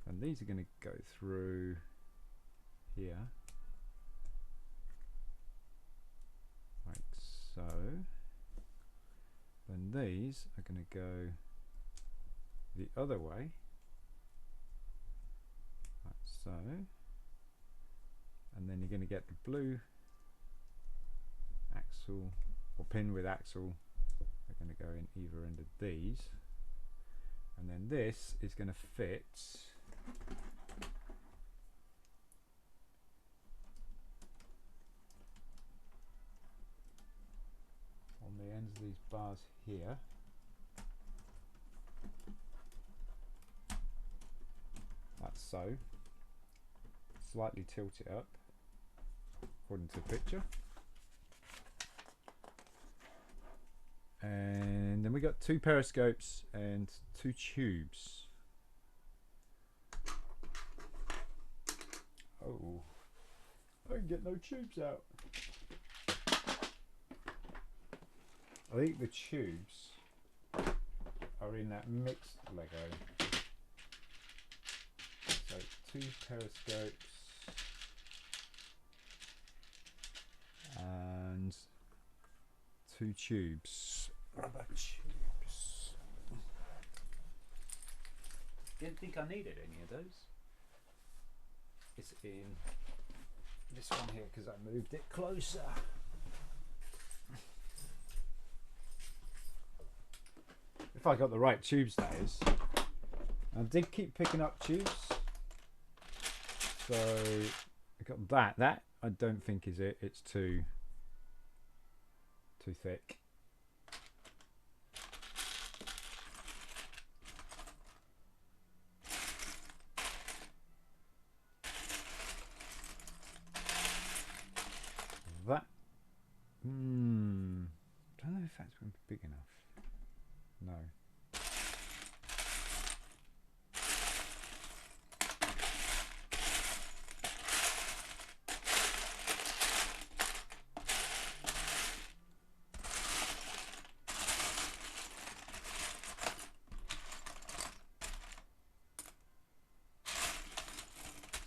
and these are going to go through here like so. Then these are going to go the other way like so, and then you're going to get the blue axle or pin with axle. They're going to go in either end of these, and then this is going to fit on the ends of these bars here. Like so. Slightly tilt it up according to the picture. And then we got two periscopes and two tubes. Oh, I can get no tubes out. I think the tubes are in that mixed Lego. So two periscopes and two tubes. Rubber tubes. Didn't think I needed any of those. It's in this one here because I moved it closer. If I got the right tubes, that is. I did keep picking up tubes. So I got that. That I don't think is it. It's too thick. That don't know if that's going to be big enough. No.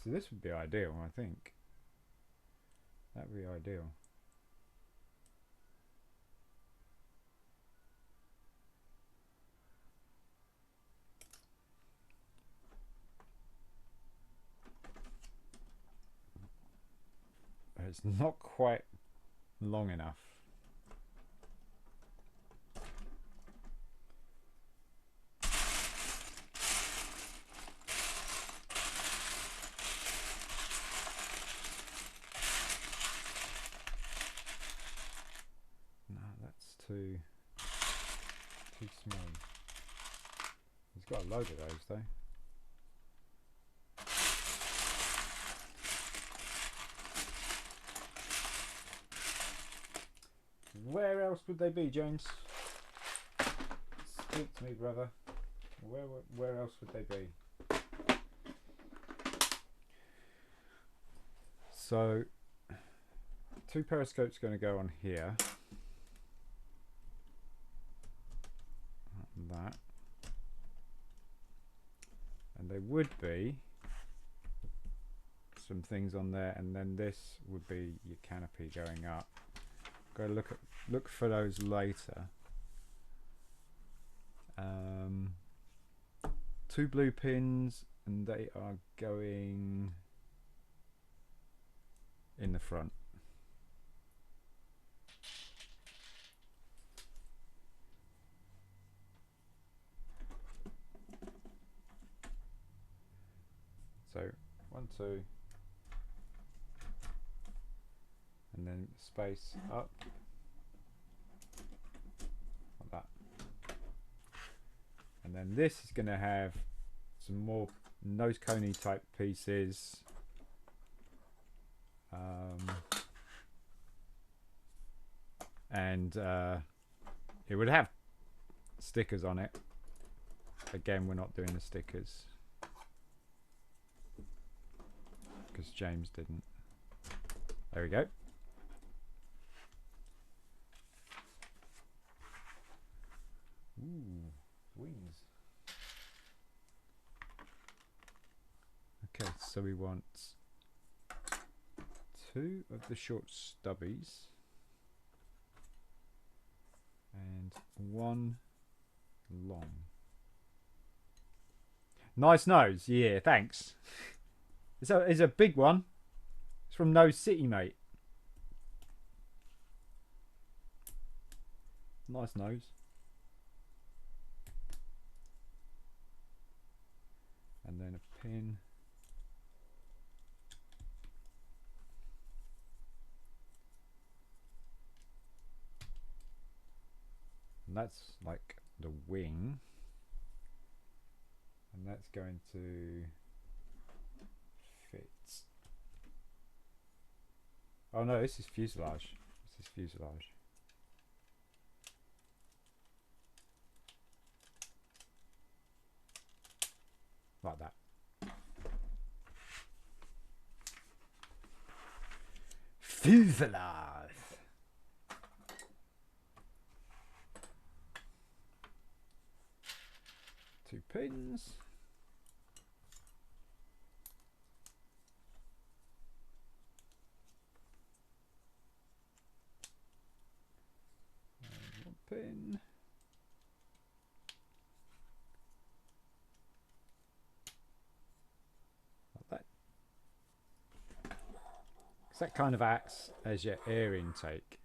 So this would be ideal, I think. That would be ideal. But it's not quite long enough. Too small. He's got a load of those though. Where else would they be, James? Speak to me, brother. Where else would they be? So 2 periscopes going to go on here. That. And there would be some things on there, and then this would be your canopy going up. Go look for those later. 2 blue pins, and they are going in the front. So 1, 2, and then space up like that. And then this is going to have some more nose coney type pieces. And it would have stickers on it. Again, we're not doing the stickers because James didn't. There we go. Ooh, wings. Okay, so we want 2 of the short stubbies and 1 long. Nice nose. Yeah, thanks. It's a big one. It's from Nose City, mate. Nice nose. And then a pin. And that's like the wing. And that's going to fit. Oh no, this is fuselage. This is fuselage. Like that. Fuselage. 2 pins. And 1 pin. Like that. Because that kind of acts as your air intake.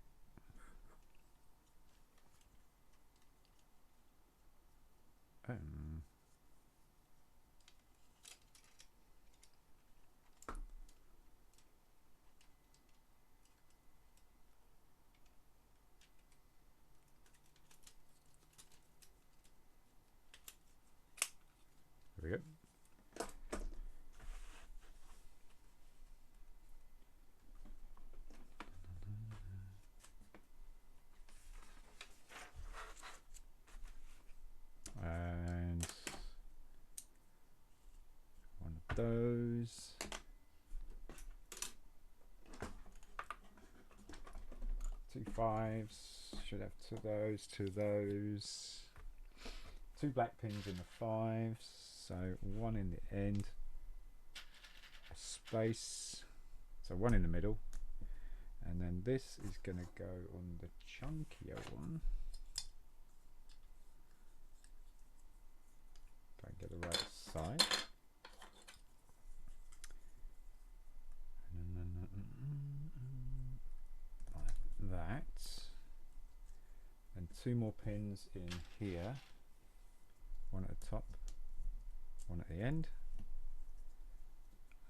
There we go. And 1 of those. Two 5s. Should have 2 of those, 2 of those. 2 black pins in the 5s. So 1 in the end. A space. So 1 in the middle. And then this is going to go on the chunkier one. Try and get the right side. Like that. And 2 more pins in here. 1 at the top, 1 at the end.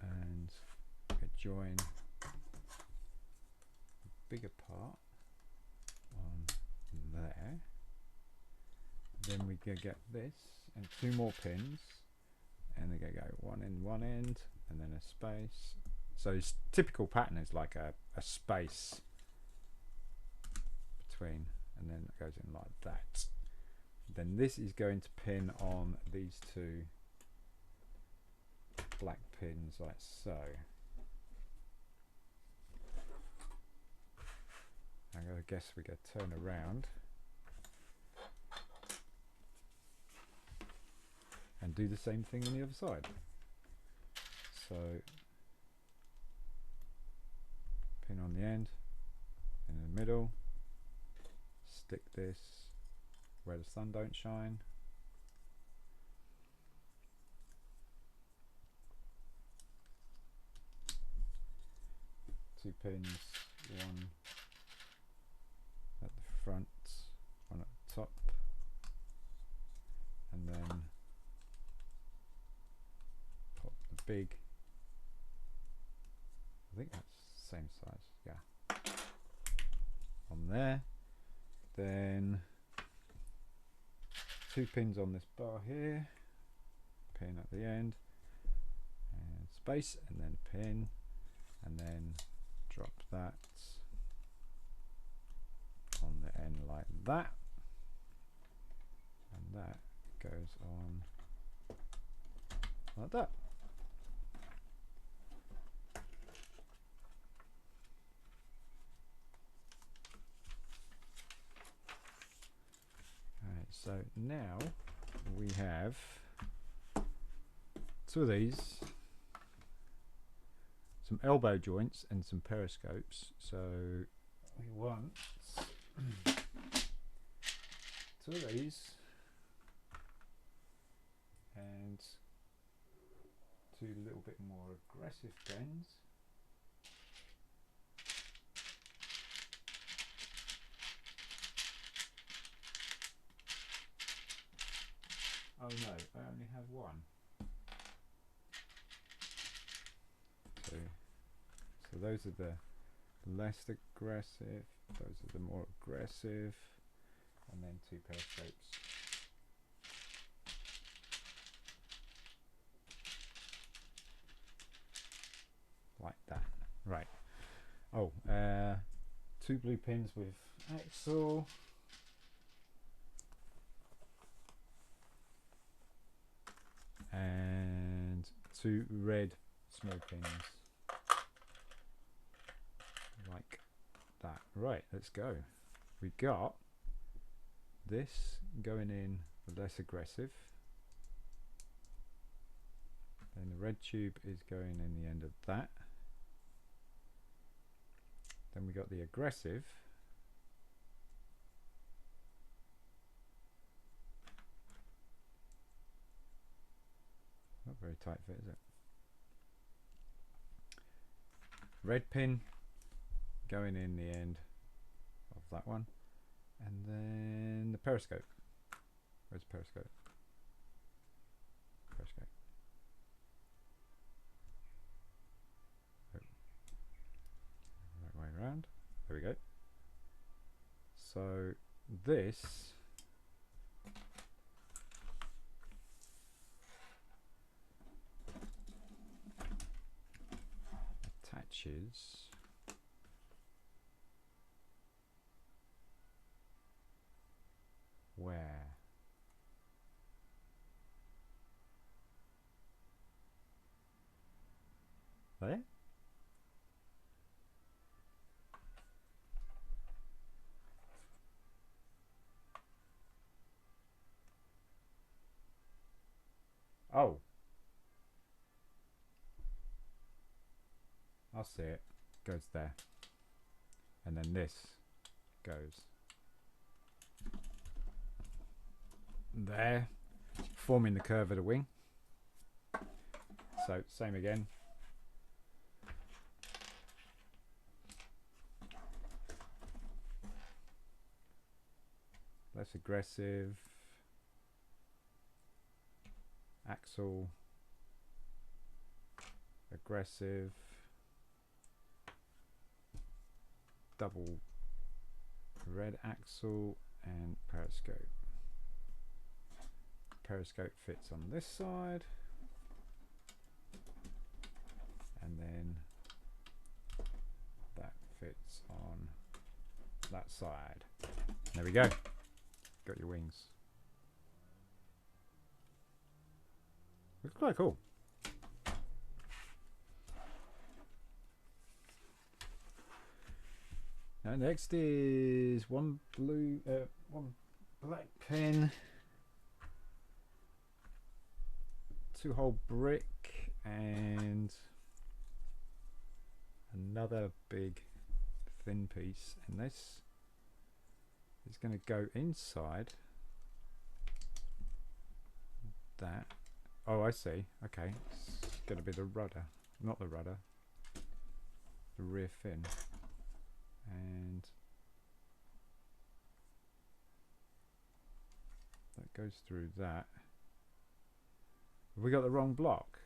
And join the bigger part on there. Then we can get this and 2 more pins, and they're going to go 1 in one end and then a space. So its typical pattern is like a space between, and then it goes in like that. Then this is going to pin on these 2 black pins like so. I guess we could turn around and do the same thing on the other side. So pin on the end, in the middle, stick this where the sun don't shine. Two pins, one at the front, one at the top, and then pop the big, I think that's the same size, yeah, on there. Then two pins on this bar here, pin at the end, and space, and then pin, and then drop that on the end like that, and that goes on like that. Alright, so now we have two of these, some elbow joints and some periscopes. So we want two of these and two little bit more aggressive pens. Oh no, I only have one. So those are the less aggressive, those are the more aggressive, and then two periscopes. Like that. Right. Oh, two blue pins with axle. And two red small pins. Like that. Right, let's go. We got this going in less aggressive. Then the red tube is going in the end of that. Then we got the aggressive. Not very tight fit, is it? Red pin going in the end of that one. And then the periscope. Where's the periscope? Periscope. Oh. Right way around. There we go. So this attaches where? There? Oh. I'll see it. Goes there. And then this goes there, forming the curve of the wing. So same again. Less aggressive. Axle. Aggressive. Double red axle and periscope. Periscope fits on this side, and then that fits on that side. There we go. Got your wings. Looks quite cool. And next is one black pin, 2-hole brick, and another big thin piece. And this is going to go inside that. Oh, I see. Okay, it's going to be the rudder, not the rudder, the rear fin. And that goes through that. Have we got the wrong block?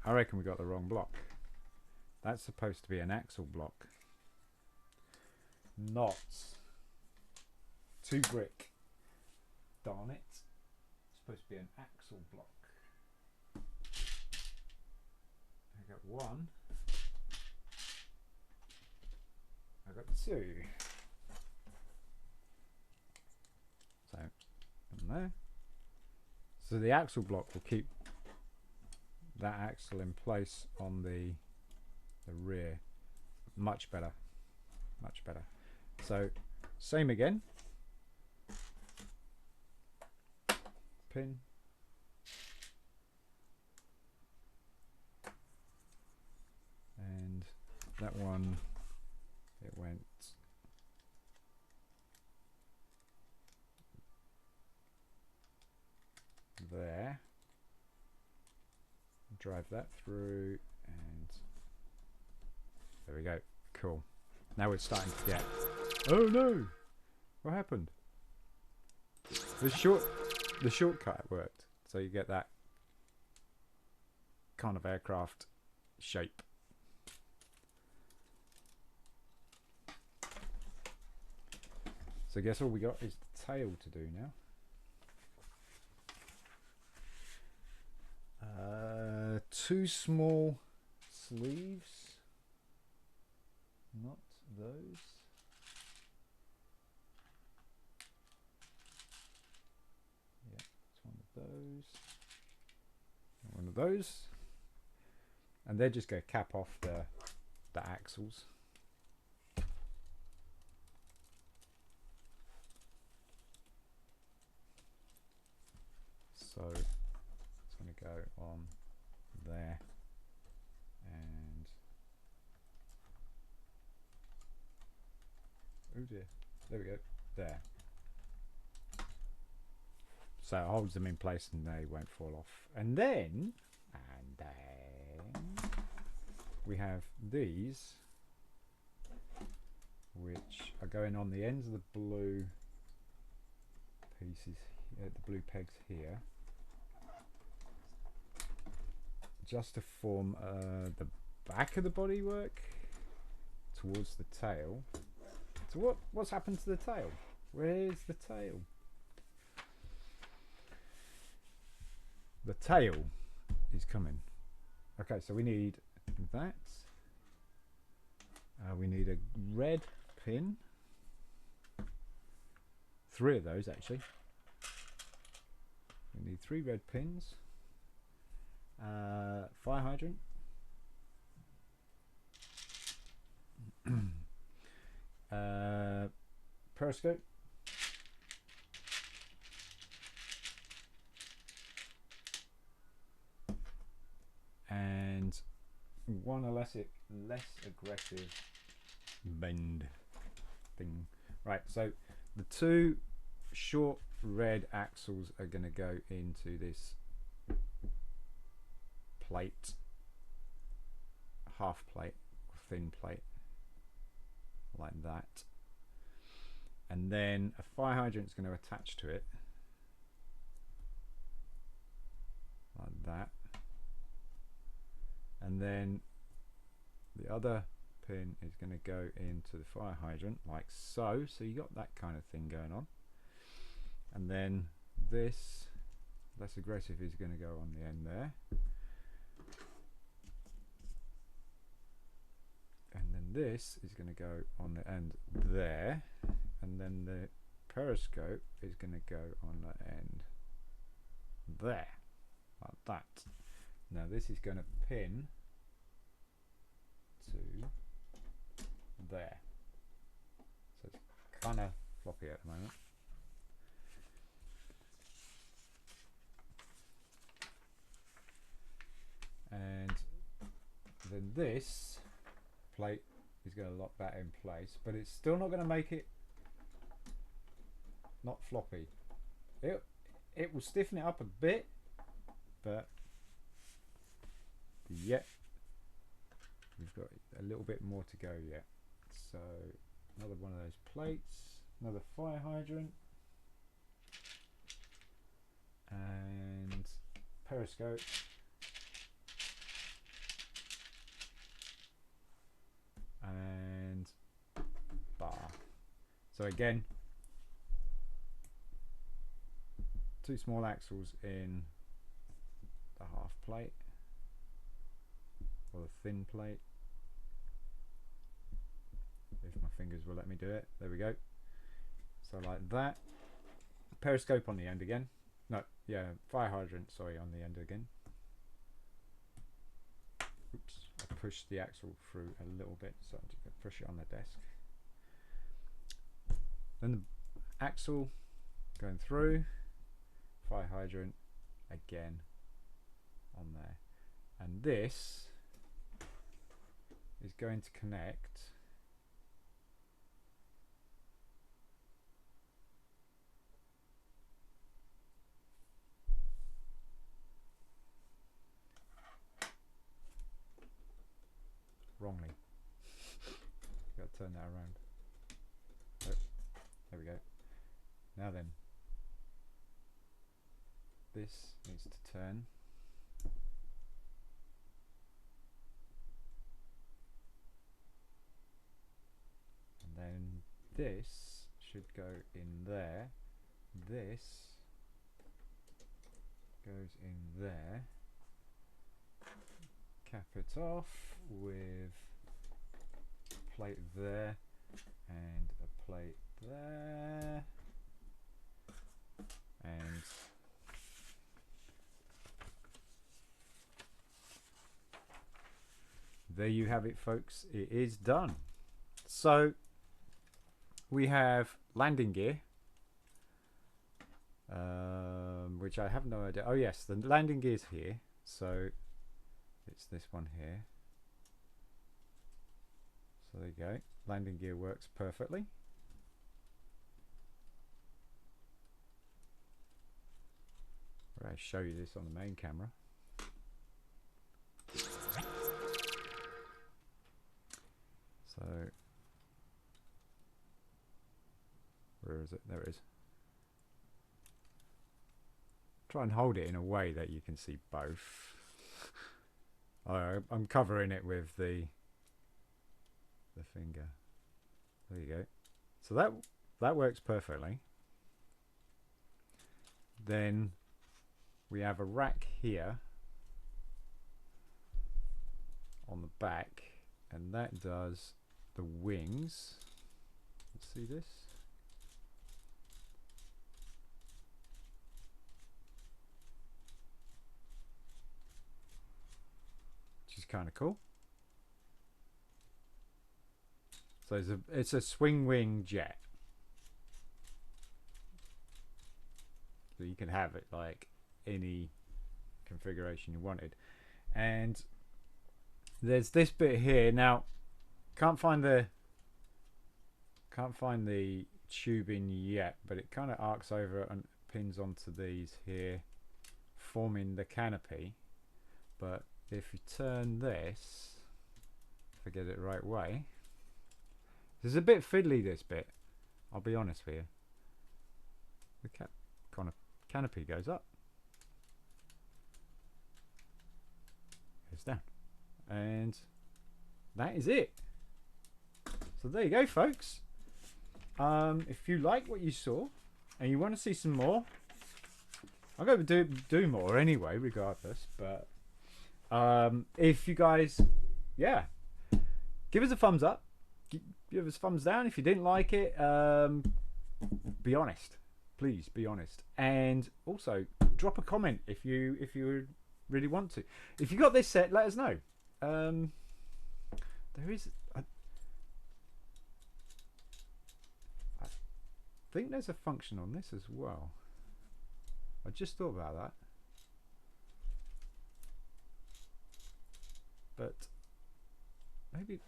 I reckon we got the wrong block. That's supposed to be an axle block, not 2 brick. Darn it. It's supposed to be an axle block. I got 1. I got 2. So, from there. So the axle block will keep that axle in place on the rear. Much better. Much better. So, same again. Pin. And that one, it went there. Drive that through, and there we go. Cool. Now we're starting to get... Oh no! What happened? The shortcut worked, so you get that kind of aircraft shape. So I guess all we got is the tail to do now. 2 small sleeves. Not those. Yeah, it's one of those. And one of those. And they're just going to cap off the axles. So it's going to go on there, and oh dear, there we go, there. So it holds them in place and they won't fall off. And then we have these, which are going on the ends of the blue pieces, the blue pegs here, just to form the back of the bodywork towards the tail. So what's happened to the tail? Where's the tail? The tail is coming. Okay, so we need that. We need a red pin. 3 of those actually. We need 3 red pins. Fire hydrant. Periscope. And one less aggressive bend thing. Right, so the 2 short red axles are going to go into this plate, half plate or thin plate, like that. And then a fire hydrant is going to attach to it, like that. And then the other pin is going to go into the fire hydrant, like so. So you got that kind of thing going on. And then this less aggressive is going to go on the end there. And then this is going to go on the end there. And then the periscope is going to go on the end there, like that. Now this is going to pin to there. kind of floppy at the moment. And then this plate is going to lock that in place, but it's still not going to make it not floppy. It will stiffen it up a bit, but yet we've got a little bit more to go yet. So another one of those plates, another fire hydrant, and periscope. And bar. So again, 2 small axles in the half plate or the thin plate, if my fingers will let me do it. There we go. So like that. Periscope on the end again. No, yeah, fire hydrant, sorry, on the end again. Oops, I pushed the axle through a little bit, so I'm just going to push it on the desk. Then the axle going through, fire hydrant again on there. And this is going to connect wrongly. Got to turn that around. Oh, there we go. Now then, this needs to turn. And then this should go in there. This goes in there. Cap it off with a plate there and a plate there, and there you have it, folks. It is done. So we have landing gear, which I have no idea. Oh yes, the landing gear's here. So it's this one here. So there you go. Landing gear works perfectly. I'll show you this on the main camera. So where is it? There it is. Try and hold it in a way that you can see both. I'm covering it with the finger. There you go. So that works perfectly. Then we have a rack here on the back, and that does the wings. Let's see this. Which is kind of cool. So it's a swing wing jet. So you can have it like any configuration you wanted. And there's this bit here. Now can't find the tubing yet, but it kind of arcs over and pins onto these here, forming the canopy. But if you turn this, if I get it the right way, this is a bit fiddly, this bit, I'll be honest with you. The kind of canopy goes up, goes down, and that is it. So there you go, folks. If you like what you saw and you want to see some more, I'm going to do more anyway, regardless. But if you guys, yeah, give us a thumbs up, give us a thumbs down if you didn't like it. Be honest, please be honest, and also drop a comment if you really want to. If you got this set, let us know. There is think there's a function on this as well. I just thought about that. But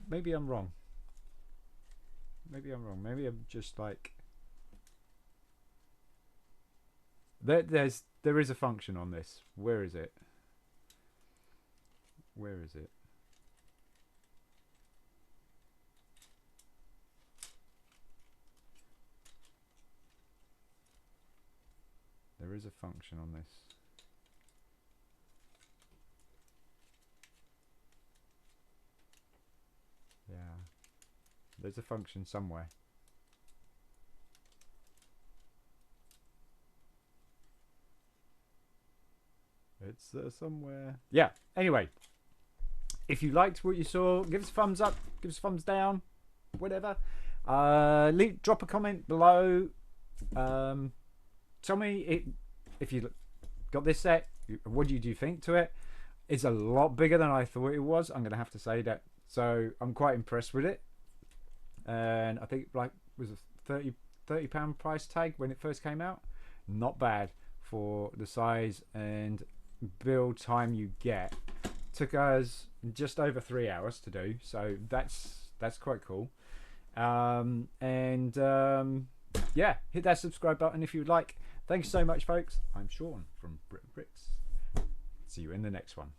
maybe I'm wrong. Maybe I'm wrong. Maybe I'm just like there is a function on this. Where is it? Where is it? There is a function on this. Yeah. There's a function somewhere. It's somewhere. Yeah. Anyway, if you liked what you saw, give us a thumbs up, give us a thumbs down, whatever. Drop a comment below. Tell me if you got this set. What do you think to it? It's a lot bigger than I thought it was. I'm gonna have to say that. So I'm quite impressed with it. And I think like was a £30 price tag when it first came out. Not bad for the size and build time you get. Took us just over 3 hours to do, so that's quite cool. Yeah, hit that subscribe button if you would like. Thanks so much, folks. I'm Sean from BRIT'N. See you in the next one.